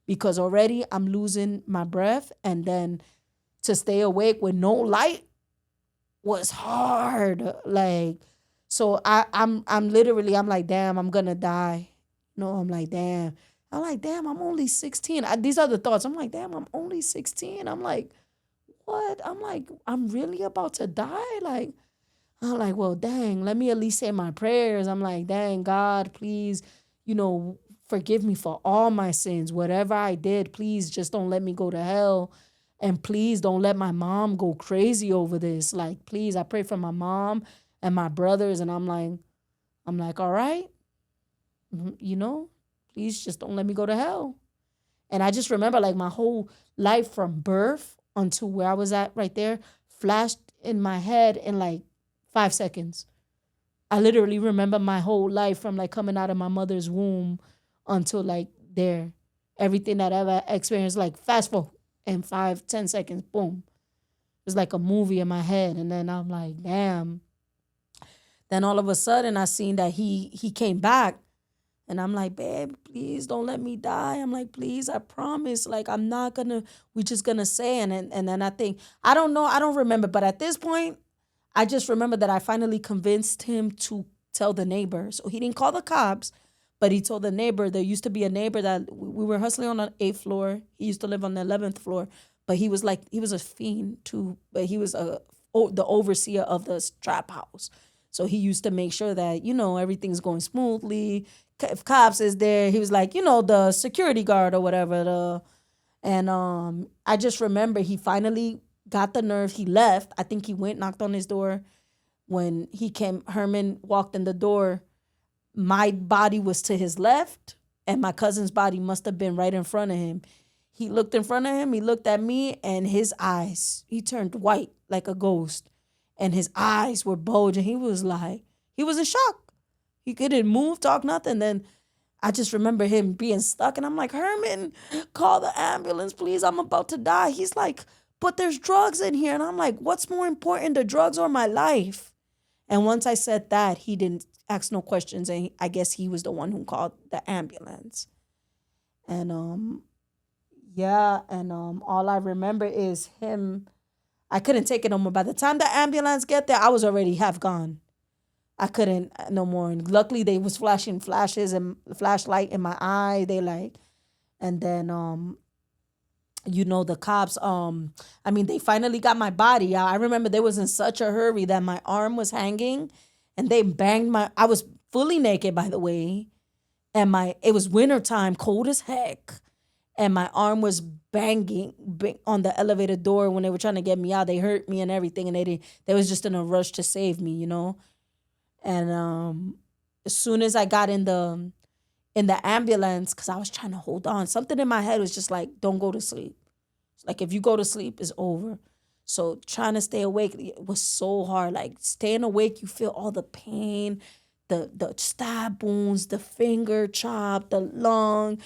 because already I'm losing my breath. And then to stay awake with no light was hard. So I'm like, damn, I'm going to die. No, I'm like, damn, I'm only 16. These are the thoughts. I'm like, damn, I'm only 16. I'm like, what? I'm like, I'm really about to die? Like, I'm like, well, dang, let me at least say my prayers. I'm like, dang, God, please, forgive me for all my sins. Whatever I did, please just don't let me go to hell. And please don't let my mom go crazy over this. Like, please, I pray for my mom and my brothers. And I'm like, all right. Please just don't let me go to hell. And I just remember like my whole life from birth until where I was at right there flashed in my head in like 5 seconds. I literally remember my whole life from like coming out of my mother's womb until like there. Everything that I ever experienced, like fast forward in 5-10 seconds, boom. It was like a movie in my head. And then I'm like, damn. Then all of a sudden I seen that he came back. And I'm like, babe, please don't let me die. I'm like, please, I promise. Like, we're just gonna say. And then I think, I don't know, I don't remember. But at this point, I just remember that I finally convinced him to tell the neighbor. So he didn't call the cops, but he told the neighbor. There used to be a neighbor that we were hustling on the 8th floor. He used to live on the 11th floor. But he was a fiend too. But he was the overseer of the trap house. So he used to make sure that, everything's going smoothly. If cops is there, he was like, the security guard or whatever. I just remember he finally got the nerve. He left. I think he went, knocked on his door. When he came, Herman walked in the door. My body was to his left, and my cousin's body must have been right in front of him. He looked in front of him, he looked at me, and his eyes, he turned white like a ghost. And his eyes were bulging. He was in shock. He couldn't move, talk, nothing. Then I just remember him being stuck. And I'm like, Herman, call the ambulance, please. I'm about to die. He's like, but there's drugs in here. And I'm like, what's more important, the drugs or my life? And once I said that, he didn't ask no questions. And I guess he was the one who called the ambulance. And all I remember is him. I couldn't take it no more. By the time the ambulance get there, I was already half gone. I couldn't no more. And luckily, they was flashing flashes and flashlight in my eye. And then the cops. They finally got my body out. I remember they was in such a hurry that my arm was hanging, and they banged I was fully naked, by the way, and it was wintertime, cold as heck. And my arm was banging on the elevator door when they were trying to get me out. They hurt me and everything, and they was just in a rush to save me, you know. And as soon as I got in the ambulance, because I was trying to hold on, something in my head was just like, don't go to sleep. Like, if you go to sleep, it's over. So trying to stay awake, it was so hard. Like, staying awake, you feel all the pain, the stab wounds, the finger chop, the lung.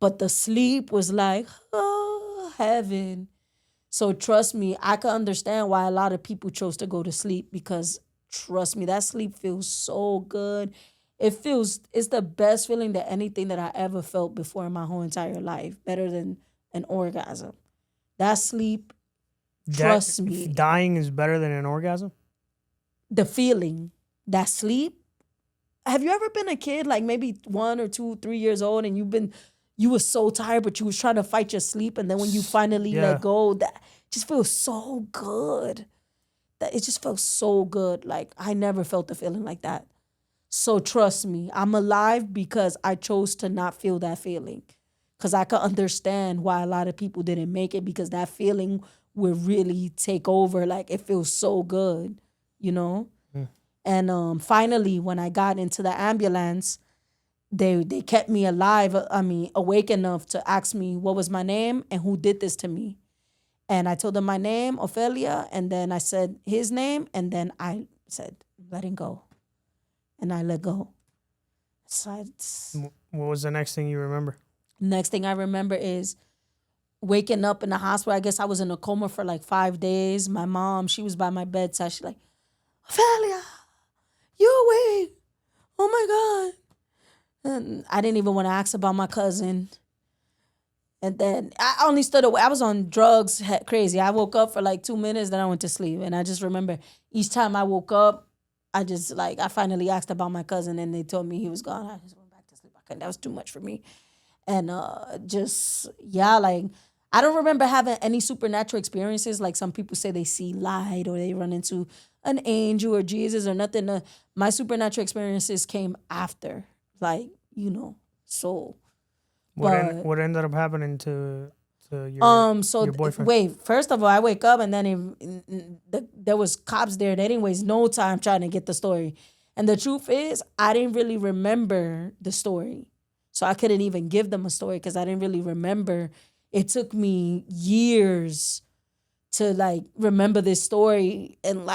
But the sleep was like, oh, heaven. So trust me, I can understand why a lot of people chose to go to sleep, because trust me, that sleep feels so good. It's the best feeling than anything that I ever felt before in my whole entire life. Better than an orgasm. That sleep, trust me. Dying is better than an orgasm? The feeling, that sleep. Have you ever been a kid, like maybe 1 or 2, 3 years old, and you were so tired, but you was trying to fight your sleep, and then when you finally let go, that just feels so good. That it just felt so good. Like, I never felt a feeling like that. So trust me, I'm alive because I chose to not feel that feeling. Because I can understand why a lot of people didn't make it, because that feeling would really take over. Like, it feels so good, you know? Mm. And finally, when I got into the ambulance, they kept me alive, awake enough to ask me what was my name and who did this to me. And I told them my name, Ofelia, and then I said his name, and then I said, let him go. And I let go. So what was the next thing you remember? Next thing I remember is waking up in the hospital. I guess I was in a coma for like 5 days. My mom, she was by my bedside. She's like, Ofelia, you awake? Oh my God. And I didn't even want to ask about my cousin. And then I only stood away. I was on drugs, crazy. I woke up for like 2 minutes, then I went to sleep. And I just remember each time I woke up, I finally asked about my cousin, and they told me he was gone. I just went back to sleep. That was too much for me. And I don't remember having any supernatural experiences. Like some people say they see light or they run into an angel or Jesus or nothing. My supernatural experiences came after, so. What ended up happening to your boyfriend? Wait, first of all, I wake up and then there was cops there. They didn't waste no time trying to get the story. And the truth is, I didn't really remember the story. So I couldn't even give them a story because I didn't really remember. It took me years to remember this story. And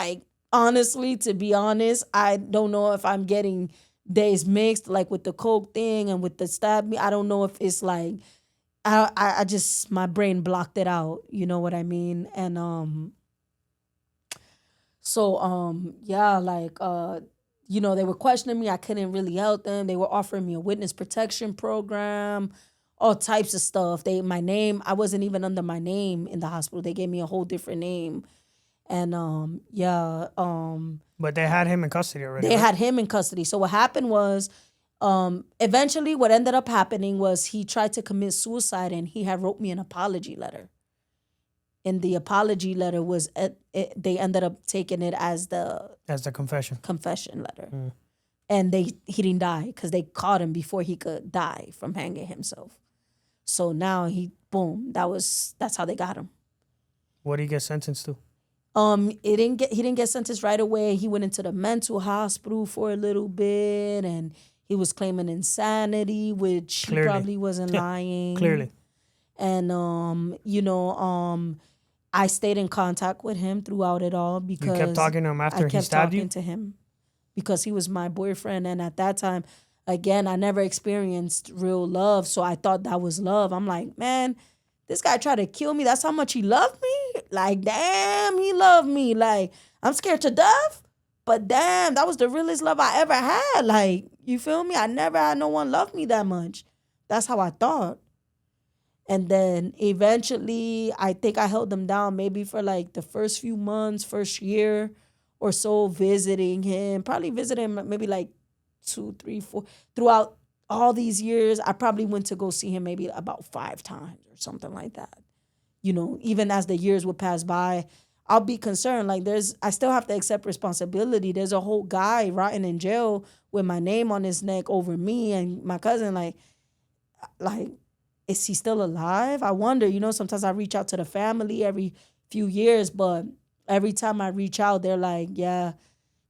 honestly, to be honest, I don't know if I'm getting days mixed, with the coke thing and with the stab me. I don't know if it's I just, my brain blocked it out. You know what I mean? And they were questioning me. I couldn't really help them. They were offering me a witness protection program, all types of stuff. My name, I wasn't even under my name in the hospital. They gave me a whole different name. And but they had him in custody already. They had him in custody. So what happened was, eventually what ended up happening was he tried to commit suicide, and he had wrote me an apology letter. And the apology letter was, they ended up taking it as the confession letter. Mm. And he didn't die because they caught him before he could die from hanging himself. So now he that's how they got him. What did he get sentenced to? He didn't get sentenced right away. He went into the mental hospital for a little bit, and he was claiming insanity, which he probably wasn't lying. Clearly. And I stayed in contact with him throughout it all because You kept talking to him after I he kept stabbed talking you? to him because he was my boyfriend, and at that time, again, I never experienced real love, so I thought that was love. I'm like, man, this guy tried to kill me. That's how much he loved me. Like, damn, he loved me. Like, I'm scared to death, but damn, that was the realest love I ever had. Like, you feel me? I never had no one love me that much. That's how I thought. And then eventually, I think I held them down maybe for like the first few months, first year or so, visiting him. Probably visiting him maybe like 2, 3, 4. Throughout all these years, I probably went to go see him maybe about 5 times or something like that. Even as the years would pass by, I'll be concerned. Like I still have to accept responsibility. There's a whole guy rotting in jail with my name on his neck over me and my cousin. Like, is he still alive? I wonder, sometimes I reach out to the family every few years, but every time I reach out, they're like, yeah,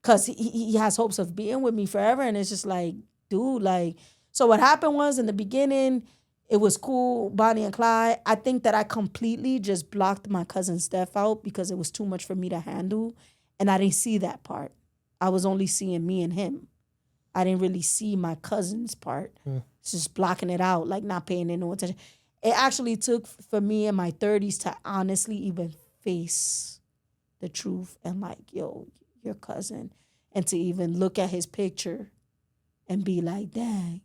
because he has hopes of being with me forever. And it's just like, dude, like, so what happened was in the beginning, it was cool, Bonnie and Clyde. I think that I completely just blocked my cousin's death out because it was too much for me to handle. And I didn't see that part. I was only seeing me and him. I didn't really see my cousin's part. Just blocking it out, like not paying no attention. It actually took for me in my 30s to honestly even face the truth and like, yo, your cousin. And to even look at his picture and be like, dang.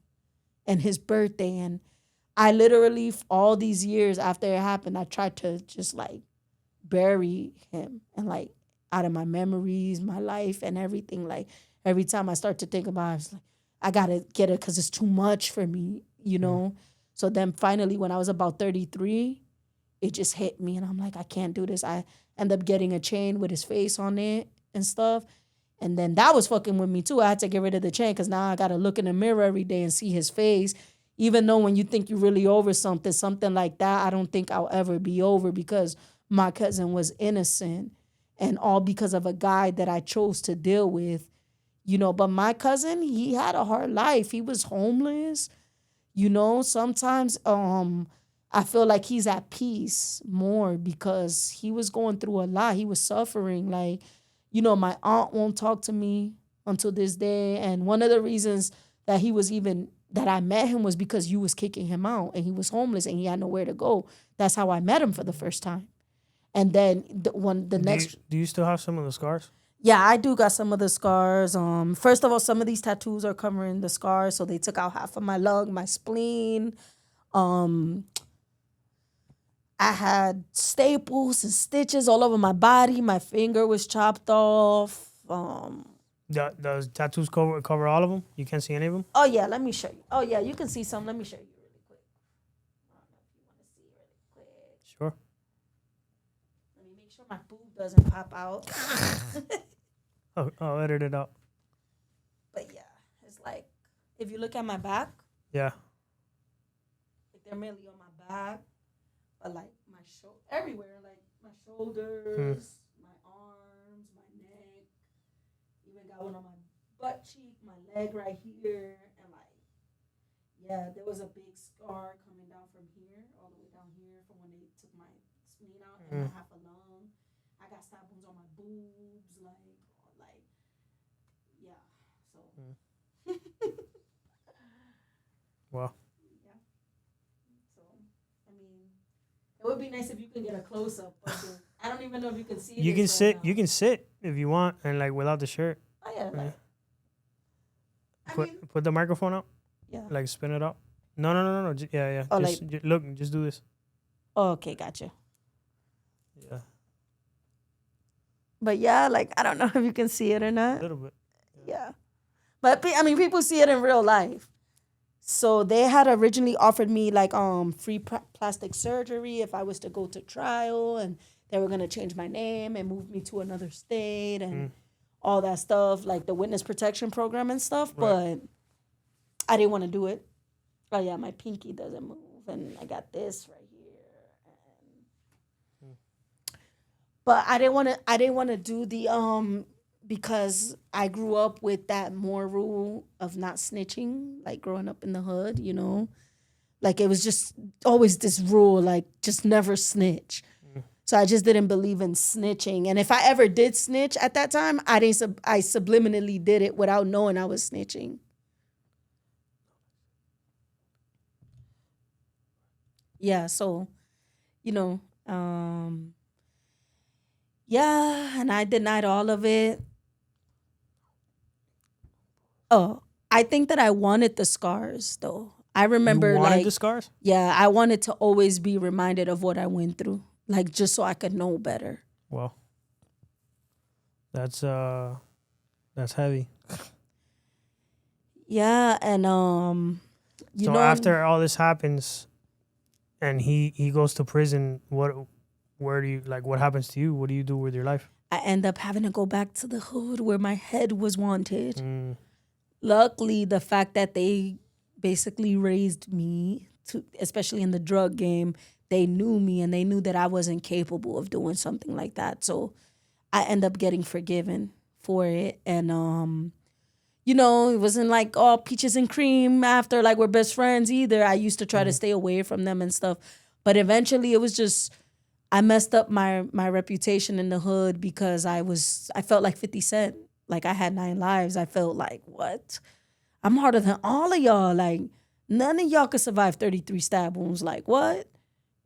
And his birthday. And I literally, all these years after it happened, I tried to just like bury him and like out of my memories, my life and everything. Like every time I start to think about it, it's like, I gotta get it because it's too much for me, So then finally, when I was about 33, it just hit me. And I'm like, I can't do this. I end up getting a chain with his face on it and stuff. And then that was fucking with me too. I had to get rid of the chain because now I got to look in the mirror every day and see his face. Even though when you think you're really over something like that, I don't think I'll ever be over because my cousin was innocent and all because of a guy that I chose to deal with. But my cousin, he had a hard life. He was homeless. Sometimes I feel like he's at peace more because he was going through a lot. He was suffering. Like, my aunt won't talk to me until this day. And one of the reasons that that I met him was because you was kicking him out and he was homeless and he had nowhere to go. That's how I met him for the first time. And then Do you still have some of the scars? Yeah, I do got some of the scars. First of all, some of these tattoos are covering the scars, so they took out half of my lung, my spleen. I had staples and stitches all over my body. My finger was chopped off. Does tattoos cover all of them? You can't see any of them? Oh yeah, let me show you. Oh yeah, you can see some. Let me show you really quick. I don't know if you want to see really quick. Sure. Let me make sure my boob doesn't pop out. I'll edit it out. But yeah, it's like, if you look at my back, Yeah. like they're mainly on my back, but like my everywhere, like my shoulders, my arms, my neck, even got one on my butt cheek, my leg right here, and like, yeah, there was a big scar coming down from here, all the way down here from when they took my spleen out and half a lung. I got stab wounds on my boobs, like, yeah, so. Wow. Yeah. So, I mean, it would be nice if you could get a close up. I don't even know if you can see. You can sit. You can sit if you want, and like without the shirt. Oh yeah. Like, Put the microphone up. Yeah. Like spin it up. No. Yeah. Oh, Look. Just do this. Oh, okay, gotcha. Yeah. But yeah, like I don't know if you can see it or A not. little bit. Yeah. But I mean, people see it in real life. So they had originally offered me like free plastic surgery if I was to go to trial, and they were gonna change my name and move me to another state and all that stuff, like the witness protection program and stuff. Right. But I didn't want to do it. Oh yeah, my pinky doesn't move, and I got this right here. But I didn't want to do the because I grew up with that moral of not snitching, like growing up in the hood, Like, it was just always this rule, like, just never snitch. So I just didn't believe in snitching. And if I ever did snitch at that time, I subliminally did it without knowing I was snitching. Yeah, so, yeah, and I denied all of it. Oh, I think that I wanted the scars, though. I remember, You wanted like, the scars? yeah, I wanted to always be reminded of what I went through, like, just so I could know better. Well, that's heavy. Yeah, and So after all this happens, and he goes to prison, what happens to you? What do you do with your life? I end up having to go back to the hood where my head was wanted. Mm. Luckily, the fact that they basically raised me, especially in the drug game, they knew me and they knew that I wasn't capable of doing something like that. So I end up getting forgiven for it. And, it wasn't like all peaches and cream after, like, we're best friends either. I used to try to stay away from them and stuff. But eventually it was just, I messed up my reputation in the hood because I felt like 50 Cent. Like, I had 9 lives. I felt like, what? I'm harder than all of y'all. Like, none of y'all could survive 33 stab wounds. Like, what?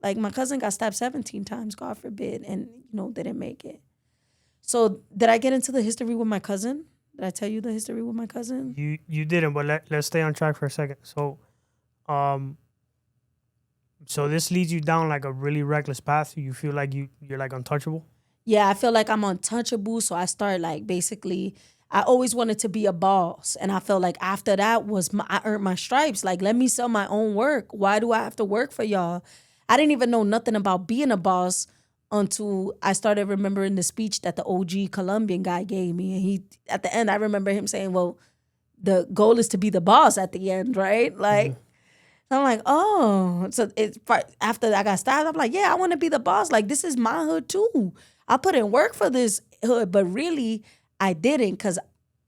Like, my cousin got stabbed 17 times, God forbid, and, didn't make it. So, did I get into the history with my cousin? Did I tell you the history with my cousin? You didn't, but let's stay on track for a second. So, so this leads you down, like, a really reckless path. You feel like you're like untouchable? Yeah, I feel like I'm untouchable. So I start, like, basically, I always wanted to be a boss. And I felt like after that I earned my stripes. Like, let me sell my own work. Why do I have to work for y'all? I didn't even know nothing about being a boss until I started remembering the speech that the OG Colombian guy gave me. And at the end, I remember him saying, well, the goal is to be the boss at the end, right? Like, I'm like, oh. So after I got stabbed, I'm like, yeah, I want to be the boss. Like, this is my hood too. I put in work for this hood, but really I didn't, because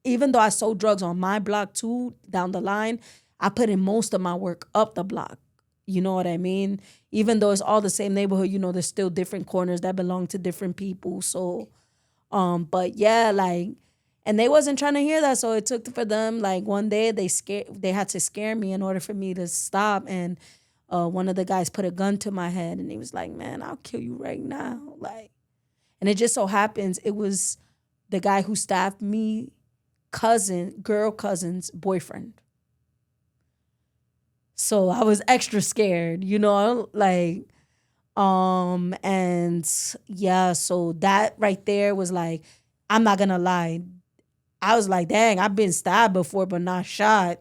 even though I sold drugs on my block too, down the line, I put in most of my work up the block. You know what I mean? Even though it's all the same neighborhood, there's still different corners that belong to different people. So, but yeah, like, and they wasn't trying to hear that. So it took for them, like, one day they had to scare me in order for me to stop. And one of the guys put a gun to my head and he was like, man, I'll kill you right now. Like, and it just so happens it was the guy who stabbed me girl cousin's boyfriend. So I was extra scared, like, and yeah, so that right there was like, I'm not gonna lie. I was like, dang, I've been stabbed before, but not shot.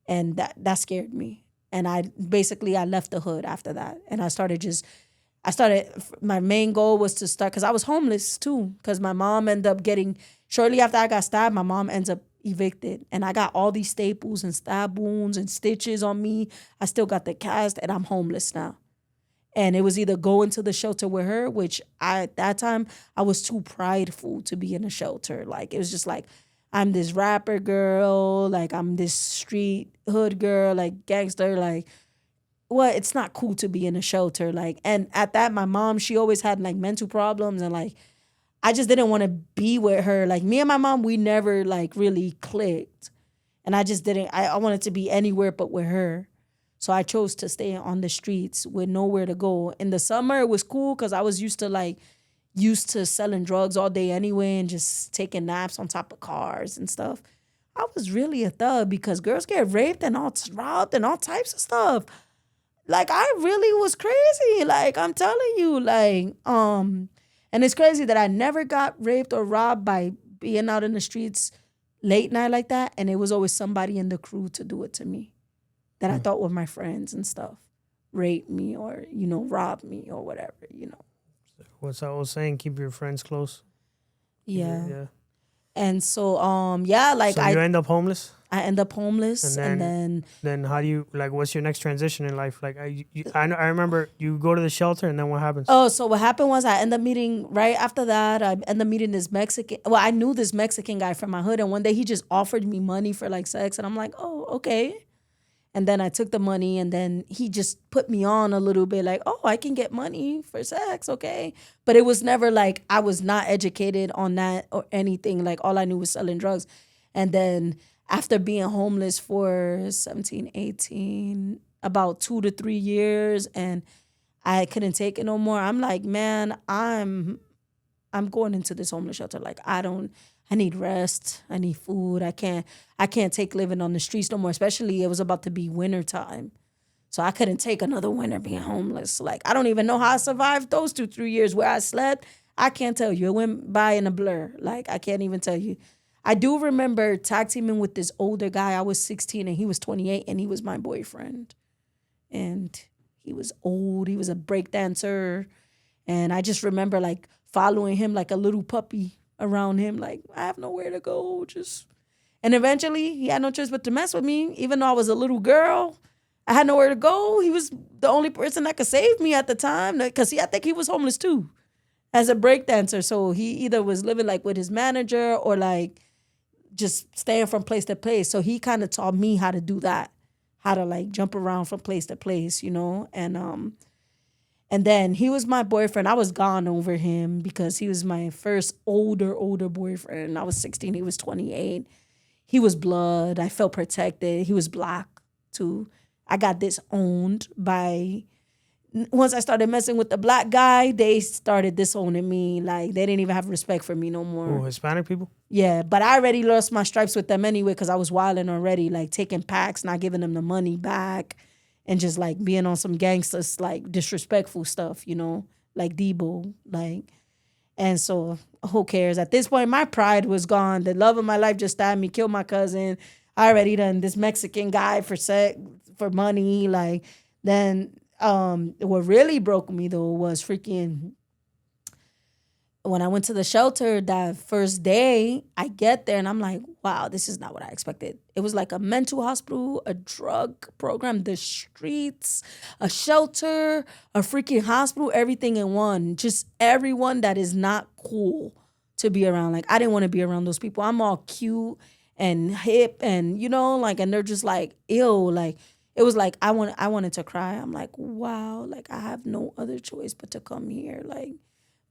And that scared me. And I left the hood after that. And my main goal was to start, because I was homeless too, because my mom ended up shortly after I got stabbed, my mom ends up evicted. And I got all these staples and stab wounds and stitches on me. I still got the cast and I'm homeless now. And it was either go into the shelter with her, which at that time, I was too prideful to be in a shelter. Like, it was just like, I'm this rapper girl, like, I'm this street hood girl, like, gangster, like, what? It's not cool to be in a shelter. Like, and at that, my mom, she always had, like, mental problems, and, like, I just didn't want to be with her. Like, me and my mom, we never, like, really clicked. And I just didn't, I wanted to be anywhere but with her. So I chose to stay on the streets with nowhere to go. In the summer, it was cool because I was used to selling drugs all day anyway and just taking naps on top of cars and stuff. I was really a thug because girls get raped and robbed and all types of stuff. Like, I really was crazy. Like, I'm telling you, like, and it's crazy that I never got raped or robbed by being out in the streets late night like that. And it was always somebody in the crew to do it to me that I thought were my friends and stuff. Rape me or, rob me or whatever, What's I was saying, keep your friends close. Yeah. And so, like, so you end up homeless? I end up homeless, and then how do you, like, what's your next transition in life? Like, I remember you go to the shelter, and then what happens? Oh, so what happened was I ended up meeting, right after that, I ended up meeting this Mexican, I knew this Mexican guy from my hood, and one day he just offered me money for, like, sex, and I'm like, oh, okay. And then I took the money, and then he just put me on a little bit like, oh, I can get money for sex, okay? But it was never like I was not educated on that or anything. Like all I knew was selling drugs. And then after being homeless for 17, 18, about 2 to 3 years, and I couldn't take it no more, I'm like, man, I'm going into this homeless shelter. Like I need rest. I need food. I can't take living on the streets no more, especially it was about to be winter time. So I couldn't take another winter being homeless. Like, I don't even know how I survived those 2-3 years where I slept. I can't tell you. It went by in a blur. Like, I can't even tell you. I do remember tag teaming with this older guy. I was 16 and he was 28 and he was my boyfriend. And he was old. He was a break dancer. And I just remember like following him like a little puppy around him, like, I have nowhere to go, and eventually he had no choice but to mess with me. Even though I was a little girl, I had nowhere to go. He was the only person that could save me at the time, because I think he was homeless too, as a breakdancer. So he either was living like with his manager or like just staying from place to place. So he kind of taught me how to do that, how to like jump around from place to place, and then he was my boyfriend. I was gone over him because he was my first older boyfriend. I was 16. He was 28. He was blood. I felt protected. He was black, too. I got disowned by... Once I started messing with the black guy, they started disowning me. Like, they didn't even have respect for me no more. Oh, Hispanic people? Yeah, but I already lost my stripes with them anyway because I was wilding already, like taking packs, not giving them the money back. And just like being on some gangsters, like disrespectful stuff, like Debo, like, and so who cares? At this point, my pride was gone. The love of my life just stabbed me, killed my cousin. I already done this Mexican guy for money. Like, then what really broke me though was freaking when I went to the shelter that first day. I get there and I'm like, wow, this is not what I expected. It was like a mental hospital, a drug program, the streets, a shelter, a freaking hospital, everything in one. Just everyone that is not cool to be around. Like, I didn't want to be around those people. I'm all cute and hip and, and they're just like, ew. Like, it was like I wanted to cry. I'm like, wow, like I have no other choice but to come here. Like,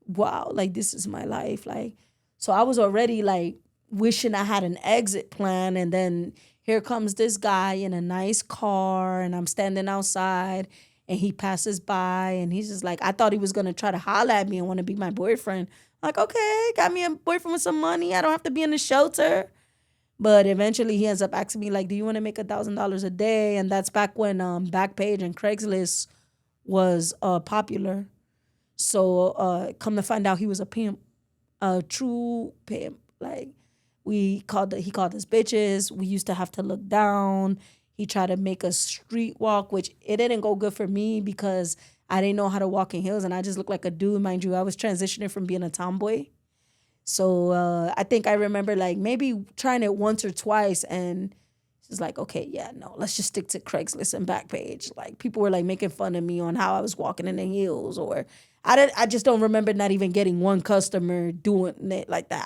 wow, like this is my life. Like, so I was already like wishing I had an exit plan, and then here comes this guy in a nice car, and I'm standing outside and he passes by and he's just like, I thought he was gonna try to holler at me and want to be my boyfriend. Like, okay, got me a boyfriend with some money. I don't have to be in the shelter. But eventually he ends up asking me like, do you want to make $1,000 a day? And that's back when Backpage and Craigslist was popular. So come to find out, he was a pimp, a true pimp. Like, he called us bitches. We used to have to look down. He tried to make us street walk, which it didn't go good for me because I didn't know how to walk in heels and I just looked like a dude. Mind you, I was transitioning from being a tomboy. So I think I remember like maybe trying it once or twice, and it's like, okay, yeah, no, let's just stick to Craigslist and Backpage. Like, people were like making fun of me on how I was walking in the heels, or I just don't remember not even getting one customer doing it like that.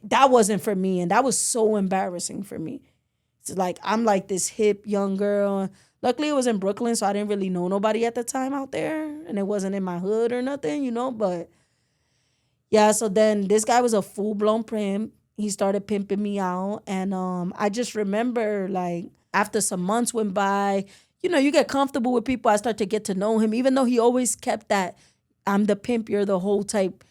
That wasn't for me, and that was so embarrassing for me. It's like, I'm like this hip young girl. Luckily, it was in Brooklyn, so I didn't really know nobody at the time out there, and it wasn't in my hood or nothing, but yeah, so then this guy was a full-blown pimp. He started pimping me out, and I just remember, like, after some months went by, you get comfortable with people. I start to get to know him, even though he always kept that I'm the pimp, you're the whole type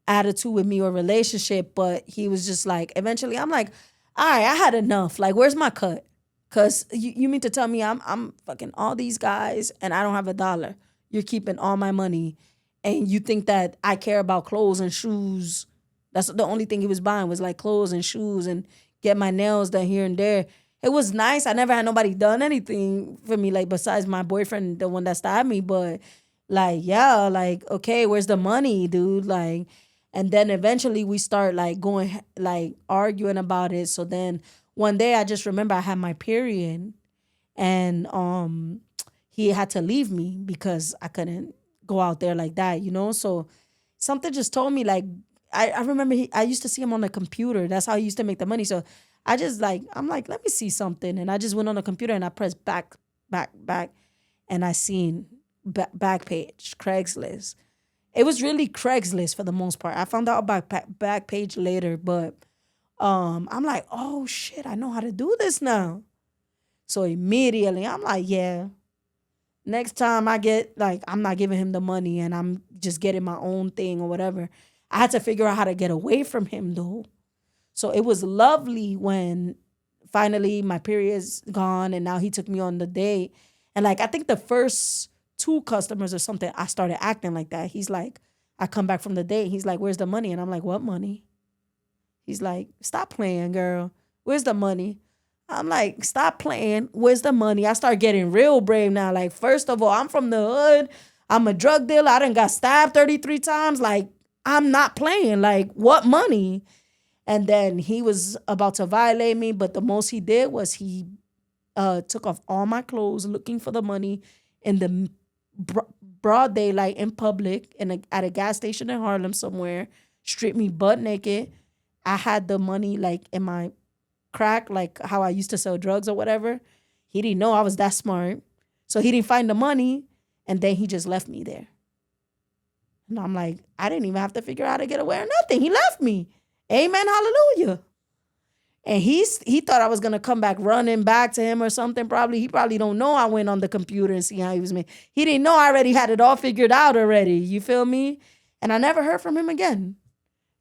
attitude with me or relationship, but he was just like, eventually, I'm like, all right, I had enough. Like, where's my cut? Because you mean to tell me I'm fucking all these guys and I don't have $1. You're keeping all my money. And you think that I care about clothes and shoes. That's the only thing he was buying was like clothes and shoes and get my nails done here and there. It was nice. I never had nobody done anything for me, like, besides my boyfriend, the one that stabbed me. But like, yeah, like, okay, where's the money, dude? Like, and then eventually we start like going, like arguing about it. So then one day I just remember I had my period and he had to leave me because I couldn't go out there like that, So something just told me, like, I remember I used to see him on the computer. That's how he used to make the money. So I'm like, let me see something. And I just went on the computer and I pressed back. And I seen back page, Craigslist. It was really Craigslist for the most part. I found out about back page later, but I'm like, oh shit, I know how to do this now. So immediately I'm like, yeah. Next time I get, like, I'm not giving him the money and I'm just getting my own thing or whatever. I had to figure out how to get away from him though. So it was lovely when finally my period's gone and now he took me on the date. And like, I think the first 2 customers or something, I started acting like that. He's like, I come back from the date. He's like, where's the money? And I'm like, what money? He's like, stop playing, girl. Where's the money? I'm like, stop playing. Where's the money? I start getting real brave now. Like, first of all, I'm from the hood. I'm a drug dealer. I done got stabbed 33 times. Like, I'm not playing. Like, what money? And then he was about to violate me, but the most he did was he took off all my clothes looking for the money in the broad daylight in public at a gas station in Harlem somewhere, stripped me butt naked. I had the money like in my crack, like how I used to sell drugs or whatever. He didn't know I was that smart. So he didn't find the money, and then he just left me there. And I'm like, I didn't even have to figure out how to get away or nothing. He left me. Amen, hallelujah. And he thought I was going to come back running back to him or something. He probably don't know I went on the computer and see how he was made. He didn't know I already had it all figured out already. You feel me? And I never heard from him again.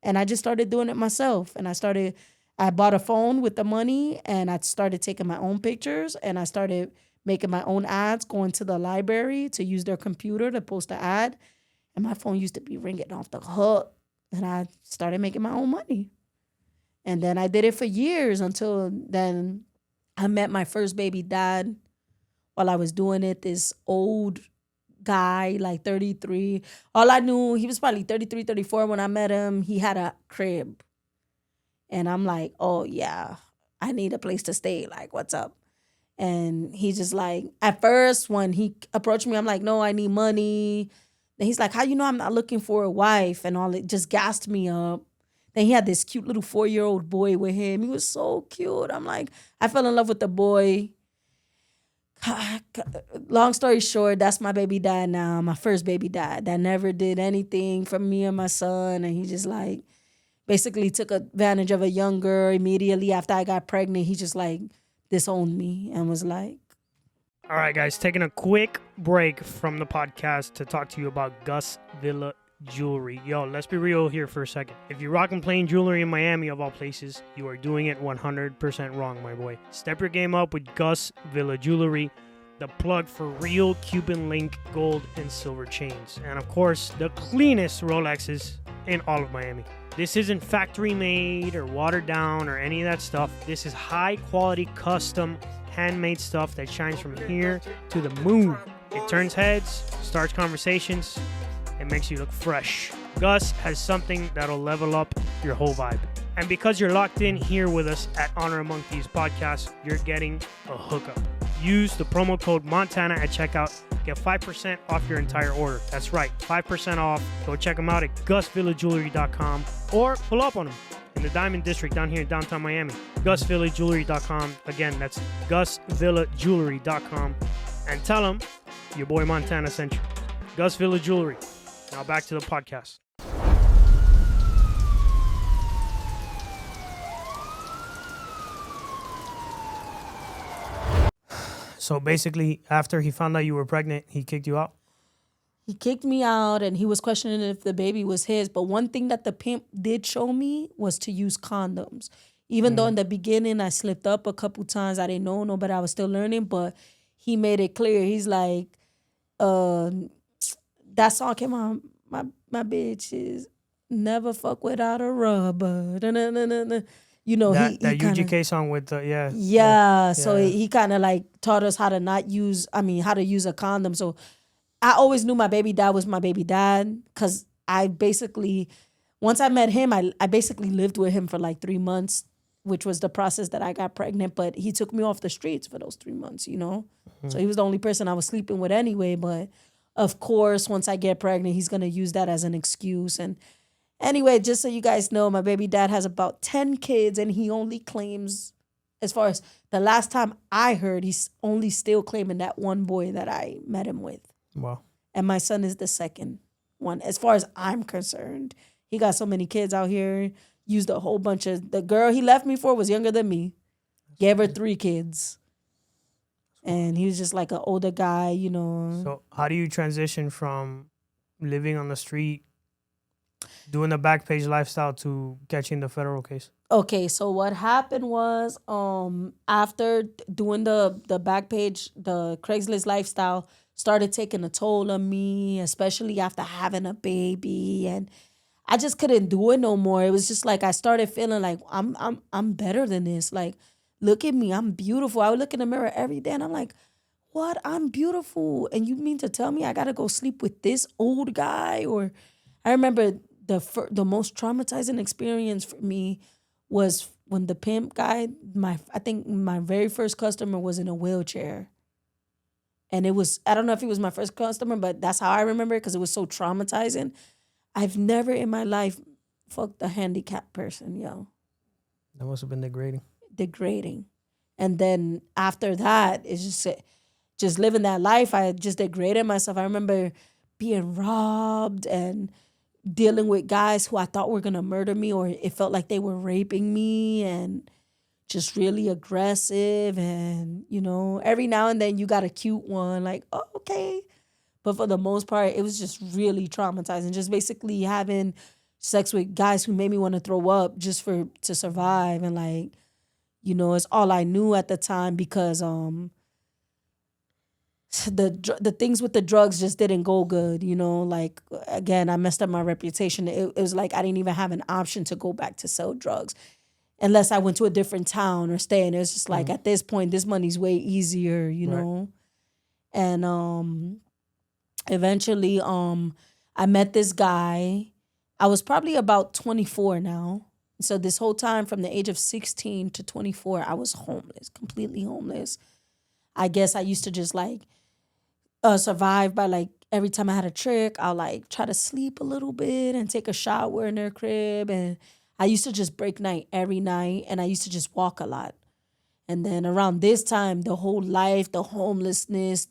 And I just started doing it myself. And I bought a phone with the money and I started taking my own pictures and I started making my own ads, going to the library to use their computer to post an ad. And my phone used to be ringing off the hook. And I started making my own money. And then I did it for years until then I met my first baby dad while I was doing it. This old guy, like 33. All I knew, he was probably 33, 34 when I met him. He had a crib. And I'm like, oh, yeah, I need a place to stay. Like, what's up? And he just like, at first, when he approached me, I'm like, no, I need money. Then he's like, how you know I'm not looking for a wife? And all it just gassed me up. Then he had this cute little 4-year-old boy with him. He was so cute. I'm like, I fell in love with the boy. Long story short, that's my baby dad now, my first baby dad that never did anything for me and my son. And he just like basically took advantage of a young girl. Immediately after I got pregnant, he just like disowned me and was like. All right, guys, taking a quick break from the podcast to talk to you about Gus Villa Jewelry. Yo, let's be real here for a second. If you're rocking plain jewelry in Miami, of all places, you are doing it 100% wrong, my boy. Step your game up with Gus Villa Jewelry, the plug for real Cuban link gold and silver chains. And of course, the cleanest Rolexes in all of Miami. This isn't factory made or watered down or any of that stuff. This is high quality, custom, handmade stuff that shines from here to the moon. It turns heads, starts conversations, it makes you look fresh. Gus has something that'll level up your whole vibe. And because you're locked in here with us at Honor Among Thieves Podcast, you're getting a hookup. Use the promo code Montana at checkout. Get 5% off your entire order. That's right, 5% off. Go check them out at GusVillaJewelry.com or pull up on them in the Diamond District down here in downtown Miami. GusVillaJewelry.com. Again, that's GusVillaJewelry.com. And tell them your boy Montana sent you. Gus Villa Jewelry. Now back to the podcast. So basically, after he found out you were pregnant, he kicked you out? He kicked me out and he was questioning if the baby was his. But one thing that the pimp did show me was to use condoms. Even though in the beginning I slipped up a couple times, I didn't know, but I was still learning. But he made it clear. He's like, that song came on, my bitch is never fuck without a rubber. You know, that he UGK song with the, yeah. Yeah, so he kind of like taught us how to use a condom. So I always knew my baby dad was my baby dad because I basically, once I met him, I basically lived with him for like 3 months, which was the process that I got pregnant. But he took me off the streets for those 3 months, you know? So he was the only person I was sleeping with anyway. But of course, once I get pregnant, he's going to use that as an excuse. And Anyway, just so you guys know, my baby dad has about 10 kids, and he only claims, as far as the last time I heard, he's only still claiming that one boy that I met him with. Wow. And my son is the second one, as far as I'm concerned. He got so many kids out here, used a whole bunch of, the girl he left me for was younger than me. Gave her 3 kids. And he was just like an older guy, you know. So how do you transition from living on the street, doing the back page lifestyle, to catching the federal case? Okay, so what happened was after doing the back page, the Craigslist lifestyle started taking a toll on me, especially after having a baby, and I just couldn't do it no more. It was just like I started feeling like I'm better than this. Like, look at me, I'm beautiful. I would look in the mirror every day and I'm like, what? I'm beautiful. And you mean to tell me I gotta go sleep with this old guy? Or I remember the most traumatizing experience for me was when the pimp guy, I think my very first customer was in a wheelchair. And it was, I don't know if he was my first customer, but that's how I remember it because it was so traumatizing. I've never in my life fucked a handicapped person, yo. That must have been Degrading. And then after that, it's just living that life. I just degraded myself. I remember being robbed and dealing with guys who I thought were gonna murder me, or it felt like they were raping me, and just really aggressive. And, you know, every now and then you got a cute one, like, oh, okay. But for the most part, it was just really traumatizing. Just basically having sex with guys who made me want to throw up just to survive. And like, you know, it's all I knew at the time because the things with the drugs just didn't go good, you know. Like, again, I messed up my reputation. It was like I didn't even have an option to go back to sell drugs unless I went to a different town or stay. And it was just like, at this point, this money's way easier, you know. And eventually I met this guy. I was probably about 24 now. So this whole time from the age of 16 to 24, I was homeless, completely homeless. I guess I used to just like survive by like every time I had a trick, I'll like try to sleep a little bit and take a shower in their crib. And I used to just break night every night, and I used to just walk a lot. And then around this time, the whole life, the homelessness,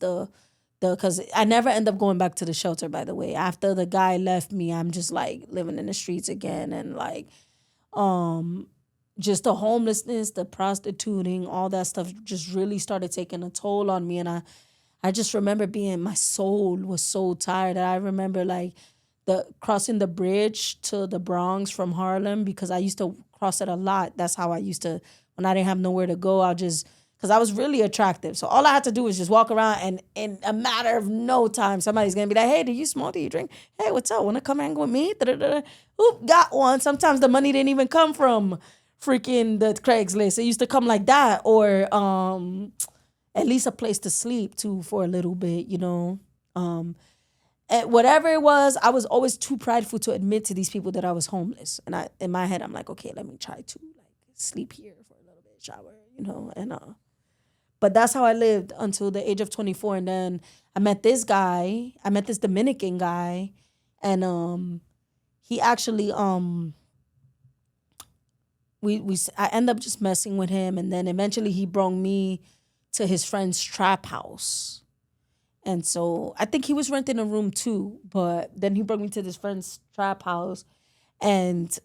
because I never end up going back to the shelter, by the way. After the guy left me, I'm just like living in the streets again, and like just the homelessness, the prostituting, all that stuff just really started taking a toll on me. And I just remember my soul was so tired. I remember like crossing the bridge to the Bronx from Harlem, because I used to cross it a lot. That's how I used to, when I didn't have nowhere to go, because I was really attractive. So all I had to do was just walk around, and in a matter of no time, somebody's going to be like, hey, do you smoke? Do you drink? Hey, what's up? Want to come hang with me? Da-da-da-da. Oop, got one. Sometimes the money didn't even come from freaking the Craigslist. It used to come like that, or at least a place to sleep too for a little bit, you know. And whatever it was, I was always too prideful to admit to these people that I was homeless. And in my head, I'm like, okay, let me try to like sleep here for a little bit, shower, you know. And but that's how I lived until the age of 24. And then I met this Dominican guy, and he actually I ended up just messing with him, and then eventually he brought me to his friend's trap house. And so I think he was renting a room too, but then he brought me to this friend's trap house, and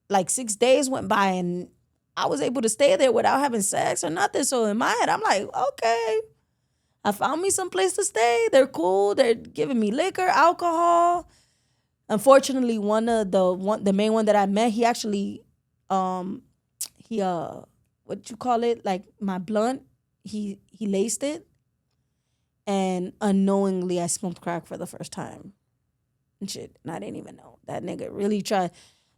like 6 days went by and I was able to stay there without having sex or nothing. So in my head, I'm like, okay, I found me some place to stay. They're cool. They're giving me liquor, alcohol. Unfortunately, the main one that I met, he actually, what you call it? Like my blunt, he laced it. And unknowingly, I smoked crack for the first time. And shit, and I didn't even know. That nigga really tried.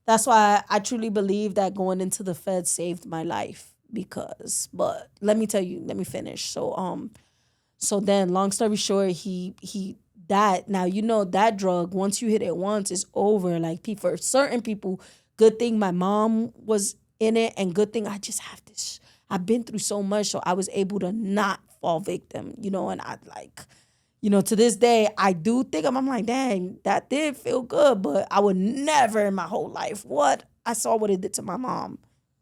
That's why I truly believe that going into the Fed saved my life. But let me finish. So then, long story short, now you know that drug, once you hit it once, it's over. Like for certain people, good thing my mom was in it, and good thing I just have this. I've been through so much, so I was able to not fall victim, you know, and I like, To this day, I do think I'm like, dang, that did feel good, but I would never in my whole life. I saw what it did to my mom.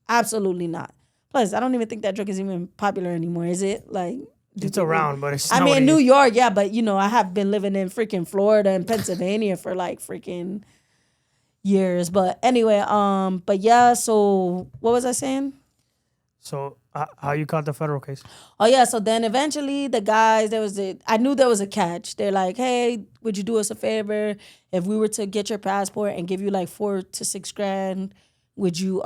Absolutely not. Plus, I don't even think that drug is even popular anymore, is it? Like, It's around, but it's I not mean, what in it New is. York, yeah, but I have been living in freaking Florida and Pennsylvania for like freaking years. But anyway, but yeah, so what was I saying? So how you caught the federal case? Oh yeah, so then eventually the guys, I knew there was a catch. They're like, hey, would you do us a favor if we were to get your passport and give you like $4,000 to $6,000? Would you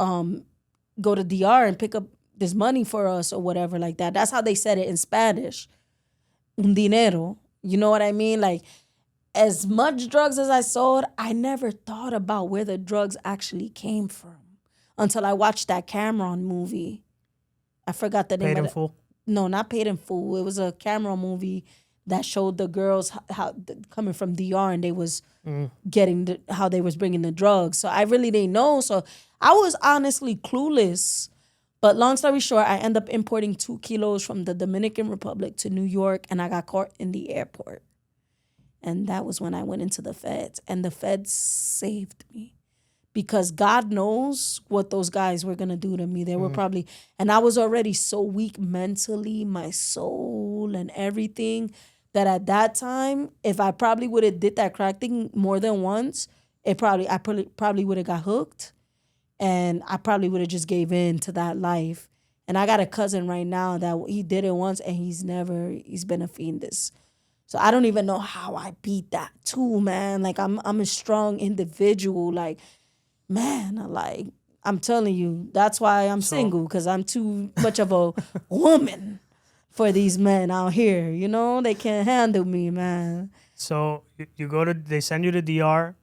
go to DR and pick up this money for us or whatever like that? That's how they said it in Spanish. Un dinero. You know what I mean? Like, as much drugs as I sold, I never thought about where the drugs actually came from until I watched that Cameron movie. I forgot the name Paid of in it. full? No, not Paid in Full. It was a Cameron movie that showed the girls how coming from DR and they was getting how they was bringing the drugs. So I really didn't know. So I was honestly clueless. But long story short, I ended up importing 2 kilos from the Dominican Republic to New York, and I got caught in the airport. And that was when I went into the feds, and the feds saved me. Because God knows what those guys were going to do to me. They were probably, and I was already so weak mentally, my soul and everything, that at that time, if I probably would have did that crack thing more than once, I probably would have got hooked, and I probably would have just gave in to that life. And I got a cousin right now that he did it once, and he's been a fiendess. So I don't even know how I beat that too, man. Like I'm a strong individual, like. Man, like, I'm telling you, that's why I'm single, because I'm too much of a woman for these men out here. They can't handle me, man. So they send you to DR.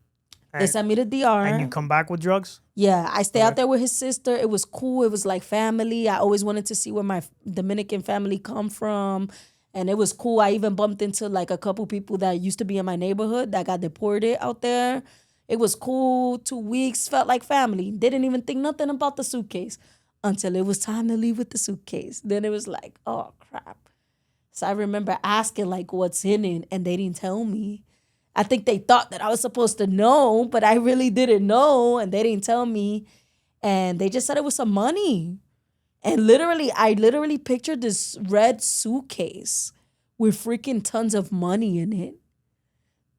They sent me to DR. And you come back with drugs? Yeah, I stay out there with his sister. It was cool. It was like family. I always wanted to see where my Dominican family come from. And it was cool. I even bumped into like a couple people that used to be in my neighborhood that got deported out there. It was cool. 2 weeks, felt like family. Didn't even think nothing about the suitcase until it was time to leave with the suitcase. Then it was like, oh, crap. So I remember asking, like, what's in it, and they didn't tell me. I think they thought that I was supposed to know, but I really didn't know, and they didn't tell me. And they just said it was some money. And I literally pictured this red suitcase with freaking tons of money in it.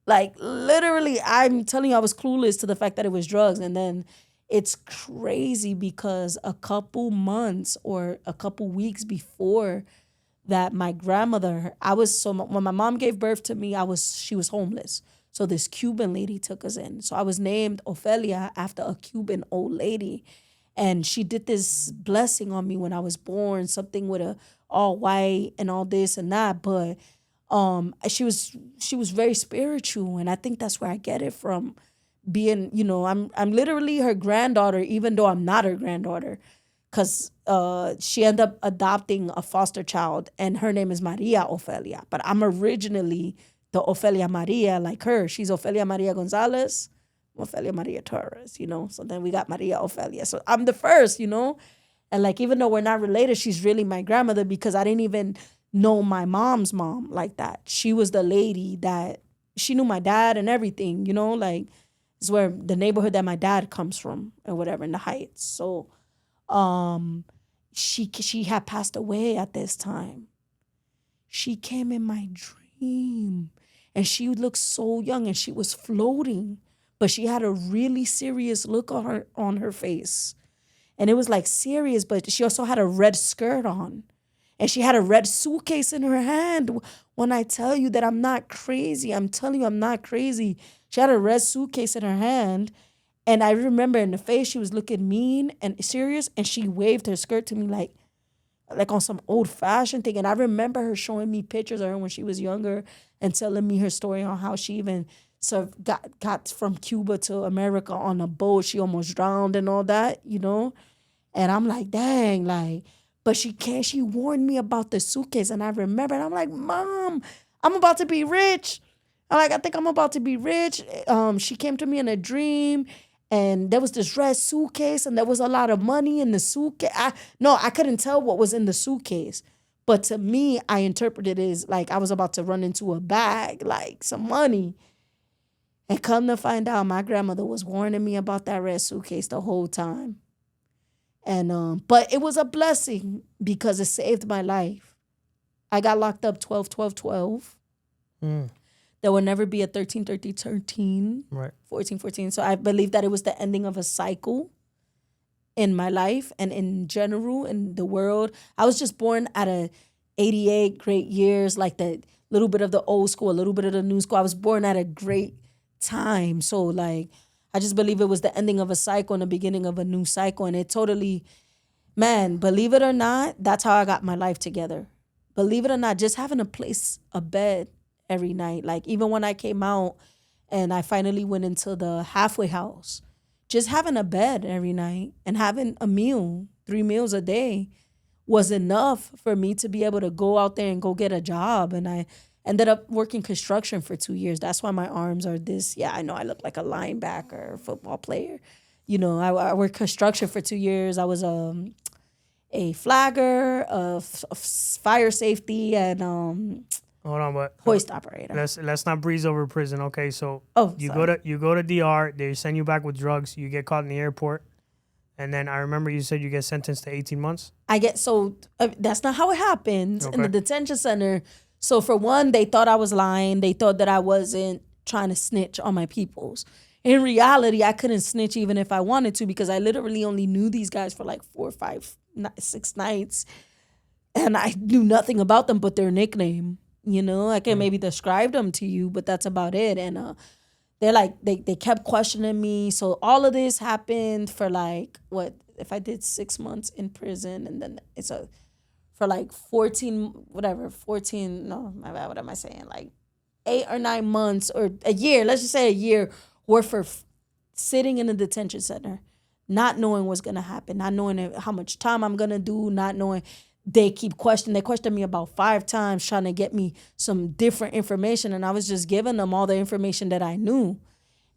Like, literally, I'm telling you, I was clueless to the fact that it was drugs. And then it's crazy because a couple months or a couple weeks before that, my grandmother, when my mom gave birth to me, she was homeless. So this Cuban lady took us in. So I was named Ofelia after a Cuban old lady. And she did this blessing on me when I was born, something with a all white and all this and that. But she was very spiritual, and I think that's where I get it from. Being, I'm literally her granddaughter, even though I'm not her granddaughter, because she ended up adopting a foster child, and her name is Maria Ofelia. But I'm originally the Ofelia Maria, like her. She's Ofelia Maria Gonzalez, Ofelia Maria Torres, So then we got Maria Ofelia. So I'm the first, And like, even though we're not related, she's really my grandmother because I didn't even know my mom's mom like that. She was the lady that she knew my dad and everything, like it's where the neighborhood that my dad comes from or whatever in the Heights. So she had passed away at this time. She came in my dream and she looked so young and she was floating, but she had a really serious look on her face. And it was like serious, but she also had a red skirt on. And she had a red suitcase in her hand. When I tell you that I'm not crazy, I'm telling you I'm not crazy. She had a red suitcase in her hand. And I remember in the face, she was looking mean and serious. And she waved her skirt to me like on some old fashioned thing. And I remember her showing me pictures of her when she was younger and telling me her story on how she even got from Cuba to America on a boat. She almost drowned and all that, And I'm like, dang, like... But she warned me about the suitcase. And I remember, and I'm like, Mom, I'm about to be rich. I think I'm about to be rich. She came to me in a dream, and there was this red suitcase, and there was a lot of money in the suitcase. I couldn't tell what was in the suitcase. But to me, I interpreted it as like I was about to run into a bag, like some money. And come to find out, my grandmother was warning me about that red suitcase the whole time. And but it was a blessing because it saved my life. I got locked up 12, 12, 12. There will never be a 13, 13, 13. Right. 14, 14. So I believe that it was the ending of a cycle in my life and in general in the world. I was just born at a 88 great years, like the little bit of the old school, a little bit of the new school. I was born at a great time. So like, I just believe it was the ending of a cycle and the beginning of a new cycle. And it totally, man, believe it or not, that's how I got my life together. Believe it or not, just having a place, a bed every night. Like even when I came out and I finally went into the halfway house, just having a bed every night and having a meal, 3 meals a day was enough for me to be able to go out there and go get a job. And I ended up working construction for 2 years. That's why my arms are this. Yeah, I know I look like a linebacker, football player. You know, I worked construction for 2 years. I was a flagger, fire safety, and Hold on, but hoist operator. let's not breeze over prison. Okay, so you sorry. go to DR. They send you back with drugs. You get caught in the airport, and then I remember you said you get sentenced to 18 months. I get that's not how it happens in the Okay. detention center. So for one, they thought I was lying. They thought that I wasn't trying to snitch on my peoples. In reality, I couldn't snitch even if I wanted to because I literally only knew these guys for like 4, 5, 6 nights. And I knew nothing about them but their nickname. You know, I can maybe describe them to you, but that's about it. And they're like, they kept questioning me. So all of this happened for like, what, if I did 6 months in prison and then for like 14, no, my bad, what am I saying? Like 8 or 9 months or a year, let's just say a year worth of sitting in a detention center, not knowing what's going to happen, not knowing how much time I'm going to do, not knowing. They keep questioning. They questioned me about 5 times trying to get me some different information. And I was just giving them all the information that I knew.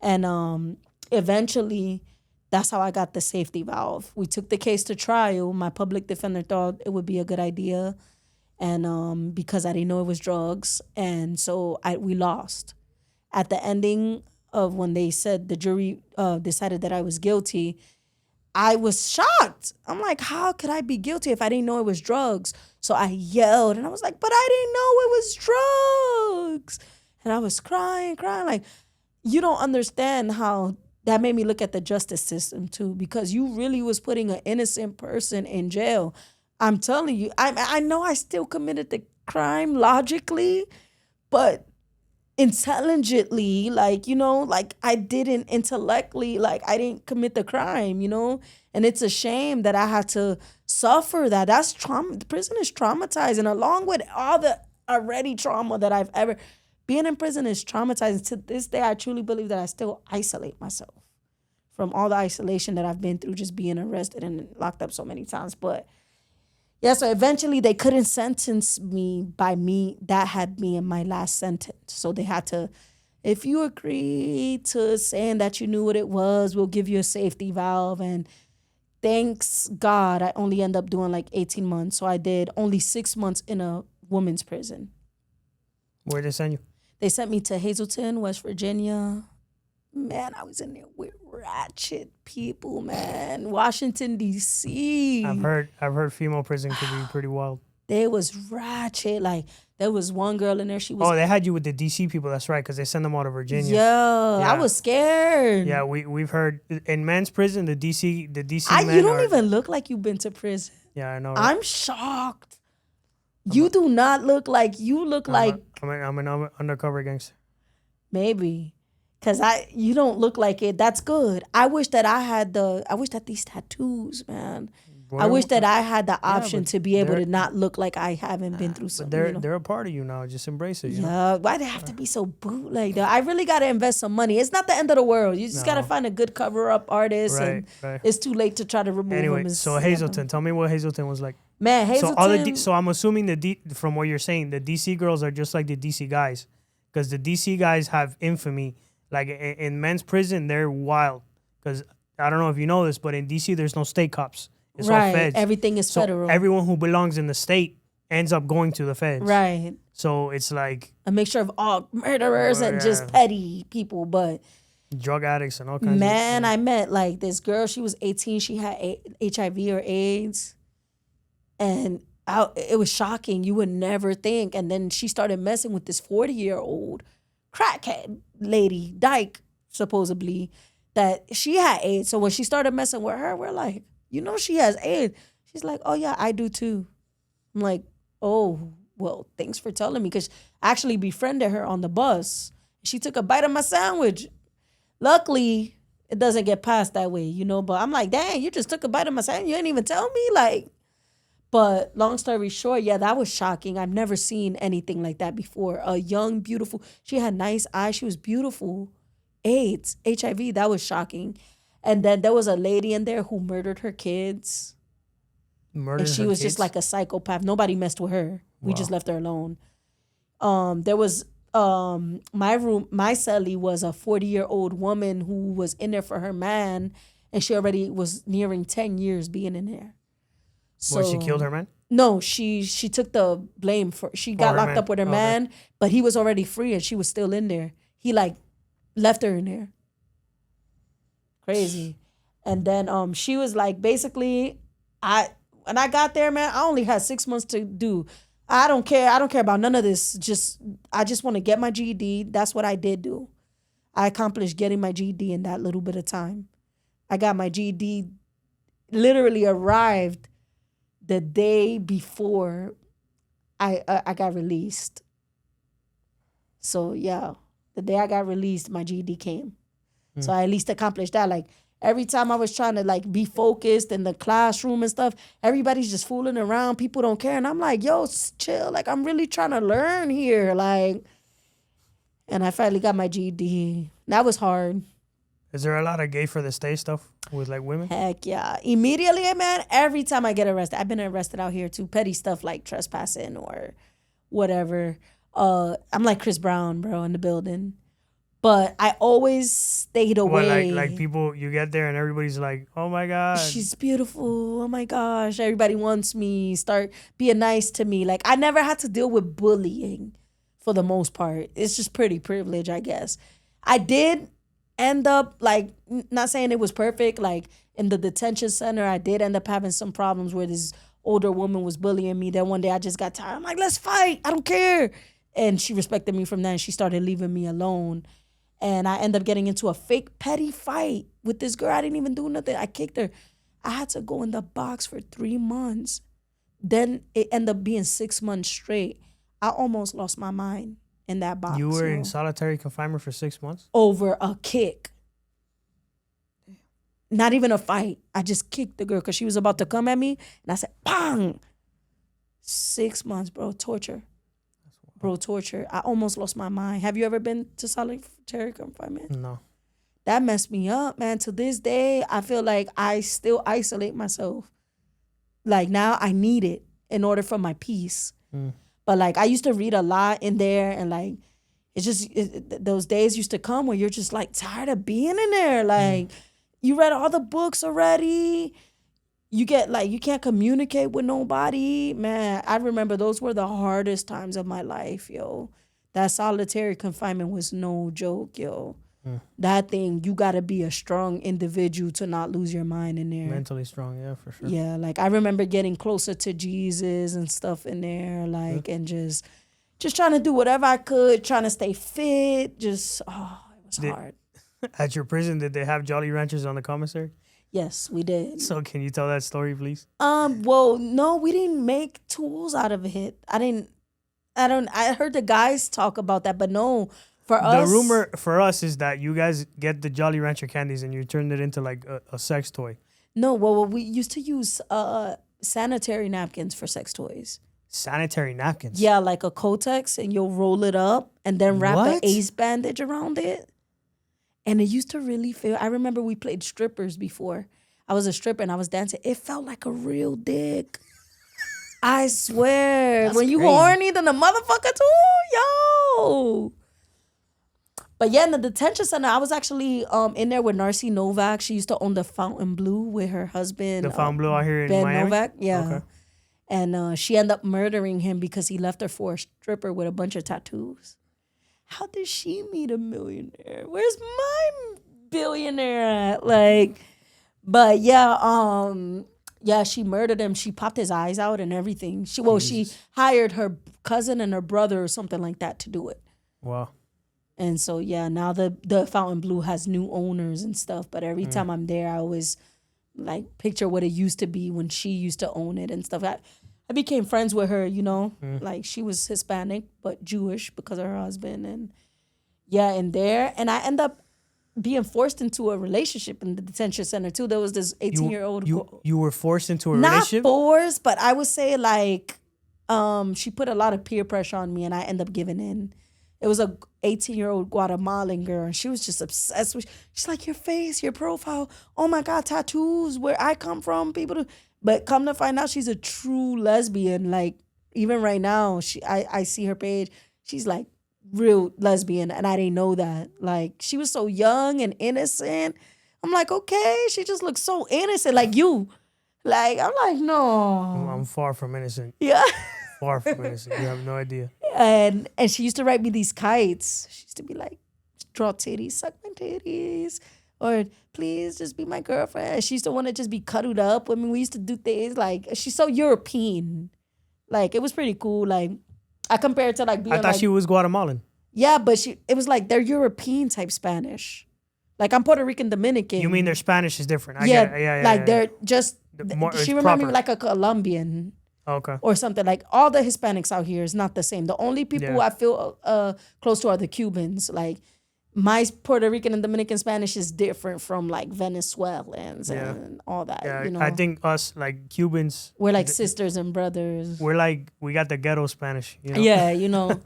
And eventually, that's how I got the safety valve. We took the case to trial. My public defender thought it would be a good idea. And because I didn't know it was drugs. And so we lost. At the ending of when they said the jury decided that I was guilty, I was shocked. I'm like, how could I be guilty if I didn't know it was drugs? So I yelled and I was like, but I didn't know it was drugs. And I was crying. Like, you don't understand how that made me look at the justice system too, because you really was putting an innocent person in jail. I'm telling you, I know I still committed the crime logically, but intelligently, like, you know, like I didn't intellectually, like I didn't commit the crime, you know? And it's a shame that I had to suffer that. That's trauma. Prison is traumatizing, along with all the already trauma that I've ever, being in prison is traumatizing. To this day, I truly believe that I still isolate myself from all the isolation that I've been through, just being arrested and locked up so many times. But yeah, so eventually they couldn't sentence me by me. That had me in my last sentence. So they had to, if you agree to saying that you knew what it was, we'll give you a safety valve. And thanks God, I only end up doing like 18 months. So I did only 6 months in a women's prison. Where'd they send you? They sent me to Hazelton, West Virginia. Man, I was in there with ratchet people, man. Washington, D.C. I've heard female prison could be pretty wild. They was ratchet. Like, there was one girl in there, she was... Oh, they had you with the D.C. people, that's right, because they send them out of Virginia. Yeah, I was scared. Yeah, we've heard, in men's prison, the D.C. men You don't even look like you've been to prison. Yeah, I know. I'm shocked. You do not look like... You look like... I'm an undercover gangster. Maybe. Because you don't look like it. That's good. I wish that these tattoos, man. I wish that I had the option to be able to not look like I haven't been through something. But they're a part of you now. Just embrace it. You know? Yeah, why they have to be so bootleg though? I really got to invest some money. It's not the end of the world. You just got to find a good cover-up artist, and it's too late to try to remove them. Anyway, so Hazelton, tell me what Hazelton was like. Man, Hazelton. So I'm assuming from what you're saying, the DC girls are just like the DC guys, because the DC guys have infamy. Like in men's prison, they're wild. Because I don't know if you know this, but in DC, there's no state cops. It's all feds. Everything is federal. Everyone who belongs in the state ends up going to the feds. Right. So it's like A mixture of all murderers and just petty people. But drug addicts and all kinds man, I met like this girl. She was 18. She had HIV or AIDS. And it was shocking. You would never think. And then she started messing with this 40-year-old crackhead lady, dyke, supposedly, that she had AIDS. So when she started messing with her, we're like, you know she has AIDS. She's like, oh, yeah, I do too. I'm like, oh, well, thanks for telling me. Because I actually befriended her on the bus. She took a bite of my sandwich. Luckily, it doesn't get passed that way, you know. But I'm like, dang, you just took a bite of my sandwich. You didn't even tell me, like. But long story short, yeah, that was shocking. I've never seen anything like that before. A young, beautiful, she had nice eyes. She was beautiful. AIDS, HIV, that was shocking. And then there was a lady in there who murdered her kids. Murdered and she her was kids? just like a psychopath. Nobody messed with her. We just left her alone. There was my cellie was a 40-year-old woman who was in there for her man, and she already was nearing 10 years being in there. So, Well, she killed her man? No, she took the blame for. She got locked up with her man, but he was already free and she was still in there. He like left her in there. Crazy. And then she was like, basically, when I got there, man, I only had 6 months to do. I don't care about none of this. I just want to get my GED. That's what I did do. I accomplished getting my GED in that little bit of time. I got my GED, literally arrived the day before I got released. So yeah, the day I got released, my GED came. So I at least accomplished that. Like every time I was trying to like be focused in the classroom and stuff, everybody's just fooling around. People don't care. And I'm like, yo, chill. Like I'm really trying to learn here. Like, and I finally got my GED. That was hard. Is there a lot of gay for the stay stuff with like women? Heck yeah. Immediately, man, every time I get arrested, I've been arrested out here too. Petty stuff like trespassing or whatever. I'm like Chris Brown, bro, in the building. But I always stayed away. Well, like people, you get there and everybody's like, oh my God. She's beautiful. Oh my gosh. Everybody wants me. Start being nice to me. Like I never had to deal with bullying for the most part. It's just pretty privilege, I guess. I did end up like, not saying it was perfect, like in the detention center, I did end up having some problems where this older woman was bullying me. Then one day I just got tired. I'm like, let's fight. I don't care. And she respected me from that and she started leaving me alone. And I ended up getting into a fake petty fight with this girl. I didn't even do nothing. I kicked her. I had to go in the box for 3 months. Then it ended up being 6 months straight. I almost lost my mind in that box. You were in solitary confinement for 6 months? Over a kick. Not even a fight. I just kicked the girl because she was about to come at me. And I said, bang! 6 months, bro. Torture. Bro, torture. I almost lost my mind. Have you ever been to solitary confinement? No. That messed me up, man. To this day, I feel like I still isolate myself. Like now I need it in order for my peace. But like I used to read a lot in there and like it's just those days used to come where you're just like tired of being in there. Like you read all the books already. You get like, you can't communicate with nobody. Man, I remember those were the hardest times of my life, yo. That solitary confinement was no joke, yo. That thing, you got to be a strong individual to not lose your mind in there. Mentally strong, yeah, for sure. Yeah, like I remember getting closer to Jesus and stuff in there, like, and just trying to do whatever I could, trying to stay fit. It was hard. At your prison, did they have Jolly Ranchers on the commissary? Yes, we did. So can you tell that story, please? Well, no, we didn't make tools out of it. I heard the guys talk about that, but no, for us. The rumor for us is that you guys get the Jolly Rancher candies and you turn it into like a sex toy. No, well, we used to use sanitary napkins for sex toys. Sanitary napkins? Yeah, like a Kotex, and you'll roll it up and then wrap an What? ace bandage around it. And it used to really feel, I remember we played strippers before. I was a stripper and I was dancing. It felt like a real dick. I swear. That's when you crazy. horny, then the motherfucker too, yo. But yeah, in the detention center, I was actually in there with Narcy Novak. She used to own the Fountain Blue with her husband. The Fountain Blue out here in Ben Miami? Novak, yeah. Okay. And she ended up murdering him because he left her for a stripper with a bunch of tattoos. How did she meet a millionaire? Where's my billionaire at? Like, but yeah, she murdered him. She popped his eyes out and everything. She hired her cousin and her brother or something like that to do it. Wow. And so, yeah, now the Fountain Blue has new owners and stuff. But every time I'm there, I always like picture what it used to be when she used to own it and stuff. I became friends with her, you know, like she was Hispanic but Jewish because of her husband. And yeah, in there. And I end up being forced into a relationship in the detention center too. There was this 18-year-old. You were forced into a not relationship? Not forced, but I would say like she put a lot of peer pressure on me and I end up giving in. It was a 18-year-old Guatemalan girl, and she was just obsessed with. She's like, your face, your profile. Oh my God, tattoos. Where I come from, But come to find out, she's a true lesbian. Like even right now, I see her page. She's like real lesbian, and I didn't know that. Like she was so young and innocent. I'm like, okay, she just looks so innocent, like you. Like I'm like, no. I'm far from innocent. Yeah. Far from innocent. You have no idea. And she used to write me these kites. She used to be like, draw titties, suck my titties. Or please just be my girlfriend. She used to want to just be cuddled up. I mean, we used to do things like, she's so European. Like, it was pretty cool. Like, I compare it to like being I thought she was Guatemalan. Yeah, but it was like, they're European type Spanish. Like, I'm Puerto Rican Dominican. You mean their Spanish is different? I yeah, get it. Yeah, like yeah. they're just, she remembered me like a Colombian. Okay. Or something. Like all the Hispanics out here is not the same. The only people I feel close to are the Cubans. Like my Puerto Rican and Dominican Spanish is different from like Venezuelans and all that. Yeah, you know? I think us like Cubans, we're like sisters and brothers. We're like, we got the ghetto Spanish. You know? Yeah, you know.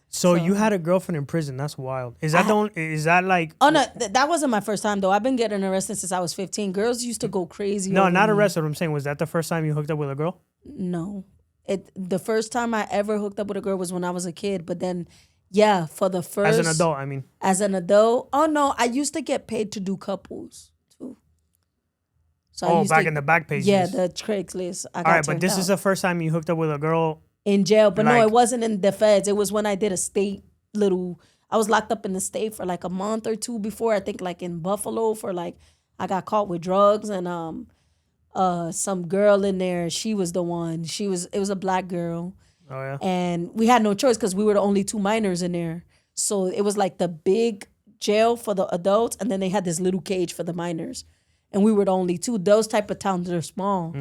So you had a girlfriend in prison. That's wild. Is that is that like? Oh no, that wasn't my first time though. I've been getting arrested since I was 15. Girls used to go crazy. No, not me. arrested. I'm saying, was that the first time you hooked up with a girl? No. The first time I ever hooked up with a girl was when I was a kid. But then, yeah, for the first... As an adult, I mean. As an adult? Oh, no. I used to get paid to do couples, too. So back in the back pages. Yeah, the Craigslist. All right, but this is the first time you hooked up with a girl... In jail. But no, it wasn't in the feds. It was when I did a state little... I was locked up in the state for like a month or two before. I think like in Buffalo for like... I got caught with drugs and... some girl in there, she was the one. It was a black girl. Oh, yeah. And we had no choice because we were the only two minors in there. So it was like the big jail for the adults, and then they had this little cage for the minors. And we were the only two. Those type of towns are small.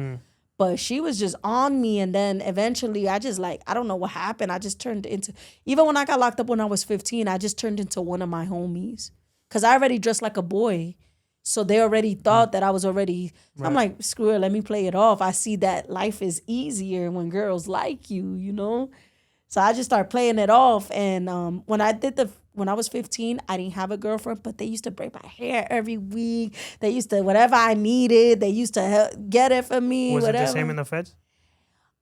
But she was just on me, and then eventually I just like, I don't know what happened. I just turned into, even when I got locked up when I was 15, I just turned into one of my homies. Because I already dressed like a boy. So they already thought that I was already... Right. I'm like, screw it, let me play it off. I see that life is easier when girls like you, you know? So I just started playing it off. And when I was 15, I didn't have a girlfriend, but they used to braid my hair every week. They used to, whatever I needed, they used to get it for me, was whatever. it the same in the feds?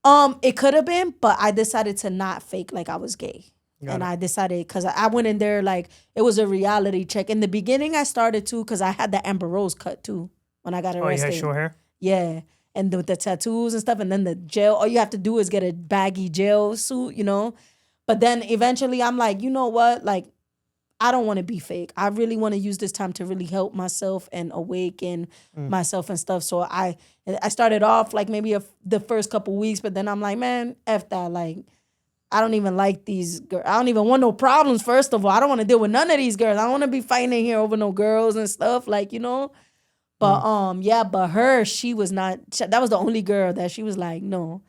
It could have been, but I decided to not fake like I was gay. I decided, because I went in there like, it was a reality check. In the beginning, I started too, because I had the Amber Rose cut too, when I got arrested. Oh, you had short hair? Yeah. And the tattoos and stuff, and then the jail, all you have to do is get a baggy jail suit, you know? But then eventually I'm like, you know what? Like, I don't want to be fake. I really want to use this time to really help myself and awaken myself and stuff. So I started off like maybe the first couple weeks, but then I'm like, man, F that, like, I don't even like these girls. I don't even want no problems, first of all. I don't want to deal with none of these girls. I don't want to be fighting in here over no girls and stuff, like, you know? But, yeah, but her, she was not, that was the only girl that she was like, no,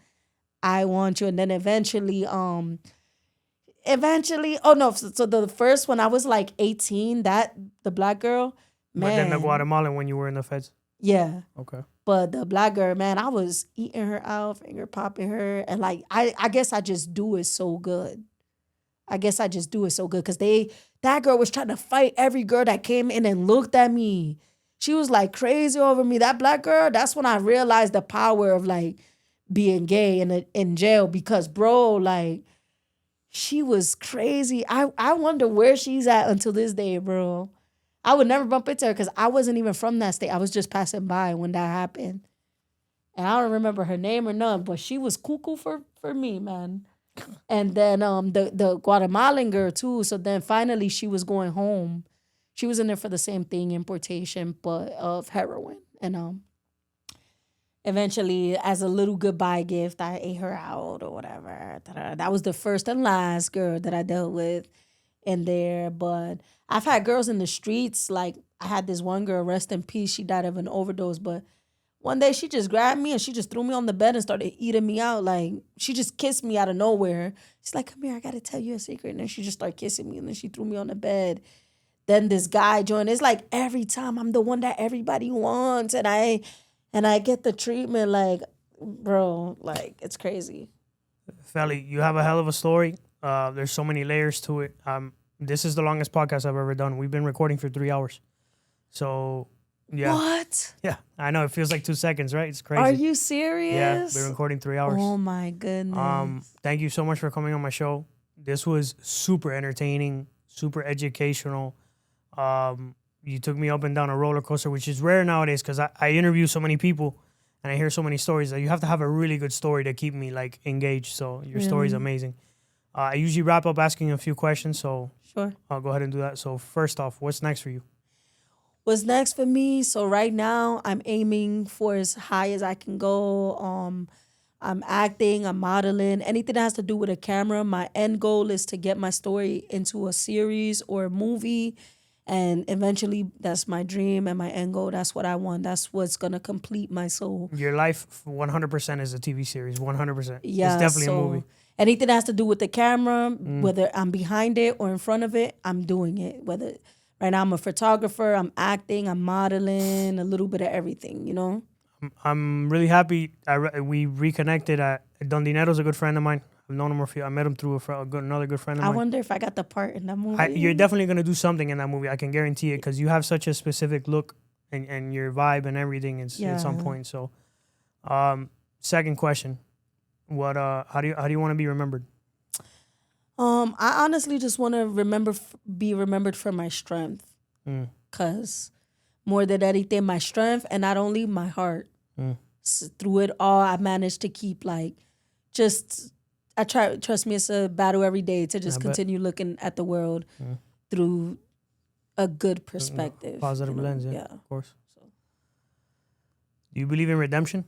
I want you. And then eventually, so the first, when I was like 18, the black girl, man. But then the Guatemalan when you were in the feds? Yeah. Okay. But the black girl, man, I was eating her out, finger popping her. And like, I guess I just do it so good. Because that girl was trying to fight every girl that came in and looked at me. She was like crazy over me. That black girl, that's when I realized the power of like being gay in jail. Because bro, like, she was crazy. I wonder where she's at until this day, bro. I would never bump into her because I wasn't even from that state. I was just passing by when that happened. And I don't remember her name or none, but she was cuckoo for me, man. And then the Guatemalan girl too. So then finally she was going home. She was in there for the same thing, importation, but of heroin. And eventually, as a little goodbye gift, I ate her out or whatever. That was the first and last girl that I dealt with in there. But I've had girls in the streets. Like, I had this one girl, rest in peace. She died of an overdose. But one day she just grabbed me and she just threw me on the bed and started eating me out. Like, she just kissed me out of nowhere. She's like, come here, I got to tell you a secret. And then she just started kissing me and then she threw me on the bed. Then this guy joined. It's like every time I'm the one that everybody wants. And I get the treatment, like, bro, like, it's crazy. Felly, you have a hell of a story. There's so many layers to it. This is the longest podcast I've ever done. We've been recording for 3 hours. So, yeah. What? Yeah, I know. It feels like 2 seconds, right? It's crazy. Are you serious? Yeah, we're recording 3 hours. Oh, my goodness. Thank you so much for coming on my show. This was super entertaining, super educational. You took me up and down a roller coaster, which is rare nowadays because I interview so many people and I hear so many stories that you have to have a really good story to keep me like engaged. So your story's amazing. I usually wrap up asking a few questions, so Sure. I'll go ahead and do that. So first off, what's next for you? What's next for me? So right now I'm aiming for as high as I can go. I'm acting, I'm modeling, anything that has to do with a camera. My end goal is to get my story into a series or a movie. And eventually, that's my dream and my end goal. That's what I want. That's what's going to complete my soul. Your life 100% is a TV series, 100%. Yeah, it's definitely a movie. Anything that has to do with the camera, whether I'm behind it or in front of it, I'm doing it. Whether right now I'm a photographer, I'm acting, I'm modeling, a little bit of everything, you know? I'm really happy we reconnected. Don Dinero's a good friend of mine. I've known him for a few. I met him through another good friend of mine. I wonder if I got the part in that movie. You're definitely going to do something in that movie. I can guarantee it because you have such a specific look and your vibe and everything is at some point. So, second question. How do you want to be remembered? I honestly just want to be remembered for my strength. Because more than anything, my strength and not only my heart. Through it all, I managed to keep I try, trust me, it's a battle every day to just continue looking at the world through a good perspective. Positive lens, yeah, of course. So. Do you believe in redemption?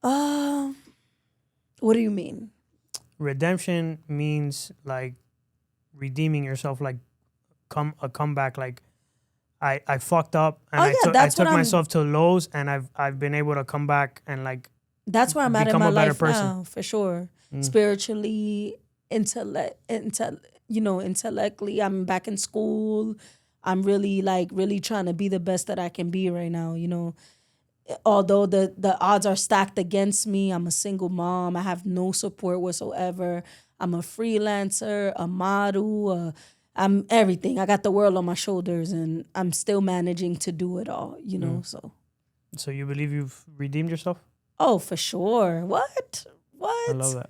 What do you mean? Redemption means like redeeming yourself, like a comeback. Like I fucked up and I took myself to lows, and I've been able to come back and like. That's where I'm at in my life now, for sure. Mm. Spiritually, intellectually, I'm back in school. I'm really trying to be the best that I can be right now, you know. Although the odds are stacked against me, I'm a single mom. I have no support whatsoever. I'm a freelancer, a model, I'm everything. I got the world on my shoulders, and I'm still managing to do it all, you know, So you believe you've redeemed yourself? Oh, for sure. What? I love that.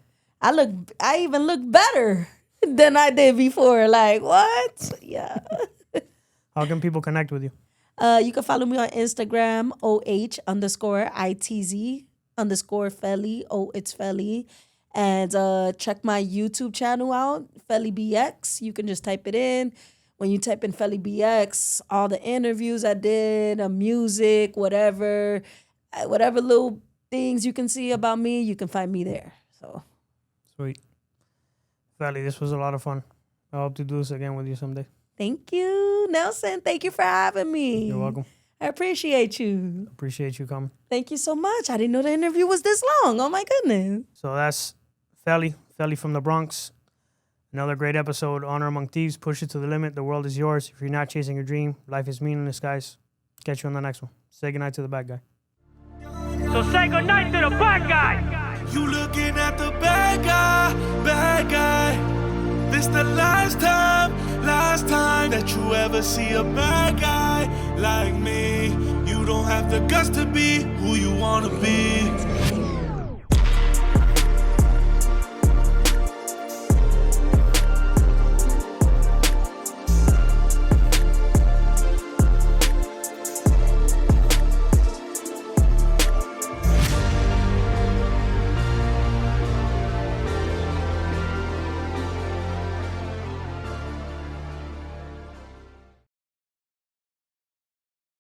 I even look better than I did before. Like, what? Yeah. How can people connect with you? You can follow me on Instagram, OH_ITZ_Felly. Oh, it's Felly. And check my YouTube channel out, Felly BX. You can just type it in. When you type in Felly BX, all the interviews I did, music, whatever little things you can see about me, you can find me there. So sweet. Felly, this was a lot of fun. I hope to do this again with you someday. Thank you, Nelson. Thank you for having me. You're welcome. I appreciate you. Appreciate you coming. Thank you so much. I didn't know the interview was this long. Oh, my goodness. So that's Felly from the Bronx. Another great episode, Honor Among Thieves. Push it to the limit. The world is yours. If you're not chasing your dream, life is meaningless, guys. Catch you on the next one. Say goodnight to the bad guy. So say goodnight to the bad guy. You looking at the bad guy. This the last time that you ever see a bad guy like me. You don't have the guts to be who you wanna be.